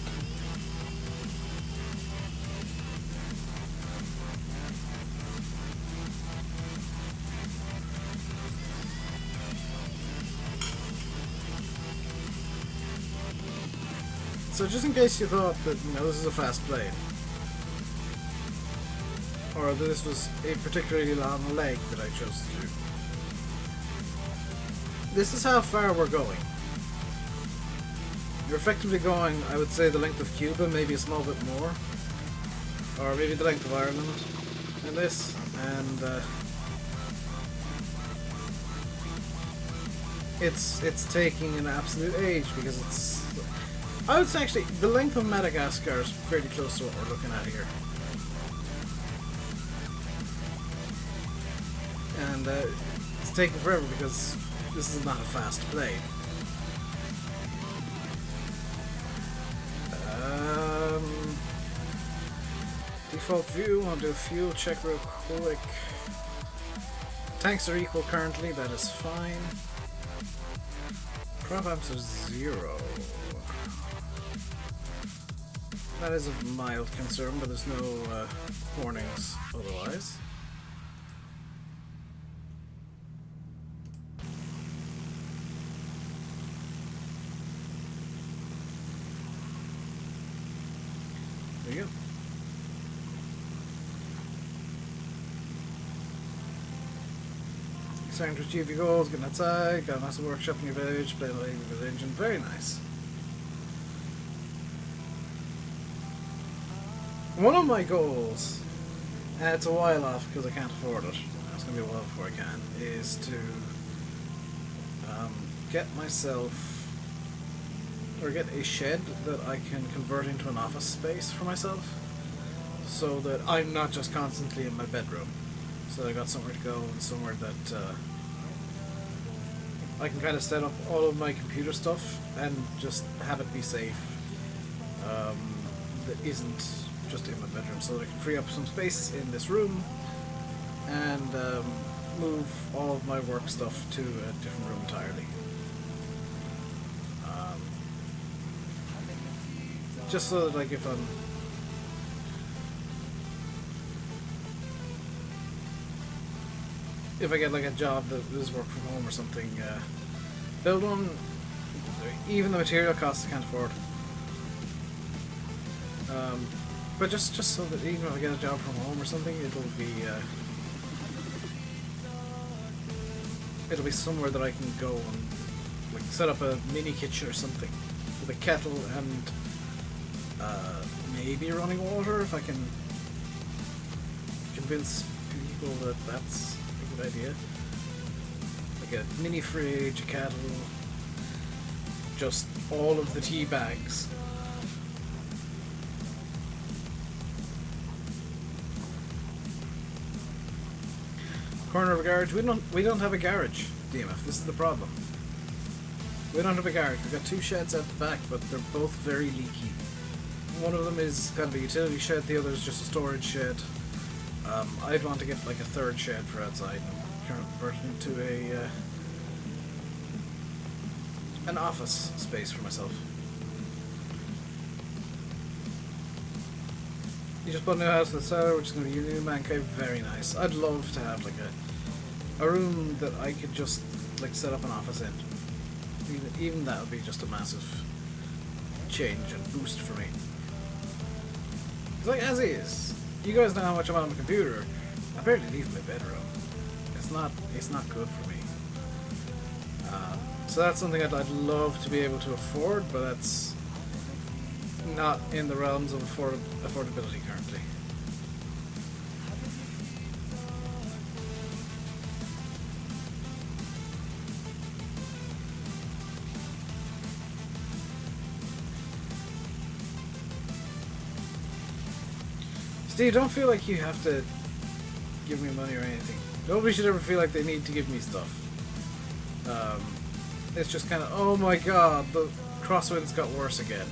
So just in case you thought that, you know, this is a fast plane, or that this was a particularly long leg that I chose to do, this is how far we're going. You're effectively going, I would say, the length of Cuba, maybe a small bit more, or maybe the length of Ireland in this, and it's taking an absolute age because it's, I would say actually the length of Madagascar is pretty close to what we're looking at here. And it's taking forever because this is not a fast plane. Default view, I'll do a fuel check real quick. Tanks are equal currently, that is fine. Prop amps are 0. That is of mild concern, but there's no warnings otherwise. There you go. Starting to achieve your goals, getting outside, got a massive workshop in your village, playing a with engine, very nice. One of my goals, and it's a while off because I can't afford it, it's going to be a while before I can, is to get myself, or get a shed that I can convert into an office space for myself, so that I'm not just constantly in my bedroom. So I got somewhere to go and somewhere that I can kind of set up all of my computer stuff and just have it be safe. That isn't just in my bedroom, so that I can free up some space in this room and move all of my work stuff to a different room entirely. Just so that, like, if I get like a job that is work from home or something, build one. Even the material costs I can't afford. But just so that even if I get a job from home or something, it'll be somewhere that I can go and like set up a mini kitchen or something with a kettle and maybe running water if I can convince people that that's a good idea. Like a mini fridge, a kettle, just all of the tea bags. Corner of a garage. We don't have a garage, DMF. This is the problem. We don't have a garage. We've got two sheds at the back, but they're both very leaky. One of them is kind of a utility shed. The other is just a storage shed. I'd want to get like a third shed for outside and convert it into an office space for myself. You just bought a new house in the cellar, which is going to be your new man cave. Very nice. I'd love to have like a room that I could just like set up an office in. Even that would be just a massive change and boost for me. It's like as is. You guys know how much I'm on my computer. I barely leave my bedroom. It's not good for me. So that's something I'd love to be able to afford, but that's not in the realms of affordability currently. Steve, don't feel like you have to give me money or anything. Nobody should ever feel like they need to give me stuff. It's just kind of, oh my god, the crosswinds got worse again.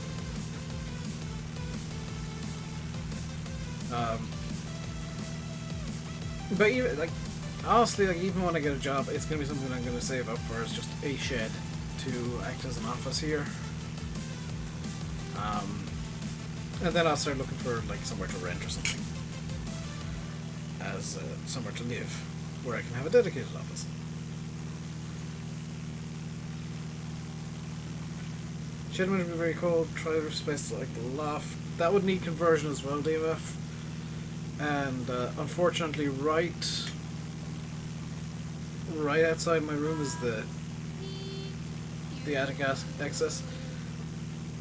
But even, like, honestly, like, even when I get a job, it's gonna be something I'm gonna save up for. Is just a shed to act as an office here. And then I'll start looking for, like, somewhere to rent or something. As somewhere to live, where I can have a dedicated office. Shed would be very cold. Try to space like the loft. That would need conversion as well, DMF. And unfortunately, right outside my room is the attic access,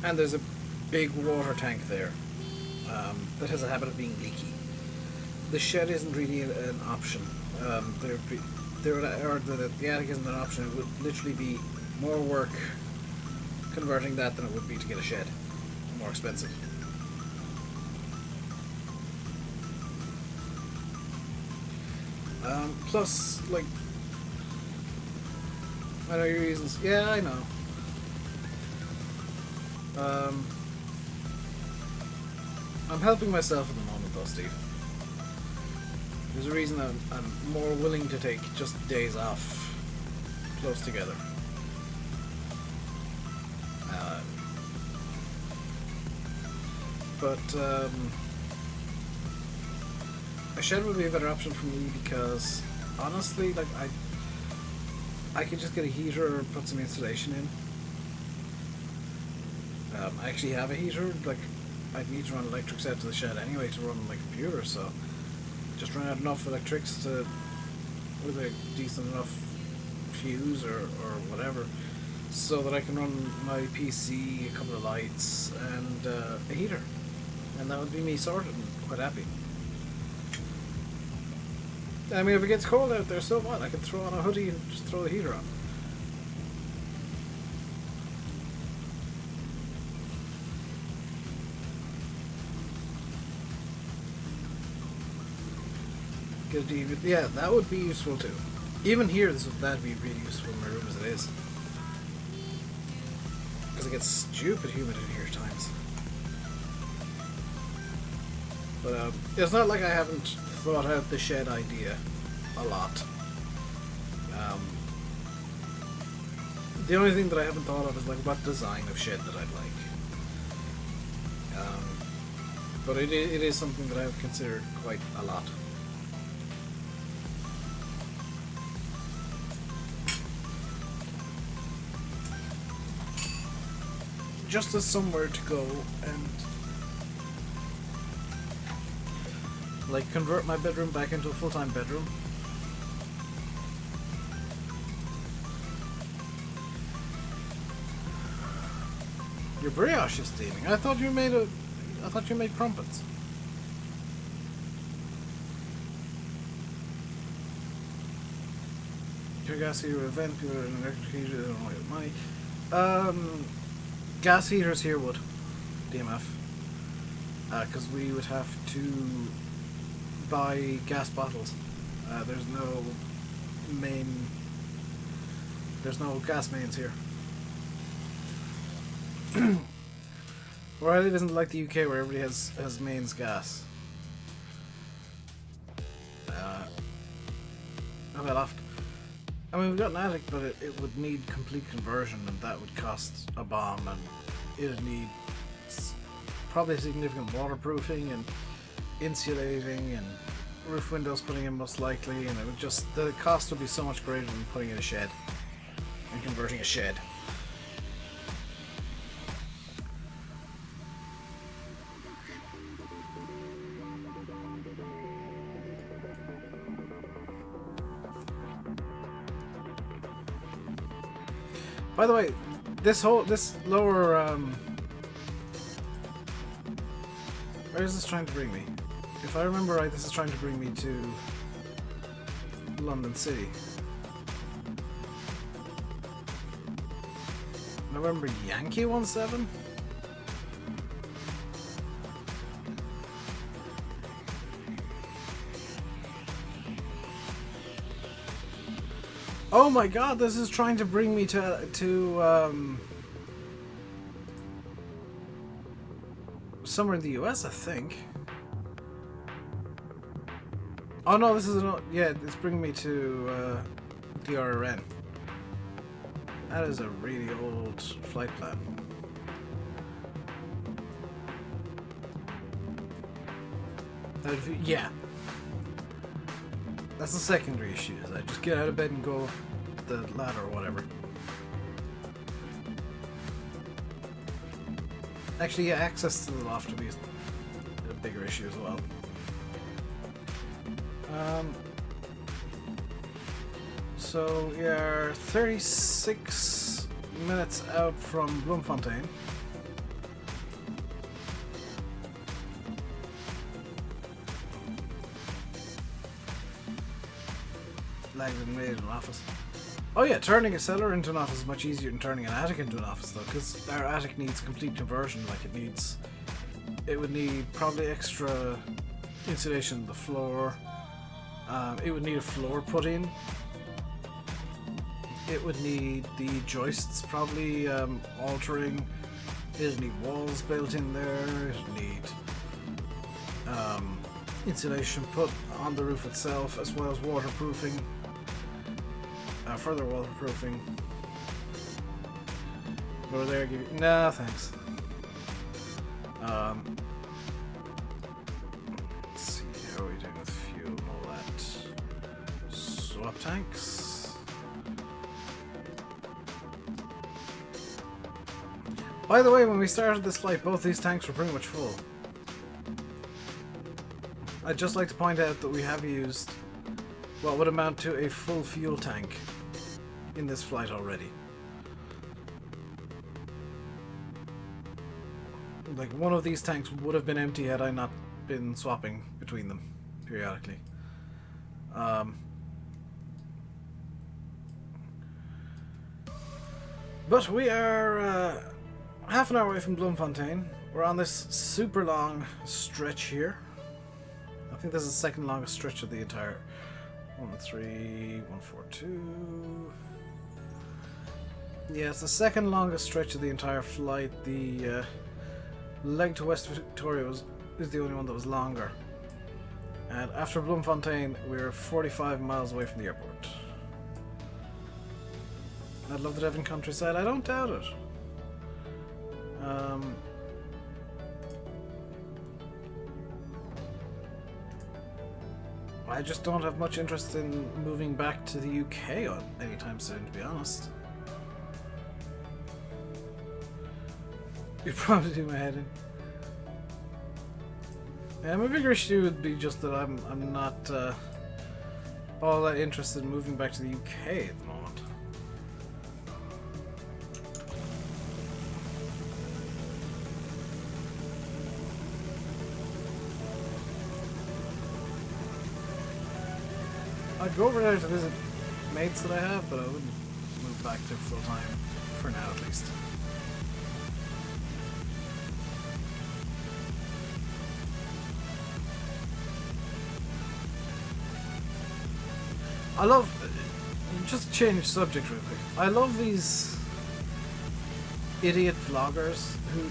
and there's a big water tank there that has a habit of being leaky. The shed isn't really an option. The attic isn't an option. It would literally be more work converting that than it would be to get a shed. More expensive. Plus, like, I know your reasons. Yeah, I know. I'm helping myself at the moment, though, Steve. There's a reason I'm more willing to take just days off close together. But a shed would be a better option for me because, honestly, like, I could just get a heater or put some insulation in. I actually have a heater. Like, I'd need to run electrics out to the shed anyway to run my computer, so just run out enough electrics with a decent enough fuse or whatever, so that I can run my PC, a couple of lights, and a heater, and that would be me sorted and quite happy. I mean, if it gets cold out there, so what? I can throw on a hoodie and just throw the heater on. Get a DVD. Yeah, that would be useful too. Even here, that'd be really useful in my room as it is. Because it gets stupid humid in here at times. But it's not like I haven't thought out the shed idea a lot. The only thing that I haven't thought of is like what design of shed that I'd like. But it is something that I've considered quite a lot. Just as somewhere to go and like convert my bedroom back into a full-time bedroom. Your brioche is steaming. I thought you made crumpets. Your gas heater event, people an electric heater, they don't know what money. Gas heaters here would, DMF, because we would have to buy gas bottles. There's no gas mains here. Where I live isn't like the UK where everybody has mains gas. I mean, we've got an attic, but it would need complete conversion, and that would cost a bomb, and it would need probably significant waterproofing and insulating and roof windows putting in most likely, and it would just, the cost would be so much greater than putting in a shed and converting a shed. By the way, this lower, where is this trying to bring me? If I remember right, this is trying to bring me to London City. November Yankee 17? Oh my god, this is trying to bring me to somewhere in the US, I think. Oh no, this is not. Yeah, it's bringing me to DRN. That is a really old flight plan. Yeah. That's the secondary issue, is I just get out of bed and go up the ladder or whatever. Actually, yeah, access to the loft would be a bigger issue as well. So we are 36 minutes out from Bloemfontein. Lagged and made an office. Oh yeah, turning a cellar into an office is much easier than turning an attic into an office though, because our attic needs complete conversion. Like it would need probably extra insulation in the floor. It would need a floor put in. It would need the joists probably altering. It would need walls built in there. It would need insulation put on the roof itself, as well as waterproofing. Further waterproofing. Go there, give you... Nah, thanks. Let's see, how are we doing with fuel and all that? Swap tanks. By the way, when we started this flight, both these tanks were pretty much full. I'd just like to point out that we have used what would amount to a full fuel tank in this flight already. Like, one of these tanks would have been empty had I not been swapping between them periodically. But we are half an hour away from Bloemfontein. We're on this super long stretch here. I think this is the second longest stretch of the entire 113, 142. Yeah, it's the second longest stretch of the entire flight. The leg to West Victoria is the only one that was longer. And after Bloemfontein, we're 45 miles away from the airport. I'd love the Devon countryside. I don't doubt it. I just don't have much interest in moving back to the UK anytime soon, to be honest. You'd probably do my head in. Yeah, my bigger issue would be just that I'm not all that interested in moving back to the UK at the moment. I'd go over there to visit mates that I have, but I wouldn't move back to full time for now, at least. I love, just to change subject real quick, I love these idiot vloggers who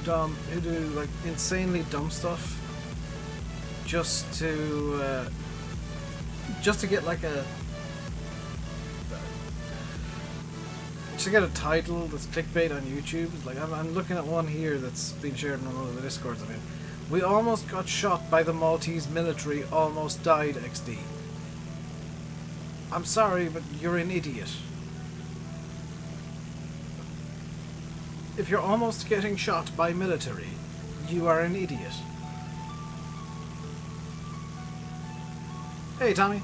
do like insanely dumb stuff just to get like to get a title that's clickbait on YouTube. Like I'm looking at one here that's been shared in one of the Discords I'm in. We almost got shot by the Maltese military, almost died XD. I'm sorry, but you're an idiot. If you're almost getting shot by military, you are an idiot. Hey, Tommy.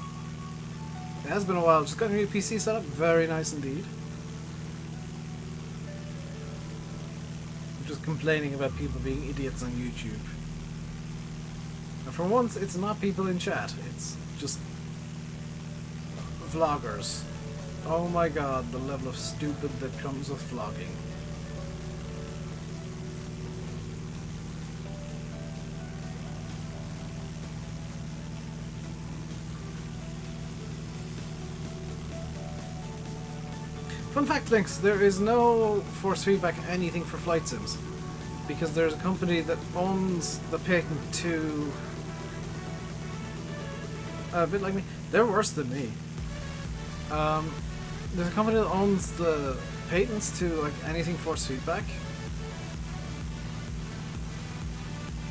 It has been a while. Just got a new PC set up. Very nice indeed. I'm just complaining about people being idiots on YouTube. And for once, it's not people in chat. It's just vloggers. Oh my god, the level of stupid that comes with vlogging. Fun fact, Links, there is no force feedback anything for flight sims. Because there's a company that owns the patent to... a bit like me. They're worse than me. There's a company that owns the patents to like anything force feedback.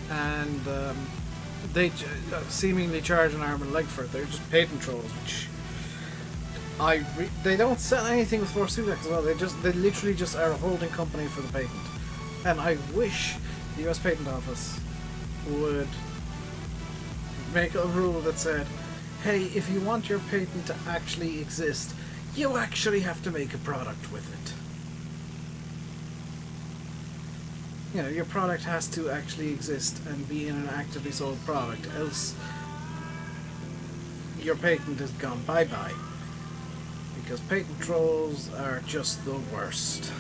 And they seemingly charge an arm and a leg for it. They're just patent trolls, which... they don't sell anything with force feedback as well. They literally just are a holding company for the patent. And I wish the US Patent Office would make a rule that said, hey, if you want your patent to actually exist, you actually have to make a product with it. You know, your product has to actually exist and be in an actively sold product, else your patent has gone bye-bye. Because patent trolls are just the worst.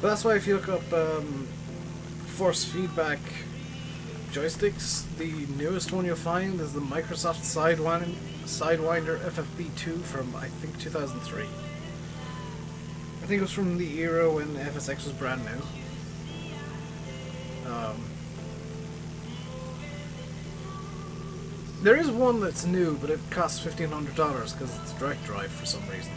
But that's why if you look up force feedback joysticks, the newest one you'll find is the Microsoft Sidewinder FFB2 from, I think, 2003. I think it was from the era when FSX was brand new. There is one that's new, but it costs $1,500 because it's direct drive for some reason.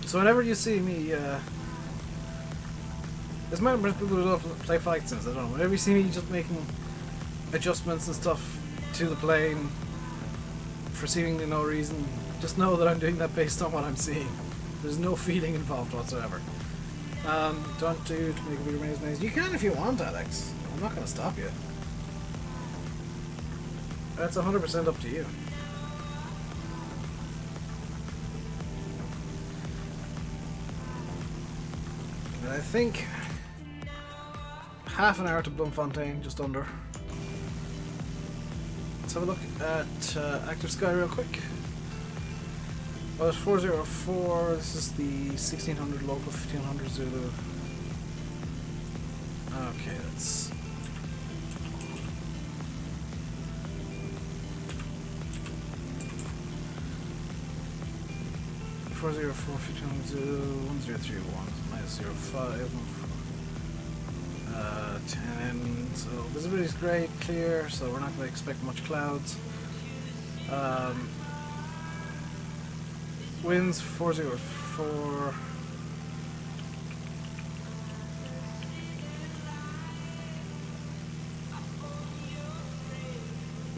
So whenever you see me, there's members of people who love to play fight sims, I don't know, whenever you see me just making adjustments and stuff to the plane for seemingly no reason, just know that I'm doing that based on what I'm seeing. There's no feeling involved whatsoever. Don't do to make a video maze. You can if you want, Alex. I'm not going to stop you. That's 100% up to you. I think half an hour to Bloemfontein, just under. Let's have a look at Active Sky real quick. Well, it's 404, this is the 1600 local, 1500 Zulu. Okay, that's... Four zero four 1500 Zulu 1031 -05 10. So visibility is great, clear. So we're not going to expect much clouds. Winds 404.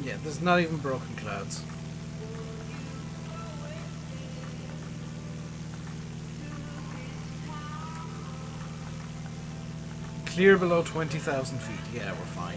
Yeah, there's not even broken clouds. Clear below 20,000 feet. Yeah, we're fine.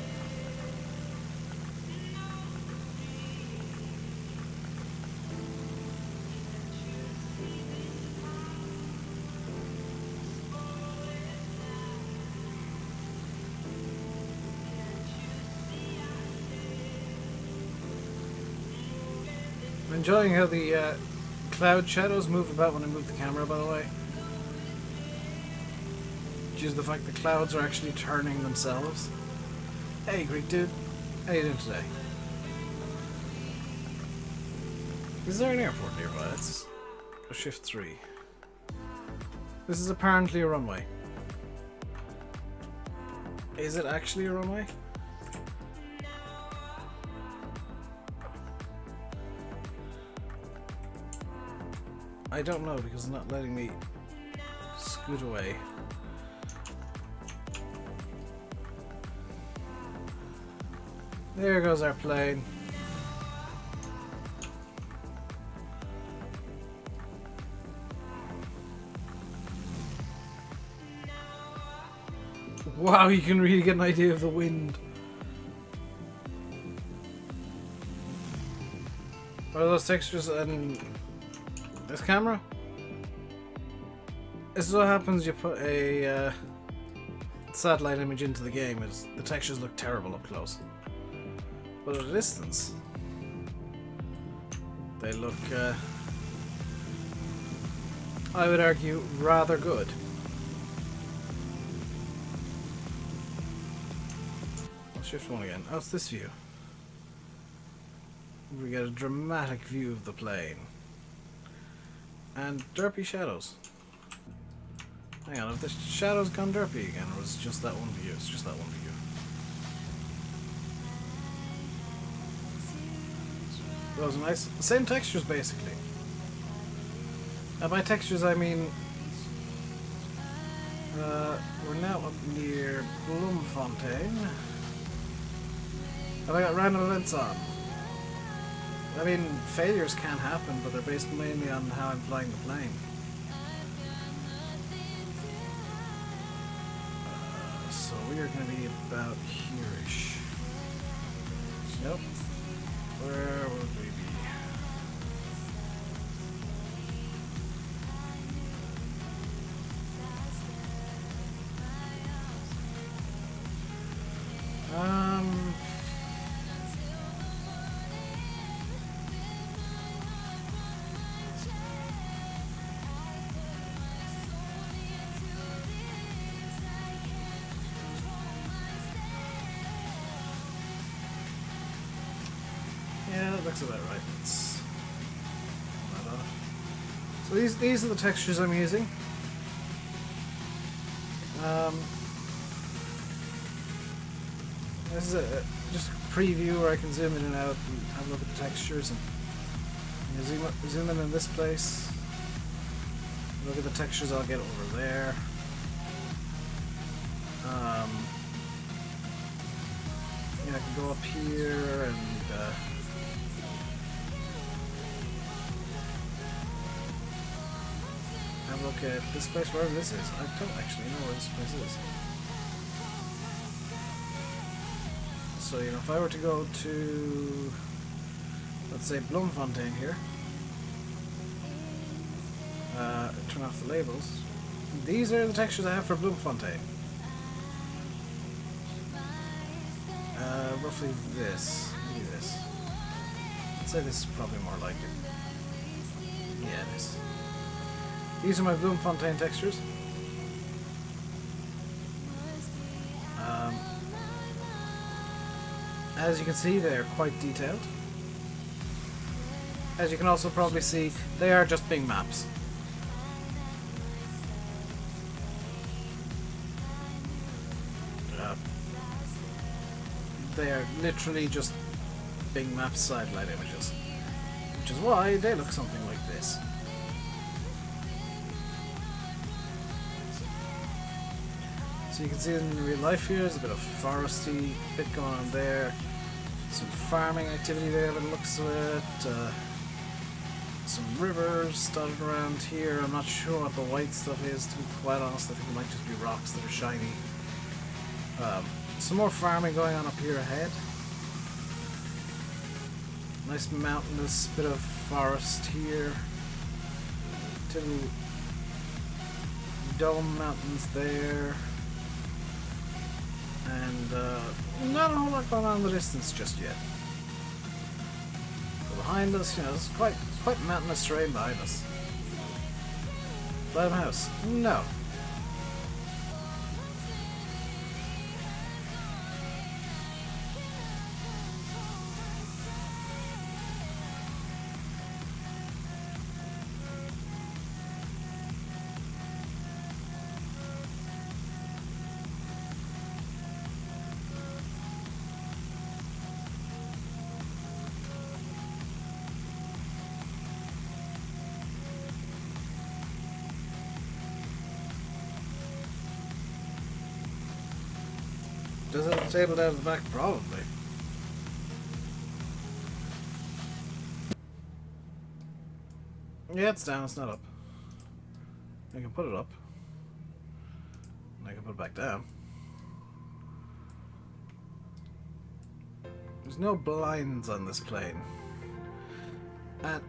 I'm enjoying how the cloud shadows move about when I move the camera, by the way. Is the fact the clouds are actually turning themselves. Hey, Greek dude. How you doing today? Is there an airport nearby? Let's go shift 3. This is apparently a runway. Is it actually a runway? I don't know because it's not letting me scoot away. There goes our plane. Wow, you can really get an idea of the wind. What are those textures in this camera? This is what happens, you put a satellite image into the game is the textures look terrible up close. But at a distance, they look, I would argue, rather good. I'll shift one again. Oh, it's this view. We get a dramatic view of the plane. And derpy shadows. Hang on, have the shadows gone derpy again, or was it just that one view? It's just that one view. Those are nice. The same textures, basically. And by textures, I mean... we're now up near Bloemfontein. Have I got random events on? I mean, failures can happen, but they're based mainly on how I'm flying the plane. So we are going to be about here-ish. Nope. Where would we be? Yeah, that looks about right. Let's pull that off. So these are the textures I'm using. This is just a preview where I can zoom in and out and have a look at the textures, and zoom in this place. Look at the textures I'll get over there. Yeah, I can go up here and have a look at this place, wherever this is. I don't actually know where this place is. So, you know, if I were to go to, let's say, Bloemfontein here, turn off the labels. These are the textures I have for Bloemfontein. Roughly this. Maybe this. I'd say this is probably more like it. Yeah, this. These are my Bloemfontein textures. As you can see, they're quite detailed. As you can also probably see, they are just Bing maps. They are literally just Bing Maps satellite images, which is why they look something like this. So you can see in real life here, there's a bit of foresty bit going on there, some farming activity there by the looks of it, some rivers dotted around here. I'm not sure what the white stuff is, to be quite honest. I think it might just be rocks that are shiny. Some more farming going on up here ahead. Nice mountainous bit of forest here. Two dome mountains there. And not a whole lot going on in the distance just yet. But behind us, you know, there's quite mountainous terrain behind us. Light house? No. Does it have a table down at the back? Probably. Yeah, it's down, it's not up. I can put it up. And I can put it back down. There's no blinds on this plane. And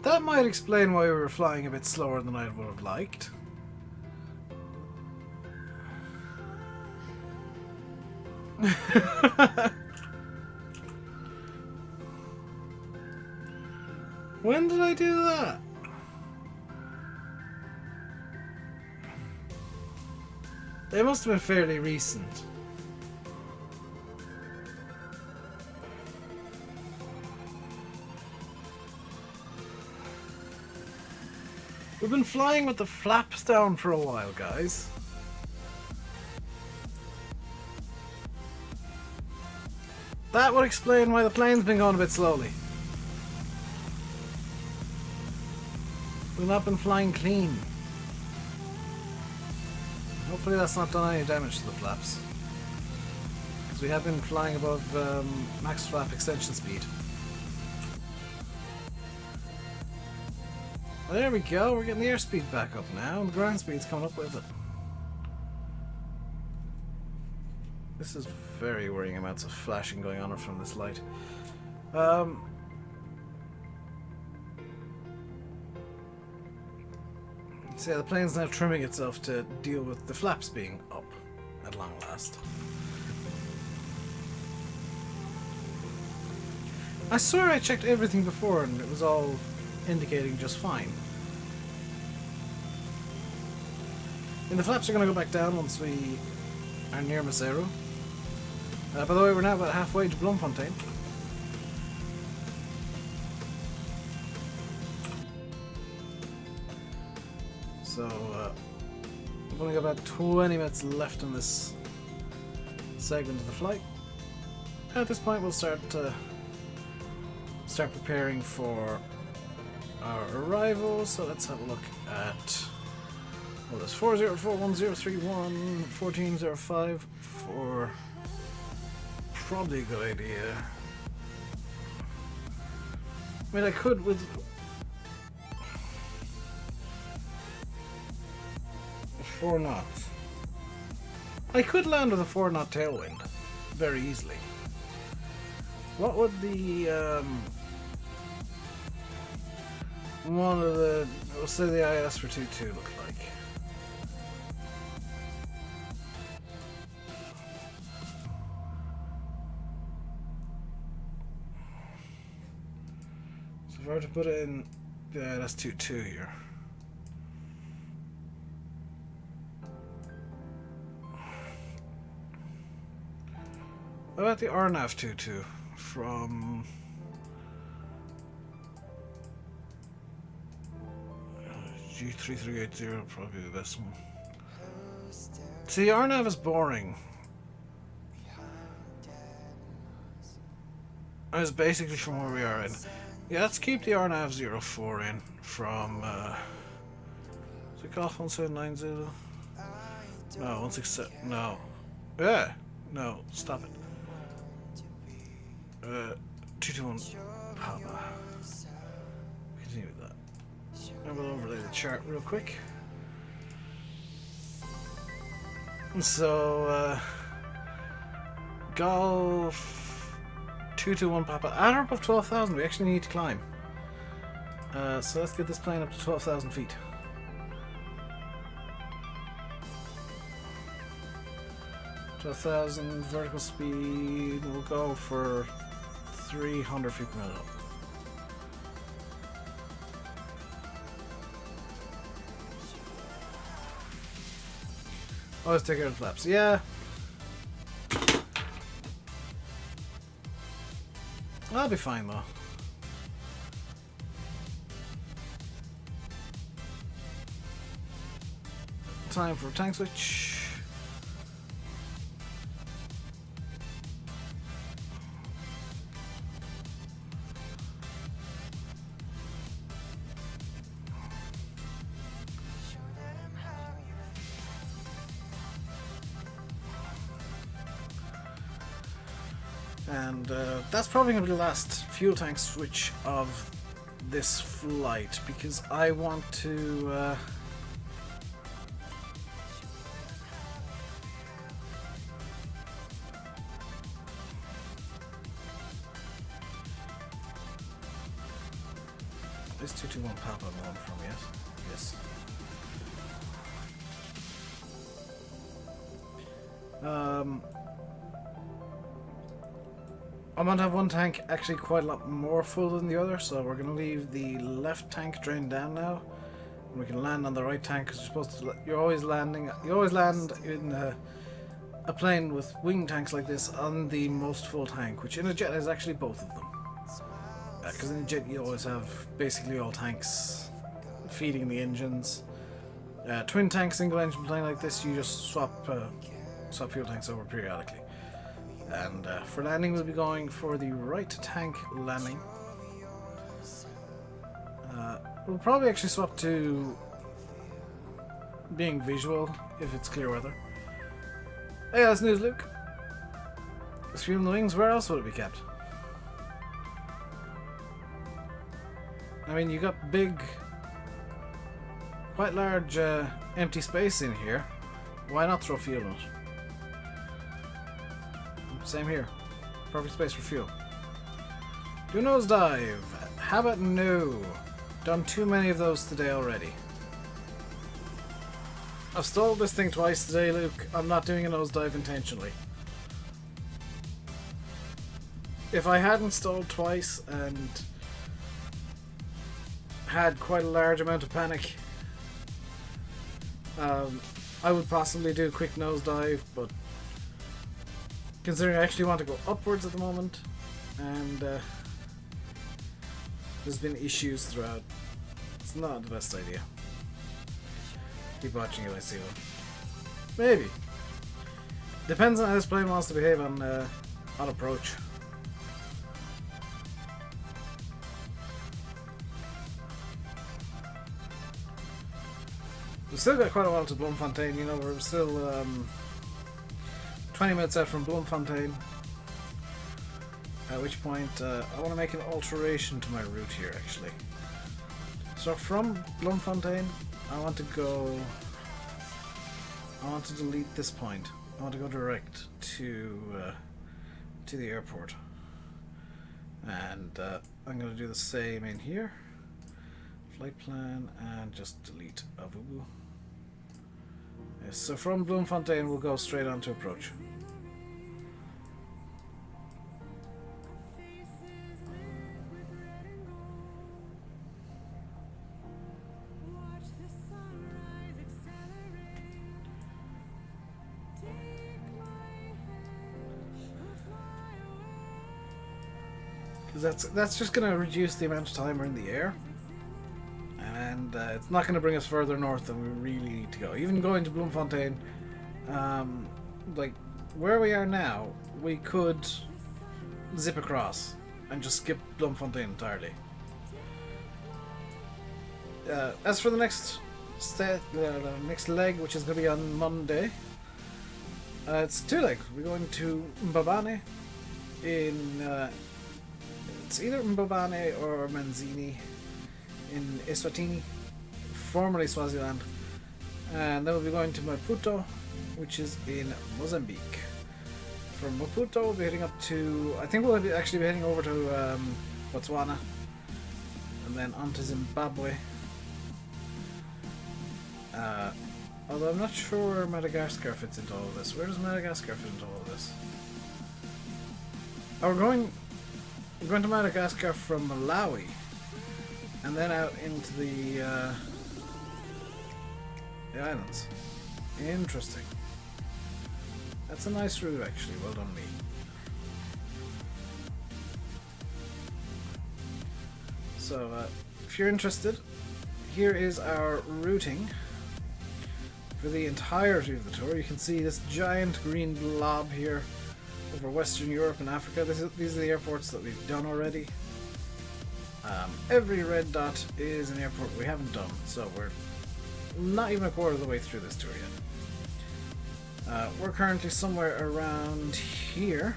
That might explain why we were flying a bit slower than I would have liked. When did I do that? It must have been fairly recent. We've been flying with the flaps down for a while, guys. That would explain why the plane's been going a bit slowly. We've not been flying clean. Hopefully that's not done any damage to the flaps. Because we have been flying above max flap extension speed. Well, there we go, we're getting the airspeed back up now, and the ground speed's coming up with it. This is very worrying amounts of flashing going on from this light. So yeah, the plane's now trimming itself to deal with the flaps being up at long last. I swear I checked everything before and it was all indicating just fine. And the flaps are going to go back down once we are near Maseru. By the way, we're now about halfway to Bloemfontein. So, we've only got about 20 minutes left in this segment of the flight. At this point, we'll start preparing for our arrival. So let's have a look at. Well, there's 40411031 1405 for probably a good idea. I mean, I could with 4 knots. I could land with a 4 knot tailwind very easily. What would the one of the, we'll say the IS for 2-2 look like? So if I were to put it in, yeah, that's 2-2 here. What about the RNAV 2-2 from G3380? Probably the best one. See, RNAV is boring. It's basically from where we are in. Yeah, let's keep the RNAV 04 in from. Is it called 1790? No, 167. No. Yeah. No, stop it. 221 Papa. Continue with that. And we'll overlay the chart real quick. So, Golf 221 Papa. At or above 12,000, we actually need to climb. So let's get this plane up to 12,000 feet. Vertical speed, we'll go for 300 feet per minute up. Always take out the flaps. Yeah. I'll be fine though. Time for a tank switch. And that's probably going to be the last fuel tank switch of this flight, because I want to this 221 Papa I'm going from, yes? Yes. I'm going to have one tank actually quite a lot more full than the other, so we're going to leave the left tank drained down now. And we can land on the right tank, because you're supposed to, you always land in a plane with wing tanks like this on the most full tank, which in a jet is actually both of them. Because in a jet you always have basically all tanks feeding the engines. Twin tank single engine plane like this, you just swap fuel tanks over periodically. And for landing we'll be going for the right tank landing. We'll probably actually swap to being visual if it's clear weather. Hey, that's news, Luke. There's fuel in the wings, where else would it be kept? I mean, you got big, quite large empty space in here. Why not throw fuel in it? Same here. Perfect space for fuel. Do nosedive. How about no? Done too many of those today already. I've stalled this thing twice today, Luke. I'm not doing a nosedive intentionally. If I hadn't stalled twice and had quite a large amount of panic, I would possibly do a quick nosedive, but considering I actually want to go upwards at the moment, and there's been issues throughout, it's not the best idea. Keep watching if I see one. Maybe. Depends on how this plane wants to behave on approach. We've still got quite a while to Bloemfontein, you know, we're still 20 minutes out from Bloemfontein. At which point I want to make an alteration to my route here actually. So from Bloemfontein I want to delete this point. I want to go direct to the airport. And I'm going to do the same in here. Flight plan and just delete Avubu. Yes, so from Bloemfontein we'll go straight on to approach. That's just going to reduce the amount of time we're in the air, and it's not going to bring us further north than we really need to go. Even going to Bloemfontein, like where we are now, we could zip across and just skip Bloemfontein entirely. As for the next next leg, which is going to be on Monday, it's two legs. We're going to Mbabane in it's either Mbabane or Manzini in Eswatini, formerly Swaziland, and then we'll be going to Maputo, which is in Mozambique. From Maputo we'll be heading up to, I think we'll actually be heading over to Botswana, and then on to Zimbabwe. Although I'm not sure where Madagascar fits into all of this. Where does Madagascar fit into all of this? Oh, we're going to Madagascar from Malawi, and then out into the islands. Interesting. That's a nice route, actually. Well done, me. So, if you're interested, here is our routing for the entirety of the tour. You can see this giant green blob here over Western Europe and Africa. These are the airports that we've done already. Every red dot is an airport we haven't done, so we're not even a quarter of the way through this tour yet. We're currently somewhere around here.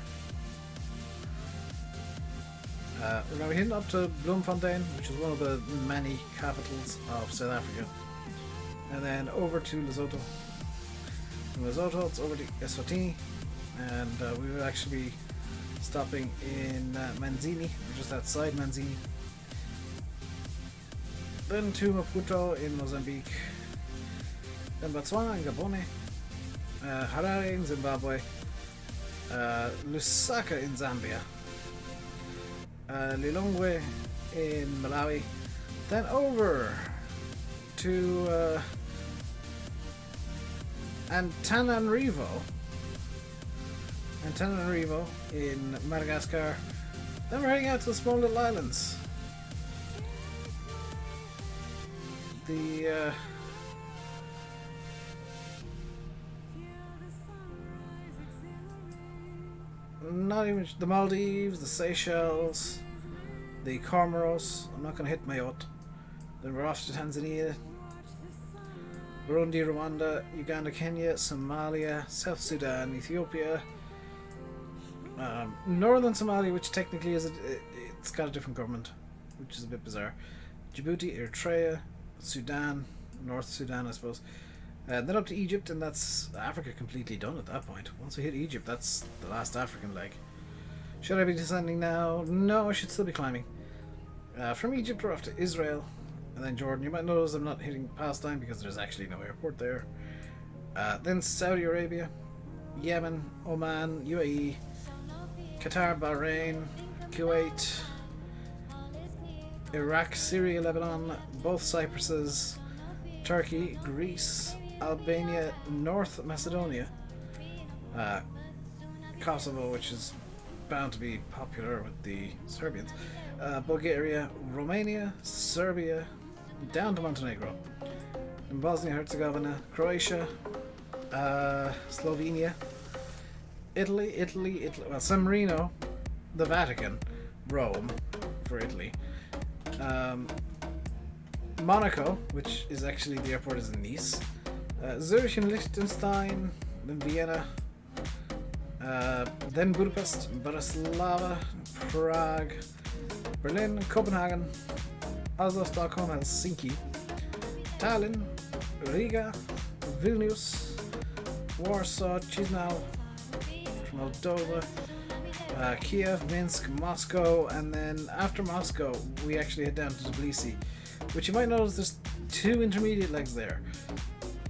We're going to be heading up to Bloemfontein, which is one of the many capitals of South Africa, and then over to Lesotho. From Lesotho it's over to Eswatini, and we will actually be stopping in Manzini, or just outside Manzini. then to Maputo in Mozambique, then Botswana and Gabon, Harare in Zimbabwe, Lusaka in Zambia, Lilongwe in Malawi, then over to Antananarivo in Madagascar. Then we're heading out to the small little islands. The not even the Maldives, the Seychelles, the Comoros. I'm not going to hit my yacht. Then we're off to Tanzania, Burundi, Rwanda, Uganda, Kenya, Somalia, South Sudan, Ethiopia, Northern Somalia, which technically is it's got a different government, which is a bit bizarre. Djibouti, Eritrea, Sudan, North Sudan, I suppose. Then up to Egypt, and that's Africa completely done at that point. Once we hit Egypt, that's the last African leg. Should I be descending now? No, I should still be climbing. From Egypt, we're off to Israel, and then Jordan. You might notice I'm not hitting Palestine because there's actually no airport there. Then Saudi Arabia, Yemen, Oman, UAE, Qatar, Bahrain, Kuwait, Iraq, Syria, Lebanon, both Cypruses, Turkey, Greece, Albania, North Macedonia, Kosovo, which is bound to be popular with the Serbians, Bulgaria, Romania, Serbia, down to Montenegro, and Bosnia-Herzegovina, Croatia, Slovenia, Italy, well, San Marino, the Vatican, Rome for Italy, Monaco, which is actually the airport is in Nice, Zurich and Liechtenstein, then Vienna, then Budapest, Bratislava, Prague, Berlin, Copenhagen, Oslo, Stockholm, Helsinki, Tallinn, Riga, Vilnius, Warsaw, Chisinau, Moldova, Kiev, Minsk, Moscow, and then after Moscow we actually head down to Tbilisi, which you might notice there's two intermediate legs there.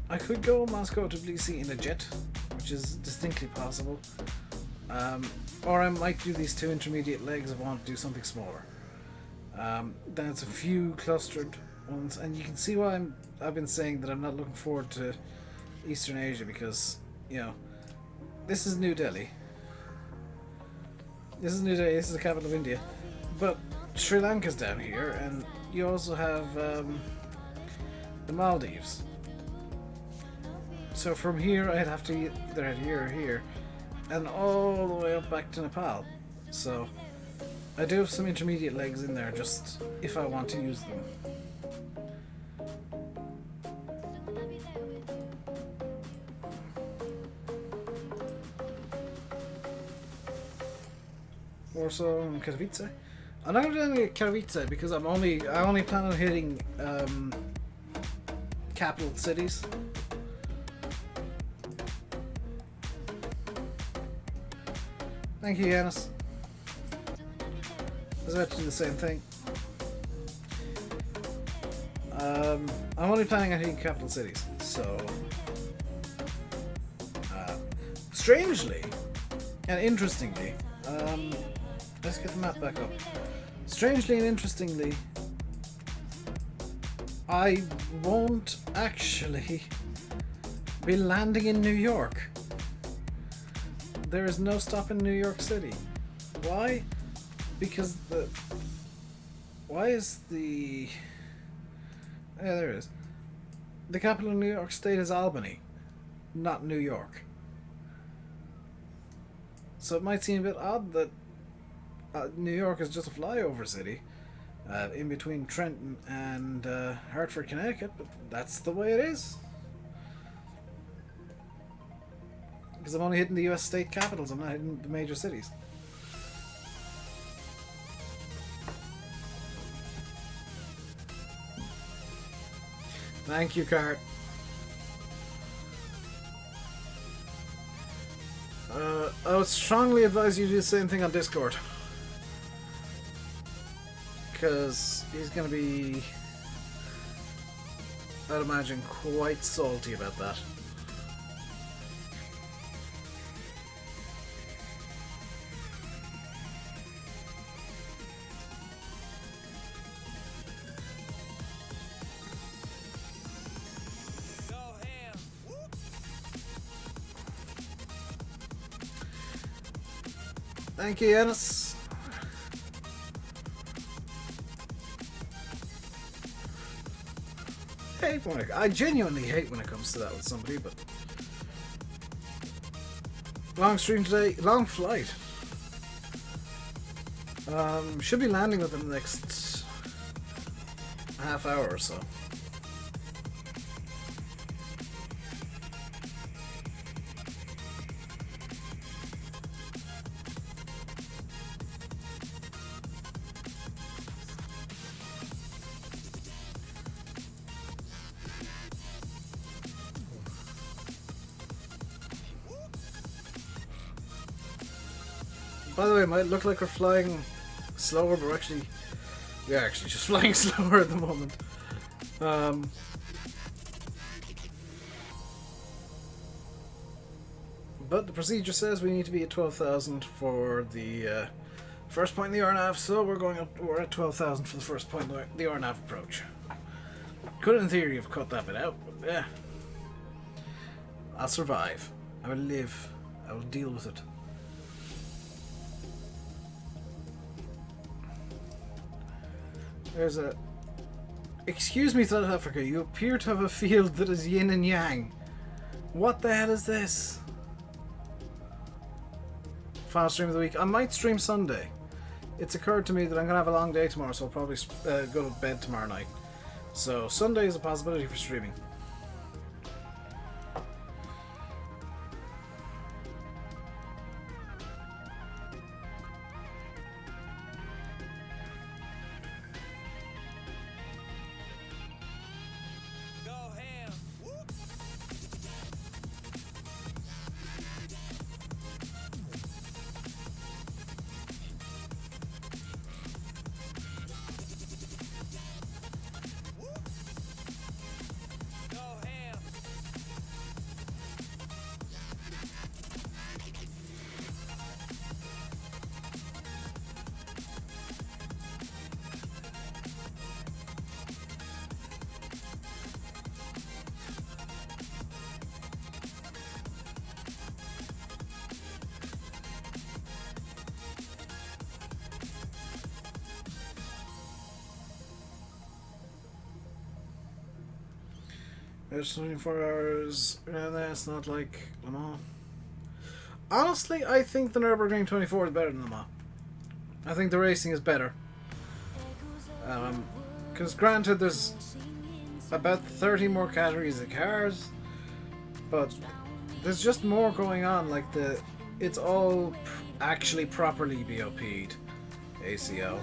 I could go Moscow to Tbilisi in a jet, which is distinctly possible, or I might do these two intermediate legs if I want to do something smaller. Then it's a few clustered ones, and you can see why I've been saying that I'm not looking forward to Eastern Asia, because, you know, this is New Delhi. This is New Delhi, this is the capital of India. But Sri Lanka's down here, and you also have the Maldives. So from here I'd have to either head here or here, and all the way up back to Nepal. So I do have some intermediate legs in there, just if I want to use them. Warsaw and Katowice. I'm not going to do Katowice because I only plan on hitting capital cities. Thank you, Yanis. I was about to do the same thing. I'm only planning on hitting capital cities, so strangely and interestingly, let's get the map back up. Strangely and interestingly, I won't actually be landing in New York. There is no stop in New York City. Why? Because yeah, there it is. The capital of New York State is Albany, not New York. So it might seem a bit odd that New York is just a flyover city in between Trenton and Hartford, Connecticut, but that's the way it is. Because I'm only hitting the US state capitals, I'm not hitting the major cities. Thank you, Cart. I would strongly advise you to do the same thing on Discord. Because he's going to be I'd imagine, quite salty about that. Thank you, Ennis. I genuinely hate when it comes to that with somebody, but long stream today, long flight. Should be landing within the next half hour or so. By the way, it might look like we're flying slower, but we're actually just flying slower at the moment. But the procedure says we need to be at 12,000 for the first point in the RNAV, so we're at 12,000 for the first point in the RNAV approach. Could in theory have cut that bit out, but yeah. I'll survive. I will live. I will deal with it. There's a... Excuse me, South Africa, you appear to have a field that is yin and yang. What the hell is this? Final stream of the week. I might stream Sunday. It's occurred to me that I'm going to have a long day tomorrow, so I'll probably go to bed tomorrow night. So Sunday is a possibility for streaming. There's 24 hours, and that's not like Le Mans. Honestly, I think the Nürburgring 24 is better than Le Mans. I think the racing is better. Because granted, there's about 30 more categories of cars, but there's just more going on. Like it's all actually properly BOP'd ACO.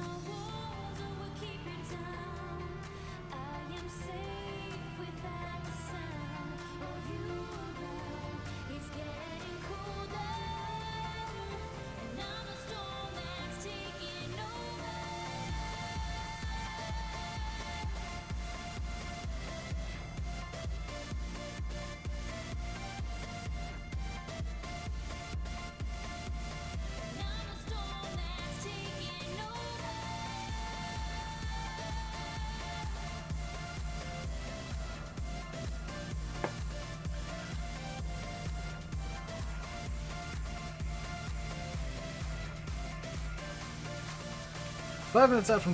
Five minutes out from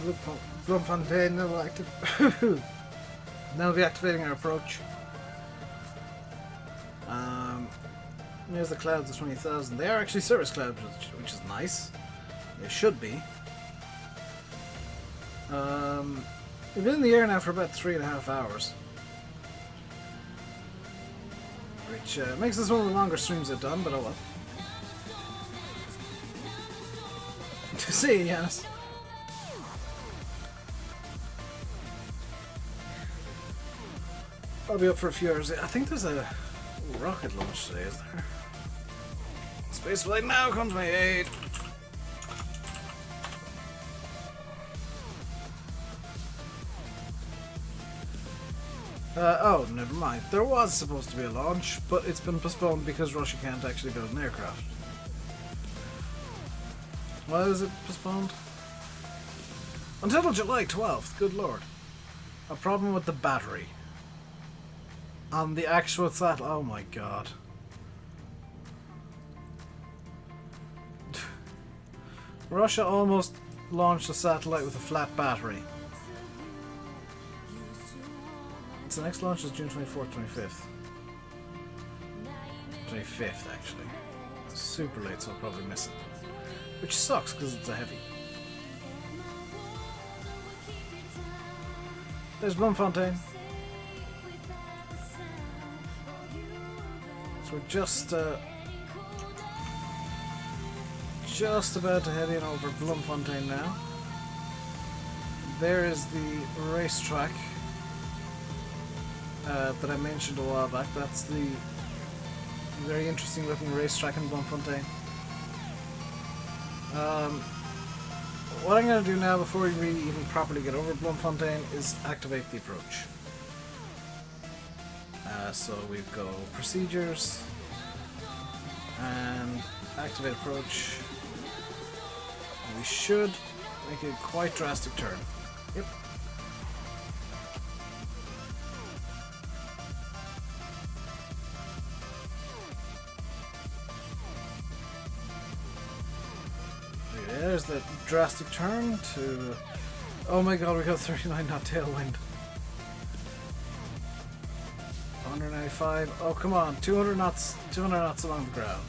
Bloemfontein, now we'll be activating our approach. Here's the clouds of 20,000. They are actually cirrus clouds, which is nice. They should be. We've been in the air now for about 3.5 hours. Which makes this one of the longer streams I've done, but oh well. See you, Yanis. I'll be up for a few hours. I think there's a rocket launch today, is there? Spaceflight now comes my aid. Oh, never mind. There was supposed to be a launch, but it's been postponed because Russia can't actually build an aircraft. Why is it postponed? Until July 12th, good lord. A problem with the battery. On the actual satellite. Oh my god. Russia almost launched a satellite with a flat battery. The next launch is June 24th, 25th. 25th, actually. It's super late, so I'll probably miss it. Which sucks, because it's a heavy. There's Bloemfontein. So we're just about to head in over Bloemfontein now. There is the racetrack that I mentioned a while back. That's the very interesting looking racetrack in Bloemfontein. What I'm going to do now before we really even properly get over Bloemfontein is activate the approach. So we go procedures and activate approach. We should make a quite drastic turn. Yep. There's the drastic turn to... Oh my god, we got 39 knot tailwind. 195. Oh come on, 200 knots along the ground.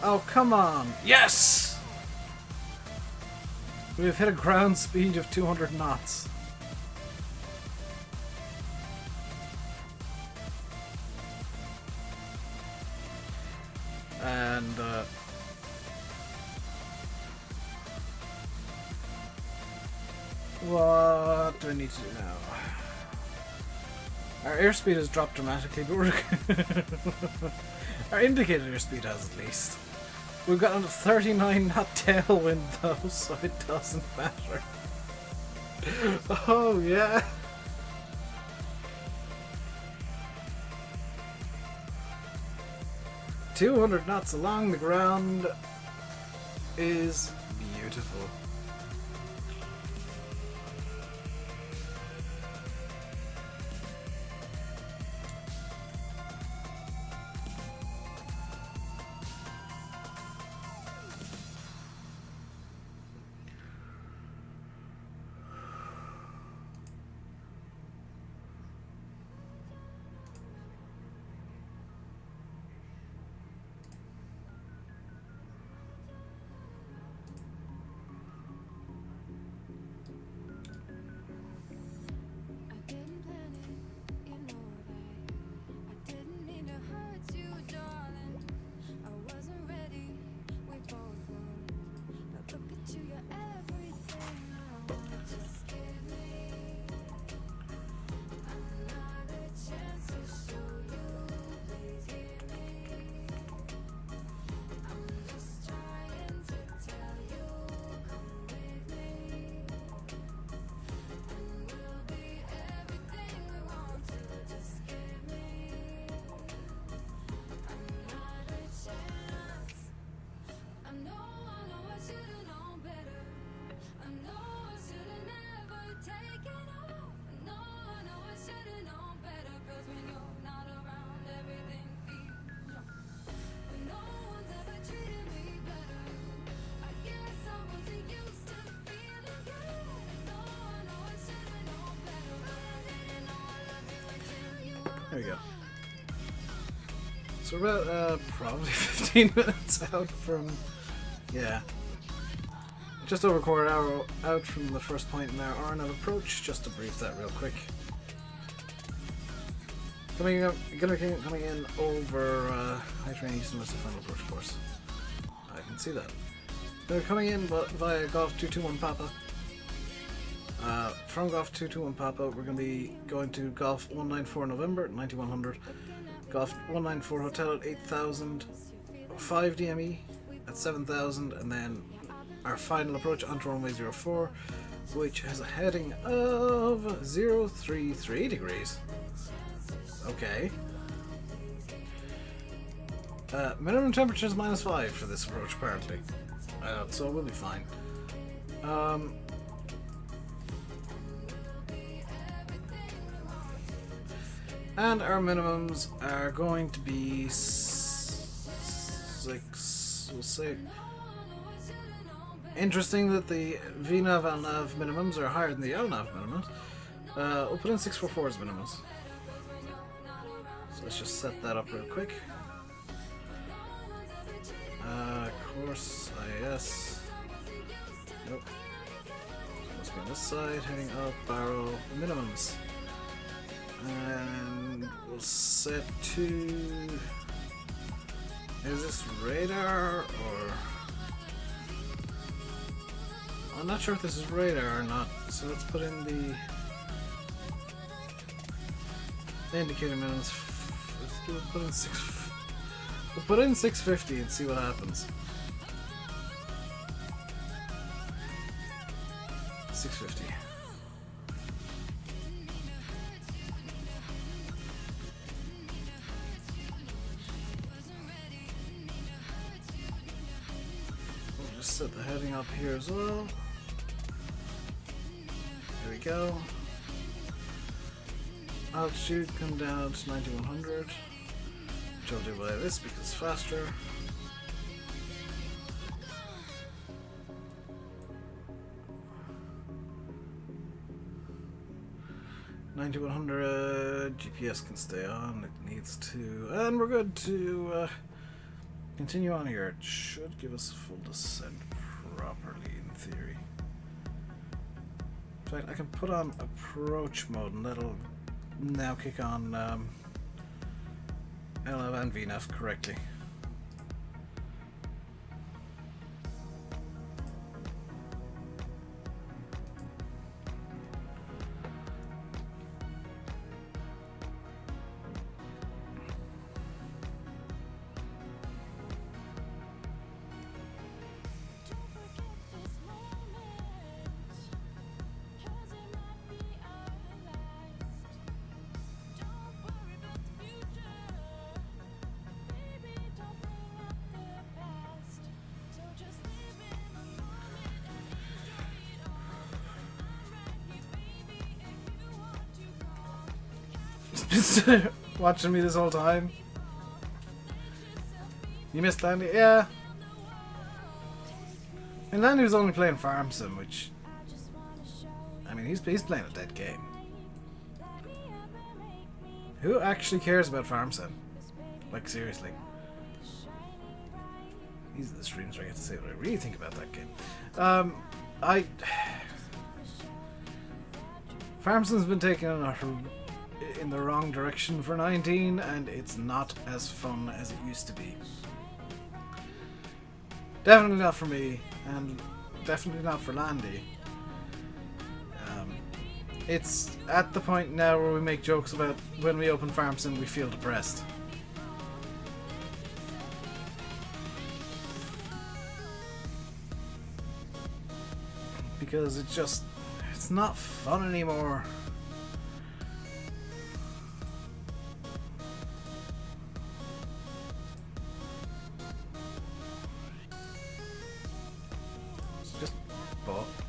Oh come on, yes! We've hit a ground speed of 200 knots. And what do I need to do now? Our airspeed has dropped dramatically, but we're our indicated airspeed has at least. We've got a 39 knot tailwind though, so it doesn't matter. Oh yeah. "200 knots along the ground" is beautiful. There we go. So we're about probably 15 minutes out from, yeah, just over a quarter hour out from the first point in our RNAV approach. Just to brief that real quick. Coming in over high terrain east and west of final approach course. I can see that. They're coming in via Golf 221 Papa. From Golf 221 Papa, we're going to be going to Golf 194 November at 9100, Golf 194 Hotel at 8000, 5 DME at 7000, and then our final approach onto runway 04, which has a heading of 033 degrees. Okay. Minimum temperature is -5 for this approach, apparently. So we'll be fine. And our minimums are going to be 6, we'll say. Interesting that the VNAV LNAV minimums are higher than the LNAV minimums. We'll put in 644 as minimums. So let's just set that up real quick. Course IS. Nope. Must be on this side, heading up, barrel, minimums. And we'll set to... Is this radar or... I'm not sure if this is radar or not, so let's put in the indicator minimums. We'll put in 650 and see what happens. 650. We'll just set the heading up here as well. There we go. Altitude come down to 9100. Which I'll do by this because it's faster. GPS can stay on. It needs to, and we're good to continue on here. It should give us full descent properly in theory. In fact, I can put on approach mode, and that'll now kick on LNAV and VNAV correctly. Just watching me this whole time. You missed Landy? Yeah. And Landy was only playing Farm Sim, which... I mean, he's playing a dead game. Who actually cares about Farm Sim? Like, seriously. These are the streams where I get to say what I really think about that game. Farm Sim's been taken in the wrong direction for 19, and it's not as fun as it used to be. Definitely not for me, and definitely not for Landy. It's at the point now where we make jokes about when we open Farm Sim we feel depressed. Because it's not fun anymore.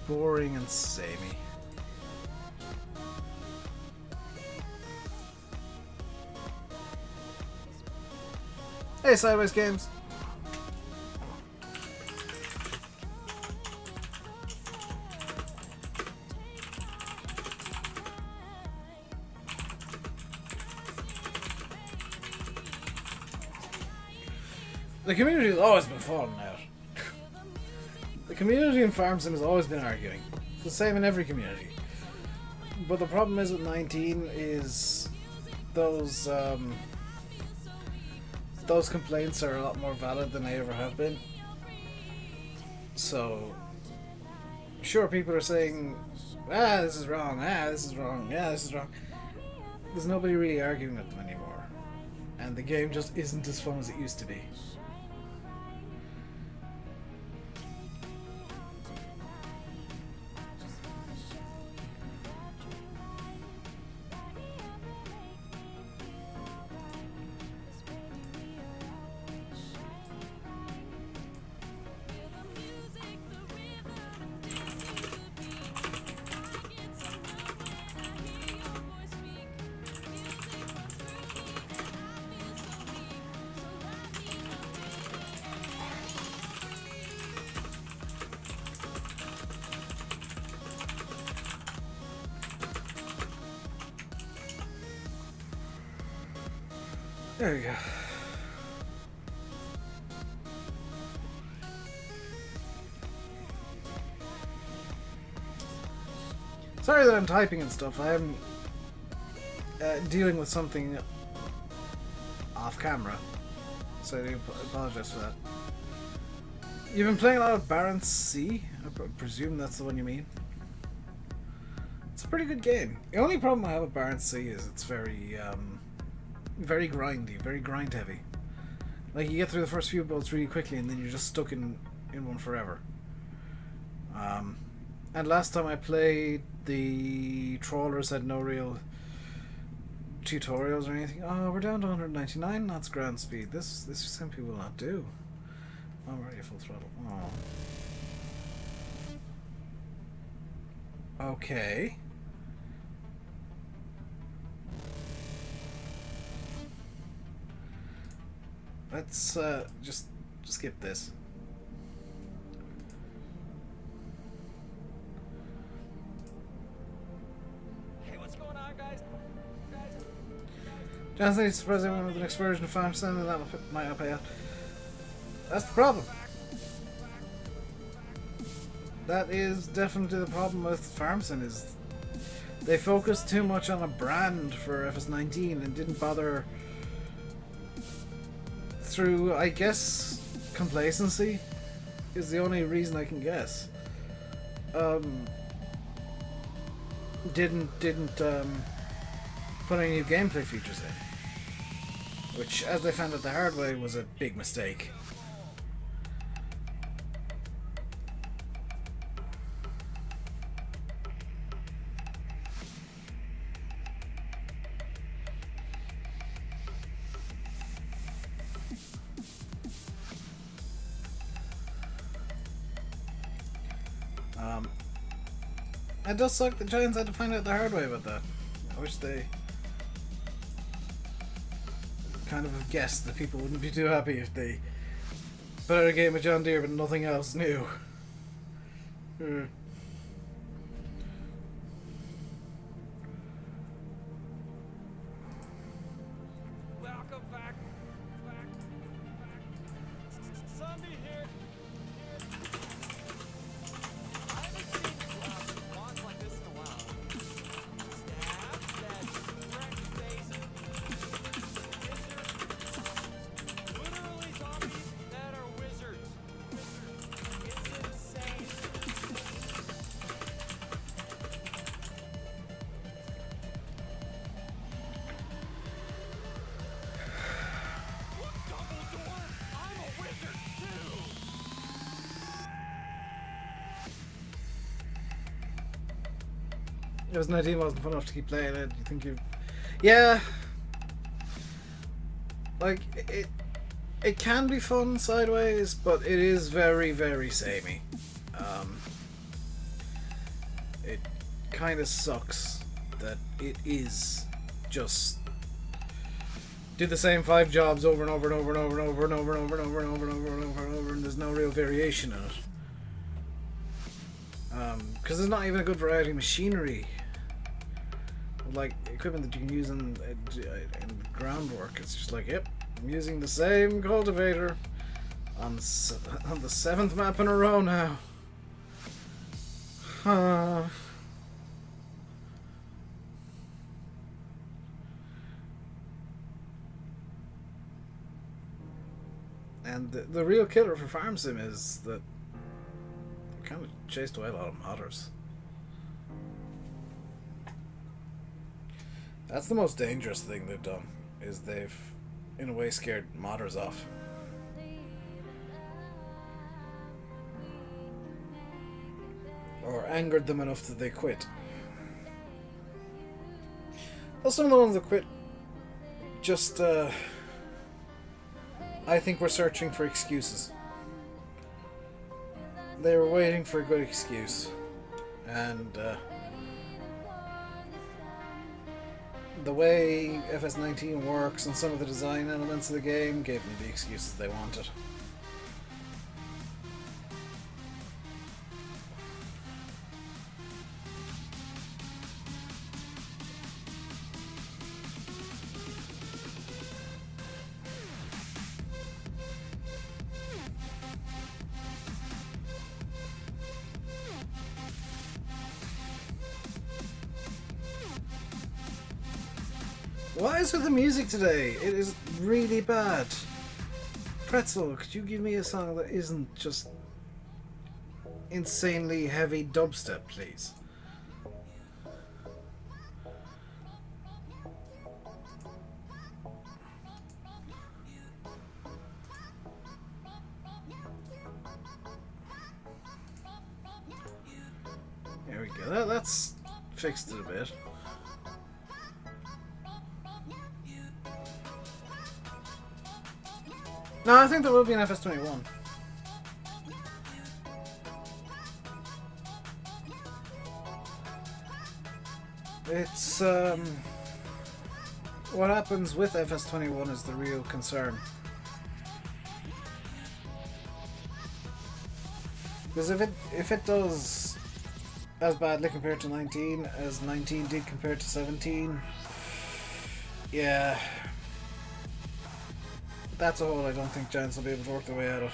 Boring and samey. Hey, Sideways Games. The community has always been falling out. The community in Farm Sim has always been arguing. It's the same in every community. But the problem is with 19 is those complaints are a lot more valid than they ever have been. So, sure, people are saying, this is wrong, this is wrong, this is wrong. There's nobody really arguing with them anymore. And the game just isn't as fun as it used to be. There you go. Sorry that I'm typing and stuff. I am dealing with something off camera, so I do apologize for that. You've been playing a lot of Barents Sea? I presume that's the one you mean. It's a pretty good game. The only problem I have with Barents Sea is it's very grindy, very grind heavy. Like, you get through the first few boats really quickly and then you're just stuck in one forever. And last time I played, the trawlers had no real tutorials or anything. Oh, we're down to 199 knots ground speed. This simply will not do. Oh, we're already full throttle. Oh. Okay. Let's just skip this. Hey, what's going on, guys? Johnson needs to surprise everyone with the next version of Farm Sim, and that might not pay out. That's the problem. That is definitely the problem with Farm Sim, is they focused too much on a brand for FS19 and didn't bother, through, I guess, complacency is the only reason I can guess. Didn't put any new gameplay features in, which, as they found out the hard way, was a big mistake. It does suck that Giants had to find out the hard way about that. I wish they kind of have guessed that people wouldn't be too happy if they put out a game of John Deere but nothing else new. Welcome back. Zombie here. I haven't seen wands like this in a while. Stabs, that fresh face, wizards. Literally zombies that are wizards. It's insane. Dumbledore, I'm a wizard too. It was 19, wasn't fun enough to keep playing it. You think you... Yeah. Like, it can be fun sideways, but it is very, very samey. It kind of sucks that it is just do the same 5 jobs over and over and over and over and over and over and over and over and over and over and over and over, and there's no real variation in it. Because there's not even a good variety of machinery, like equipment that you can use in groundwork. It's just like, yep, I'm using the same cultivator on the 7th map in a row now. And the real killer for Farm Sim is that it kind of chased away a lot of modders. That's the most dangerous thing they've done, is they've, in a way, scared modders off. Or angered them enough that they quit. Well, some of the ones that quit just, I think we're searching for excuses. They were waiting for a good excuse. And, the way FS19 works and some of the design elements of the game gave them the excuses they wanted. What is with the music today? It is really bad. Pretzel, could you give me a song that isn't just insanely heavy dubstep, please? There we go. That's fixed it a bit. No, I think there will be an FS21. It's, what happens with FS21 is the real concern. Because if it does as badly compared to 19 as 19 did compared to 17, yeah, that's a hole I don't think Giants will be able to work their way out of.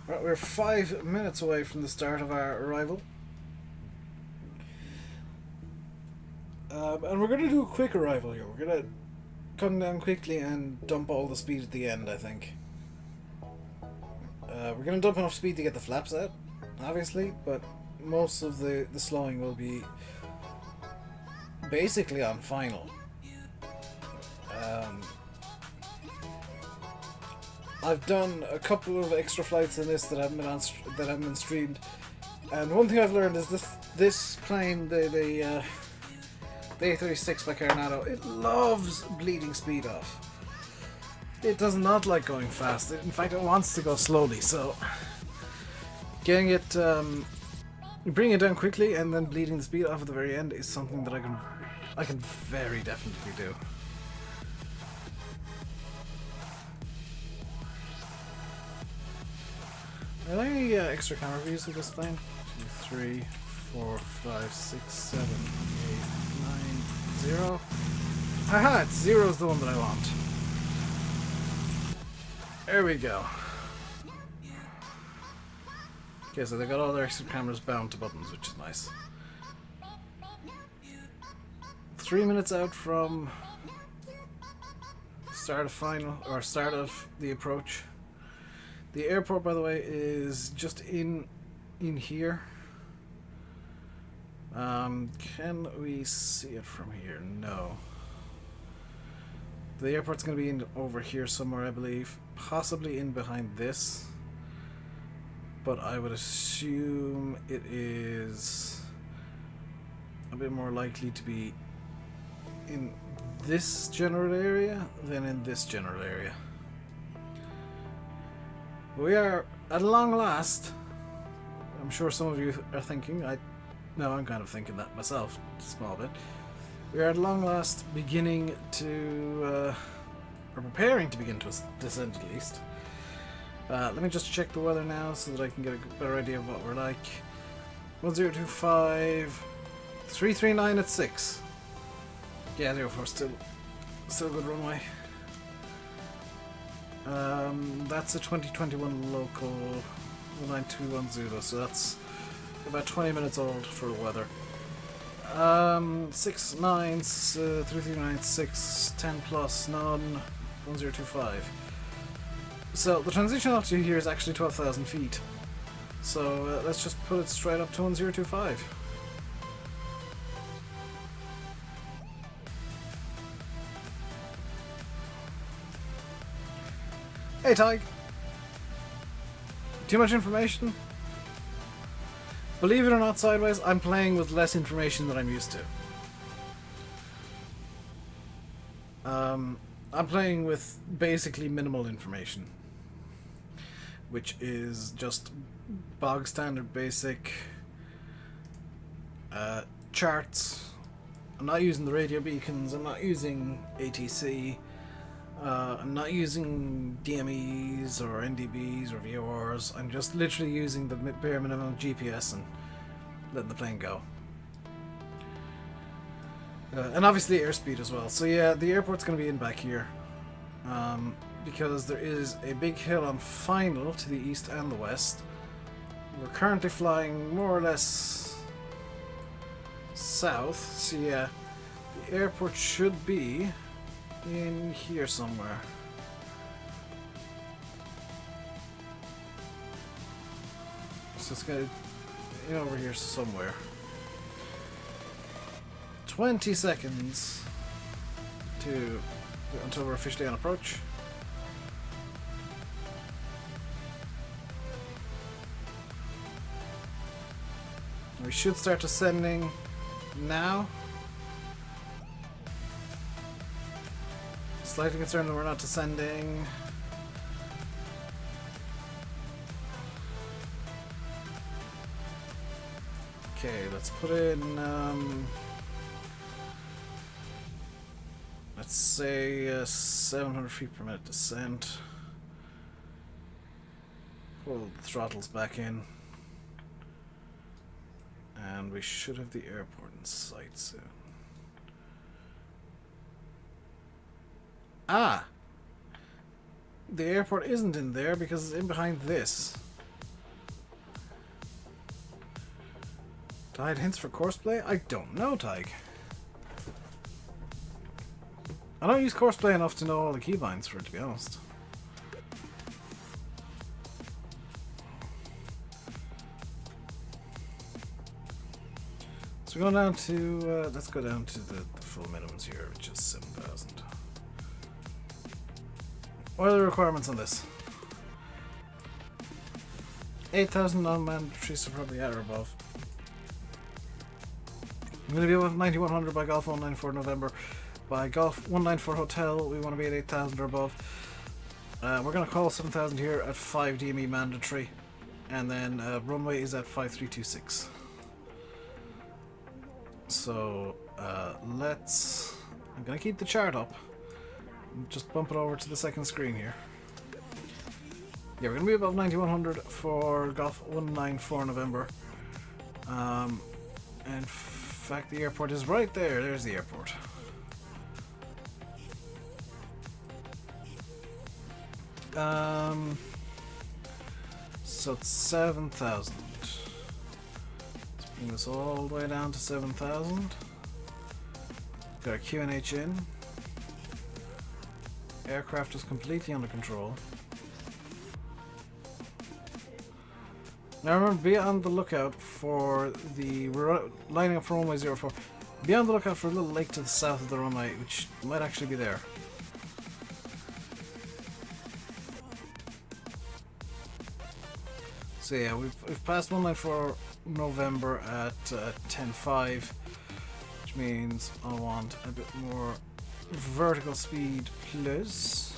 Right, we're 5 minutes away from the start of our arrival. And we're going to do a quick arrival here. We're going to come down quickly and dump all the speed at the end, I think. We're going to dump enough speed to get the flaps out, obviously, but most of the slowing will be basically on final. I've done a couple of extra flights in this that haven't been streamed, and one thing I've learned is this plane, the A36 by Carenado, it loves bleeding speed off. It does not like going fast. In fact, it wants to go slowly. So, getting it, bringing it down quickly and then bleeding the speed off at the very end is something that I can very definitely do. Are there any extra camera views of this plane? 2, 3, 4, 5, 6, 7, 8, 9, 0. Haha, it's 0 is the one that I want. There we go. Okay, so they got all their extra cameras bound to buttons, which is nice. 3 minutes out from start of final, or start of the approach. The airport, by the way, is just in here. Can we see it from here? No. The airport's going to be over here somewhere, I believe. Possibly in behind this. But I would assume it is a bit more likely to be in this general area than in this general area. We are, at long last, I'm sure some of you are thinking, I'm kind of thinking that myself, a small bit. We are at long last beginning to, or preparing to begin to descend at least. Let me just check the weather now so that I can get a better idea of what we're like. 1025, 339 at 6. Yeah, 04, still a good runway. That's a 2021 local 19210, so that's about 20 minutes old for the weather. 6 9s, 339 6, 10 plus, none, 1025. So the transition altitude here is actually 12,000 feet. So let's just put it straight up to 1025. Hey Tig! Too much information? Believe it or not, Sideways, I'm playing with less information than I'm used to. I'm playing with basically minimal information, which is just bog standard basic charts. I'm not using the radio beacons, I'm not using ATC, I'm not using DMEs or NDBs or VORs. I'm just literally using the bare minimum GPS and letting the plane go. And obviously airspeed as well. So yeah, the airport's going to be in back here. Because there is a big hill on final to the east and the west. We're currently flying more or less south. So yeah, the airport should be in here somewhere. So it's got in over here somewhere. 20 seconds until we're officially on approach. We should start descending now. Slightly concerned that we're not descending. Okay, let's put in, let's say 700 feet per minute descent. Pull the throttles back in. And we should have the airport in sight soon. Ah! The airport isn't in there because it's in behind this. Tide hints for courseplay? I don't know, Tig. I don't use courseplay enough to know all the keybinds for it, to be honest. So we're going down to, let's go down to the full minimums here, which is 7,000. What are the requirements on this? 8,000 non-mandatory, so probably at or above. I'm going to be above 9100 by Golf 194 November. By Golf 194 Hotel, we want to be at 8,000 or above. We're going to call 7,000 here at 5 DME mandatory. And then runway is at 5326. So let's... I'm going to keep the chart up. Just bump it over to the second screen here. Yeah, we're going to be above 9100 for Golf 194 November. In fact, the airport is right there. There's the airport. So it's 7,000. Let's bring this all the way down to 7,000. Got our QNH in. Aircraft is completely under control. Now remember, be on the lookout for the... We're lining up for runway 04. Be on the lookout for a little lake to the south of the runway, which might actually be there. So yeah, we've passed 194 November at 10.5, which means I want a bit more vertical speed, please.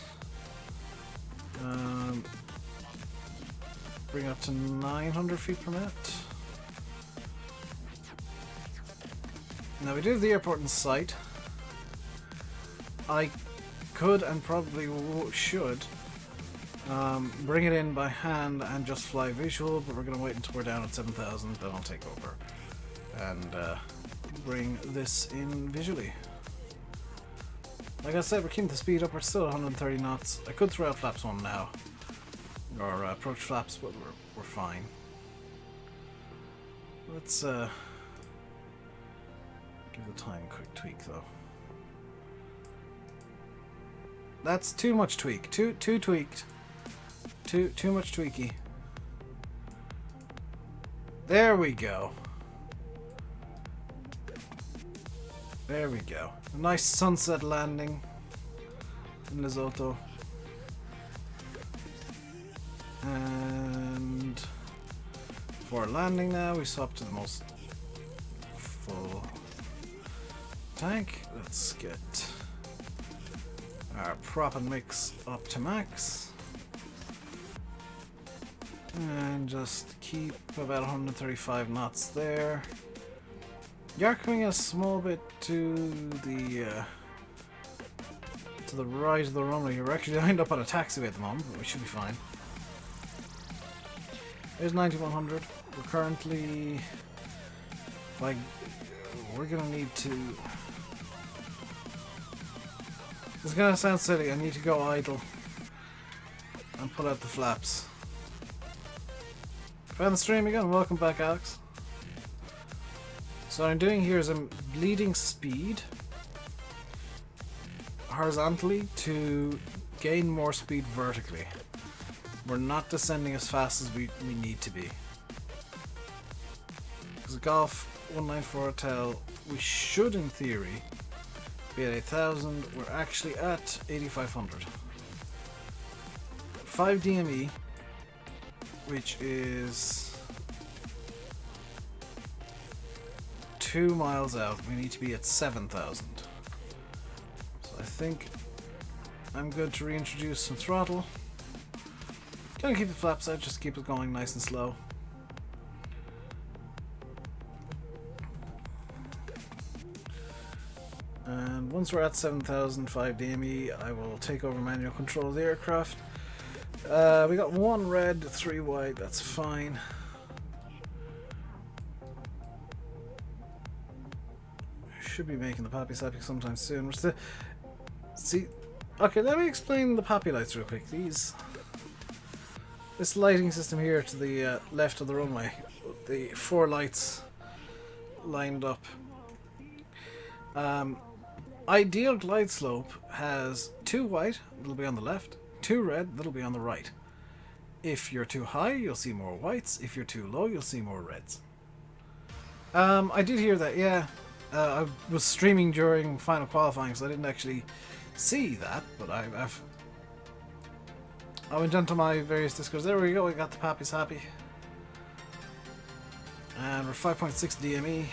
Bring it up to 900 feet per minute. Now we do have the airport in sight. I could and probably should bring it in by hand and just fly visual, but we're going to wait until we're down at 7,000, then I'll take over and bring this in visually. Like I said, we're keeping the speed up, we're still at 130 knots. I could throw out flaps 1 now, or approach flaps, but we're fine. Let's give the time a quick tweak though. That's too much tweak. Too tweaked. Too much tweaky. There we go. There we go. A nice sunset landing in Lesotho. And for landing now, we swap to the most full tank. Let's get our prop and mix up to max. And just keep about 135 knots there. You're coming a small bit to the right of the runway. You're actually lined up on a taxiway at the moment, but we should be fine. There's 9100. We're currently, like, we're gonna need to It's gonna sound silly, I need to go idle and pull out the flaps. Found the stream again, welcome back Alex. So what I'm doing here is I'm bleeding speed horizontally to gain more speed vertically. We're not descending as fast as we need to be. Because Golf 194 Hotel, we should in theory be at 8,000, we're actually at 8,500. 5 DME, which is 2 miles out, we need to be at 7,000. So I think I'm good to reintroduce some throttle. Gonna keep the flaps out, just keep it going nice and slow. And once we're at 7,005 DME, I will take over manual control of the aircraft. We got 1 red, 3 white, that's fine. Should be making the Pappy Sappy sometime soon. See, okay, let me explain the Pappy lights real quick. This lighting system here to the left of the runway, the 4 lights lined up. Ideal glide slope has 2 white, that'll be on the left, 2 red, that'll be on the right. If you're too high, you'll see more whites. If you're too low, you'll see more reds. I did hear that, yeah. I was streaming during final qualifying, so I didn't actually see that, but I went onto my various discords. There we go, we got the Pappy's happy. And we're 5.6 DME.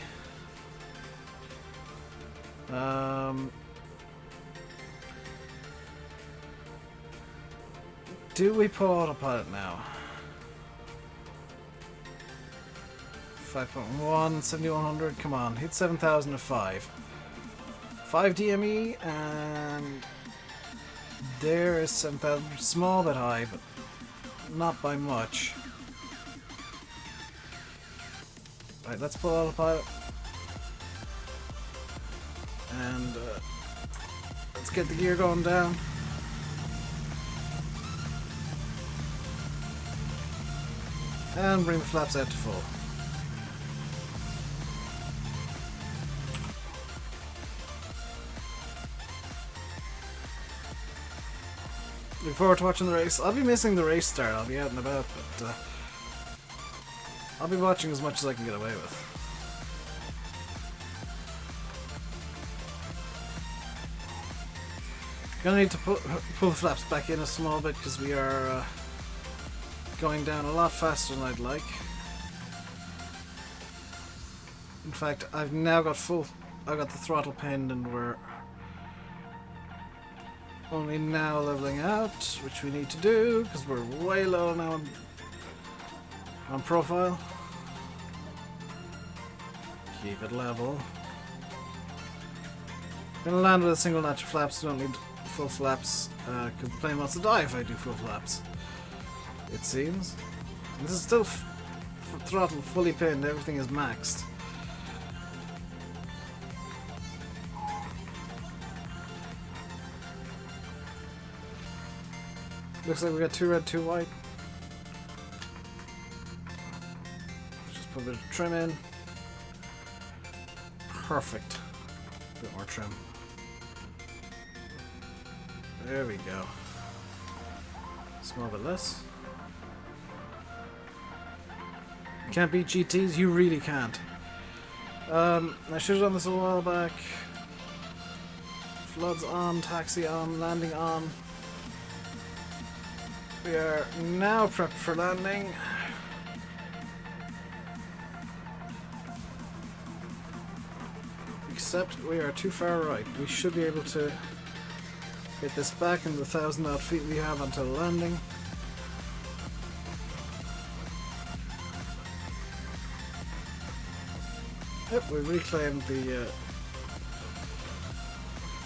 Do we pull autopilot now? 5.1, 7100, come on, hit 7,005. 5 DME, and there is 7,000, small bit high, but not by much. Right, let's pull autopilot. And let's get the gear going down. And bring the flaps out to full. Look forward to watching the race. I'll be missing the race start, I'll be out and about, but I'll be watching as much as I can get away with. Gonna need to pull the flaps back in a small bit because we are going down a lot faster than I'd like. In fact, I've now got I've got the throttle pinned and we're only now leveling out, which we need to do because we're way low now on profile. Keep it level. Gonna land with a single notch of flaps, don't need full flaps because the plane wants to die if I do full flaps, it seems. And this is still throttle fully pinned, everything is maxed. Looks like we got 2 red, 2 white. Just put a bit of trim in. Perfect. A bit more trim. There we go. Small bit less. Can't beat GTs? You really can't. I should have done this a while back. Floods on, taxi on, landing on. We are now prepped for landing. Except we are too far right. We should be able to get this back in the 1,000 odd feet we have until landing. Yep, we reclaimed the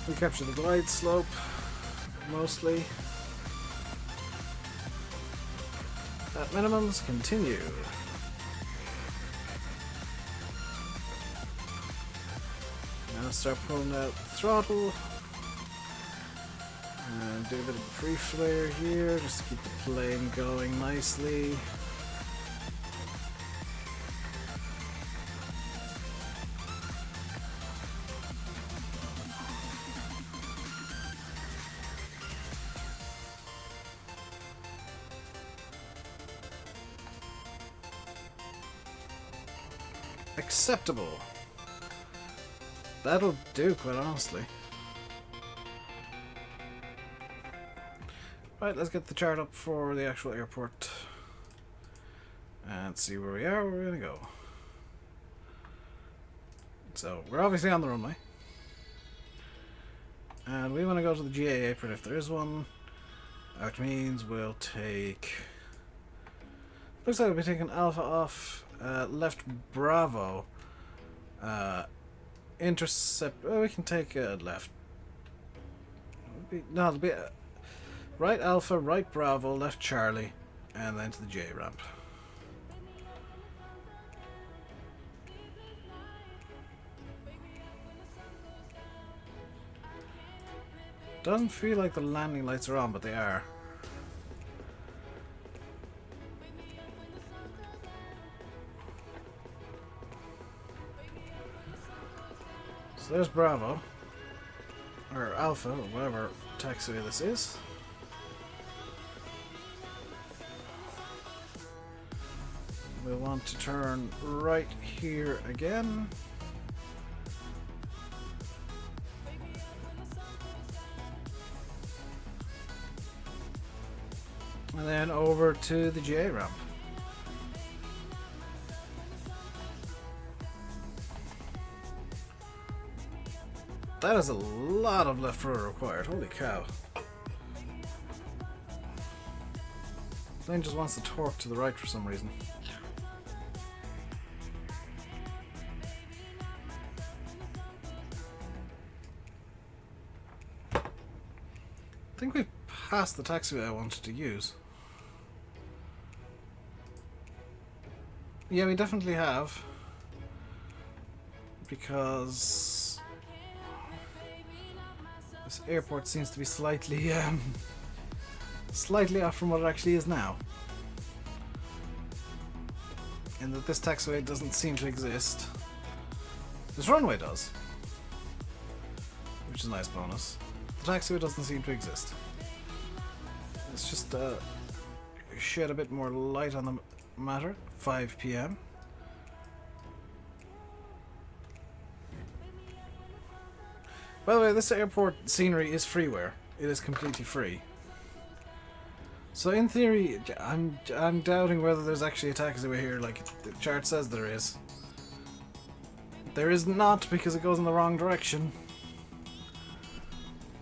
we captured the glide slope mostly. At minimums, continue. Now start pulling out the throttle. And do a bit of pre-flare here, just to keep the plane going nicely. Acceptable. That'll do, quite honestly. Right, let's get the chart up for the actual airport and see where we are, where we're gonna go. So, we're obviously on the runway. And we want to go to the GA apron if there is one. Which means we'll take... Looks like we'll be taking Alpha off left Bravo. Intercept... Oh, we can take left. No, it'll be... right Alpha, right Bravo, left Charlie, and then to the J ramp. Doesn't feel like the landing lights are on, but they are. So there's Bravo, or Alpha, or whatever taxiway this is. We'll want to turn right here again. And then over to the GA ramp. That is a lot of left rudder required, holy cow. Plane just wants to torque to the right for some reason. I think we've passed the taxiway I wanted to use. Yeah, we definitely have. Because this airport seems to be slightly slightly off from what it actually is now. And that this taxiway doesn't seem to exist. This runway does. Which is a nice bonus. The taxiway doesn't seem to exist. Let's just shed a bit more light on the matter. 5 PM. By the way, this airport scenery is freeware. It is completely free. So in theory, I'm doubting whether there's actually a taxiway here like the chart says there is. There is not, because it goes in the wrong direction.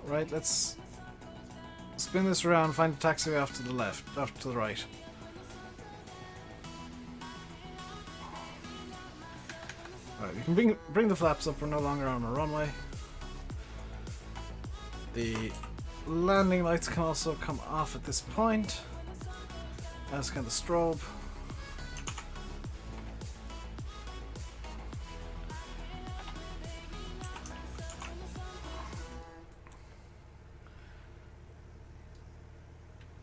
Right, let's spin this around and find a taxiway off to the left, off to the right. Right, we can bring the flaps up, we're no longer on a runway. The landing lights can also come off at this point, as can the strobe.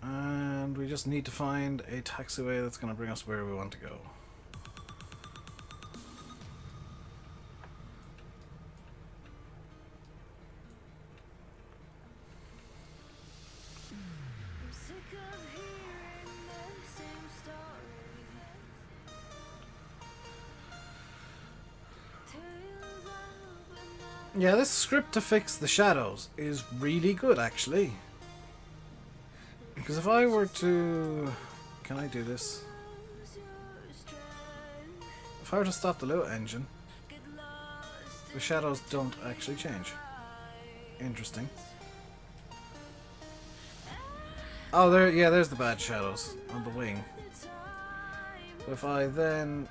And we just need to find a taxiway that's going to bring us where we want to go. Yeah, this script to fix the shadows is really good, actually. Because if I were to... Can I do this? If I were to stop the loot engine, the shadows don't actually change. Interesting. Oh, there's the bad shadows on the wing. If I then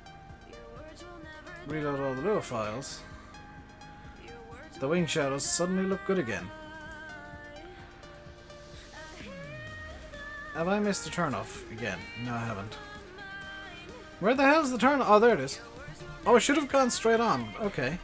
reload all the Lua files, the wing shadows suddenly look good again. Have I missed the turn-off again? No, I haven't. Where the hell's the turn? Oh, there it is. Oh, it should have gone straight on. Okay.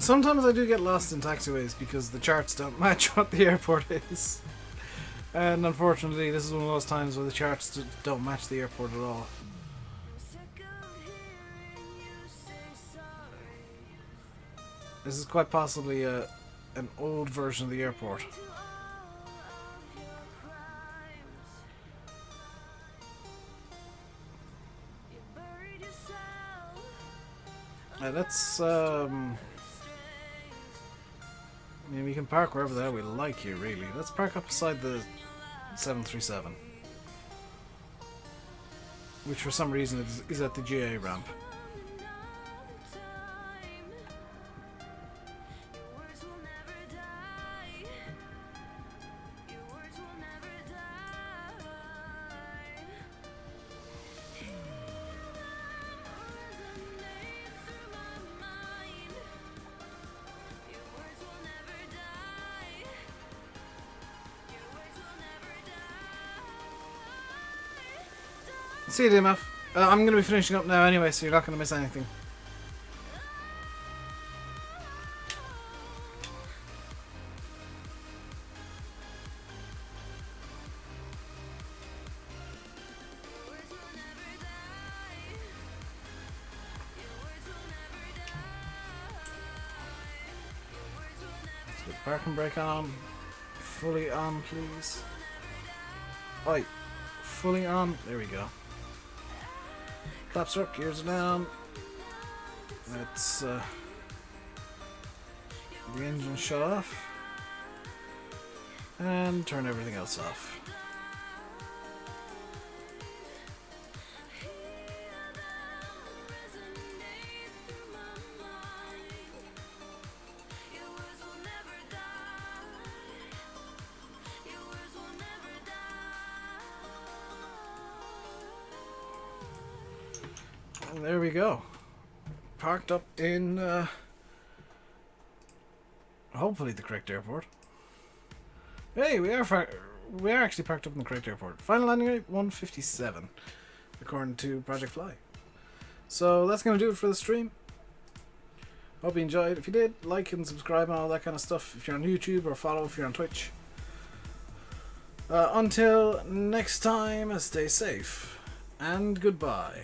Sometimes I do get lost in taxiways because the charts don't match what the airport is. And unfortunately, this is one of those times where the charts don't match the airport at all. This is quite possibly an old version of the airport. Let's I mean, we can park wherever the hell we like here, really. Let's park up beside the 737. Which for some reason is at the GA ramp. See you, DMF. I'm going to be finishing up now anyway, so you're not going to miss anything. Let's get parking brake on. Fully on, please. Oi. Fully on. There we go. Flaps are up, gears are down. Let's the engine shut off and turn everything else off. And there we go. Parked up in hopefully the correct airport. Hey, we are actually parked up in the correct airport. Final landing rate 157, according to Project Fly. So that's going to do it for the stream. Hope you enjoyed. If you did, like and subscribe and all that kind of stuff. If you're on YouTube, or follow if you're on Twitch. Until next time, stay safe and goodbye.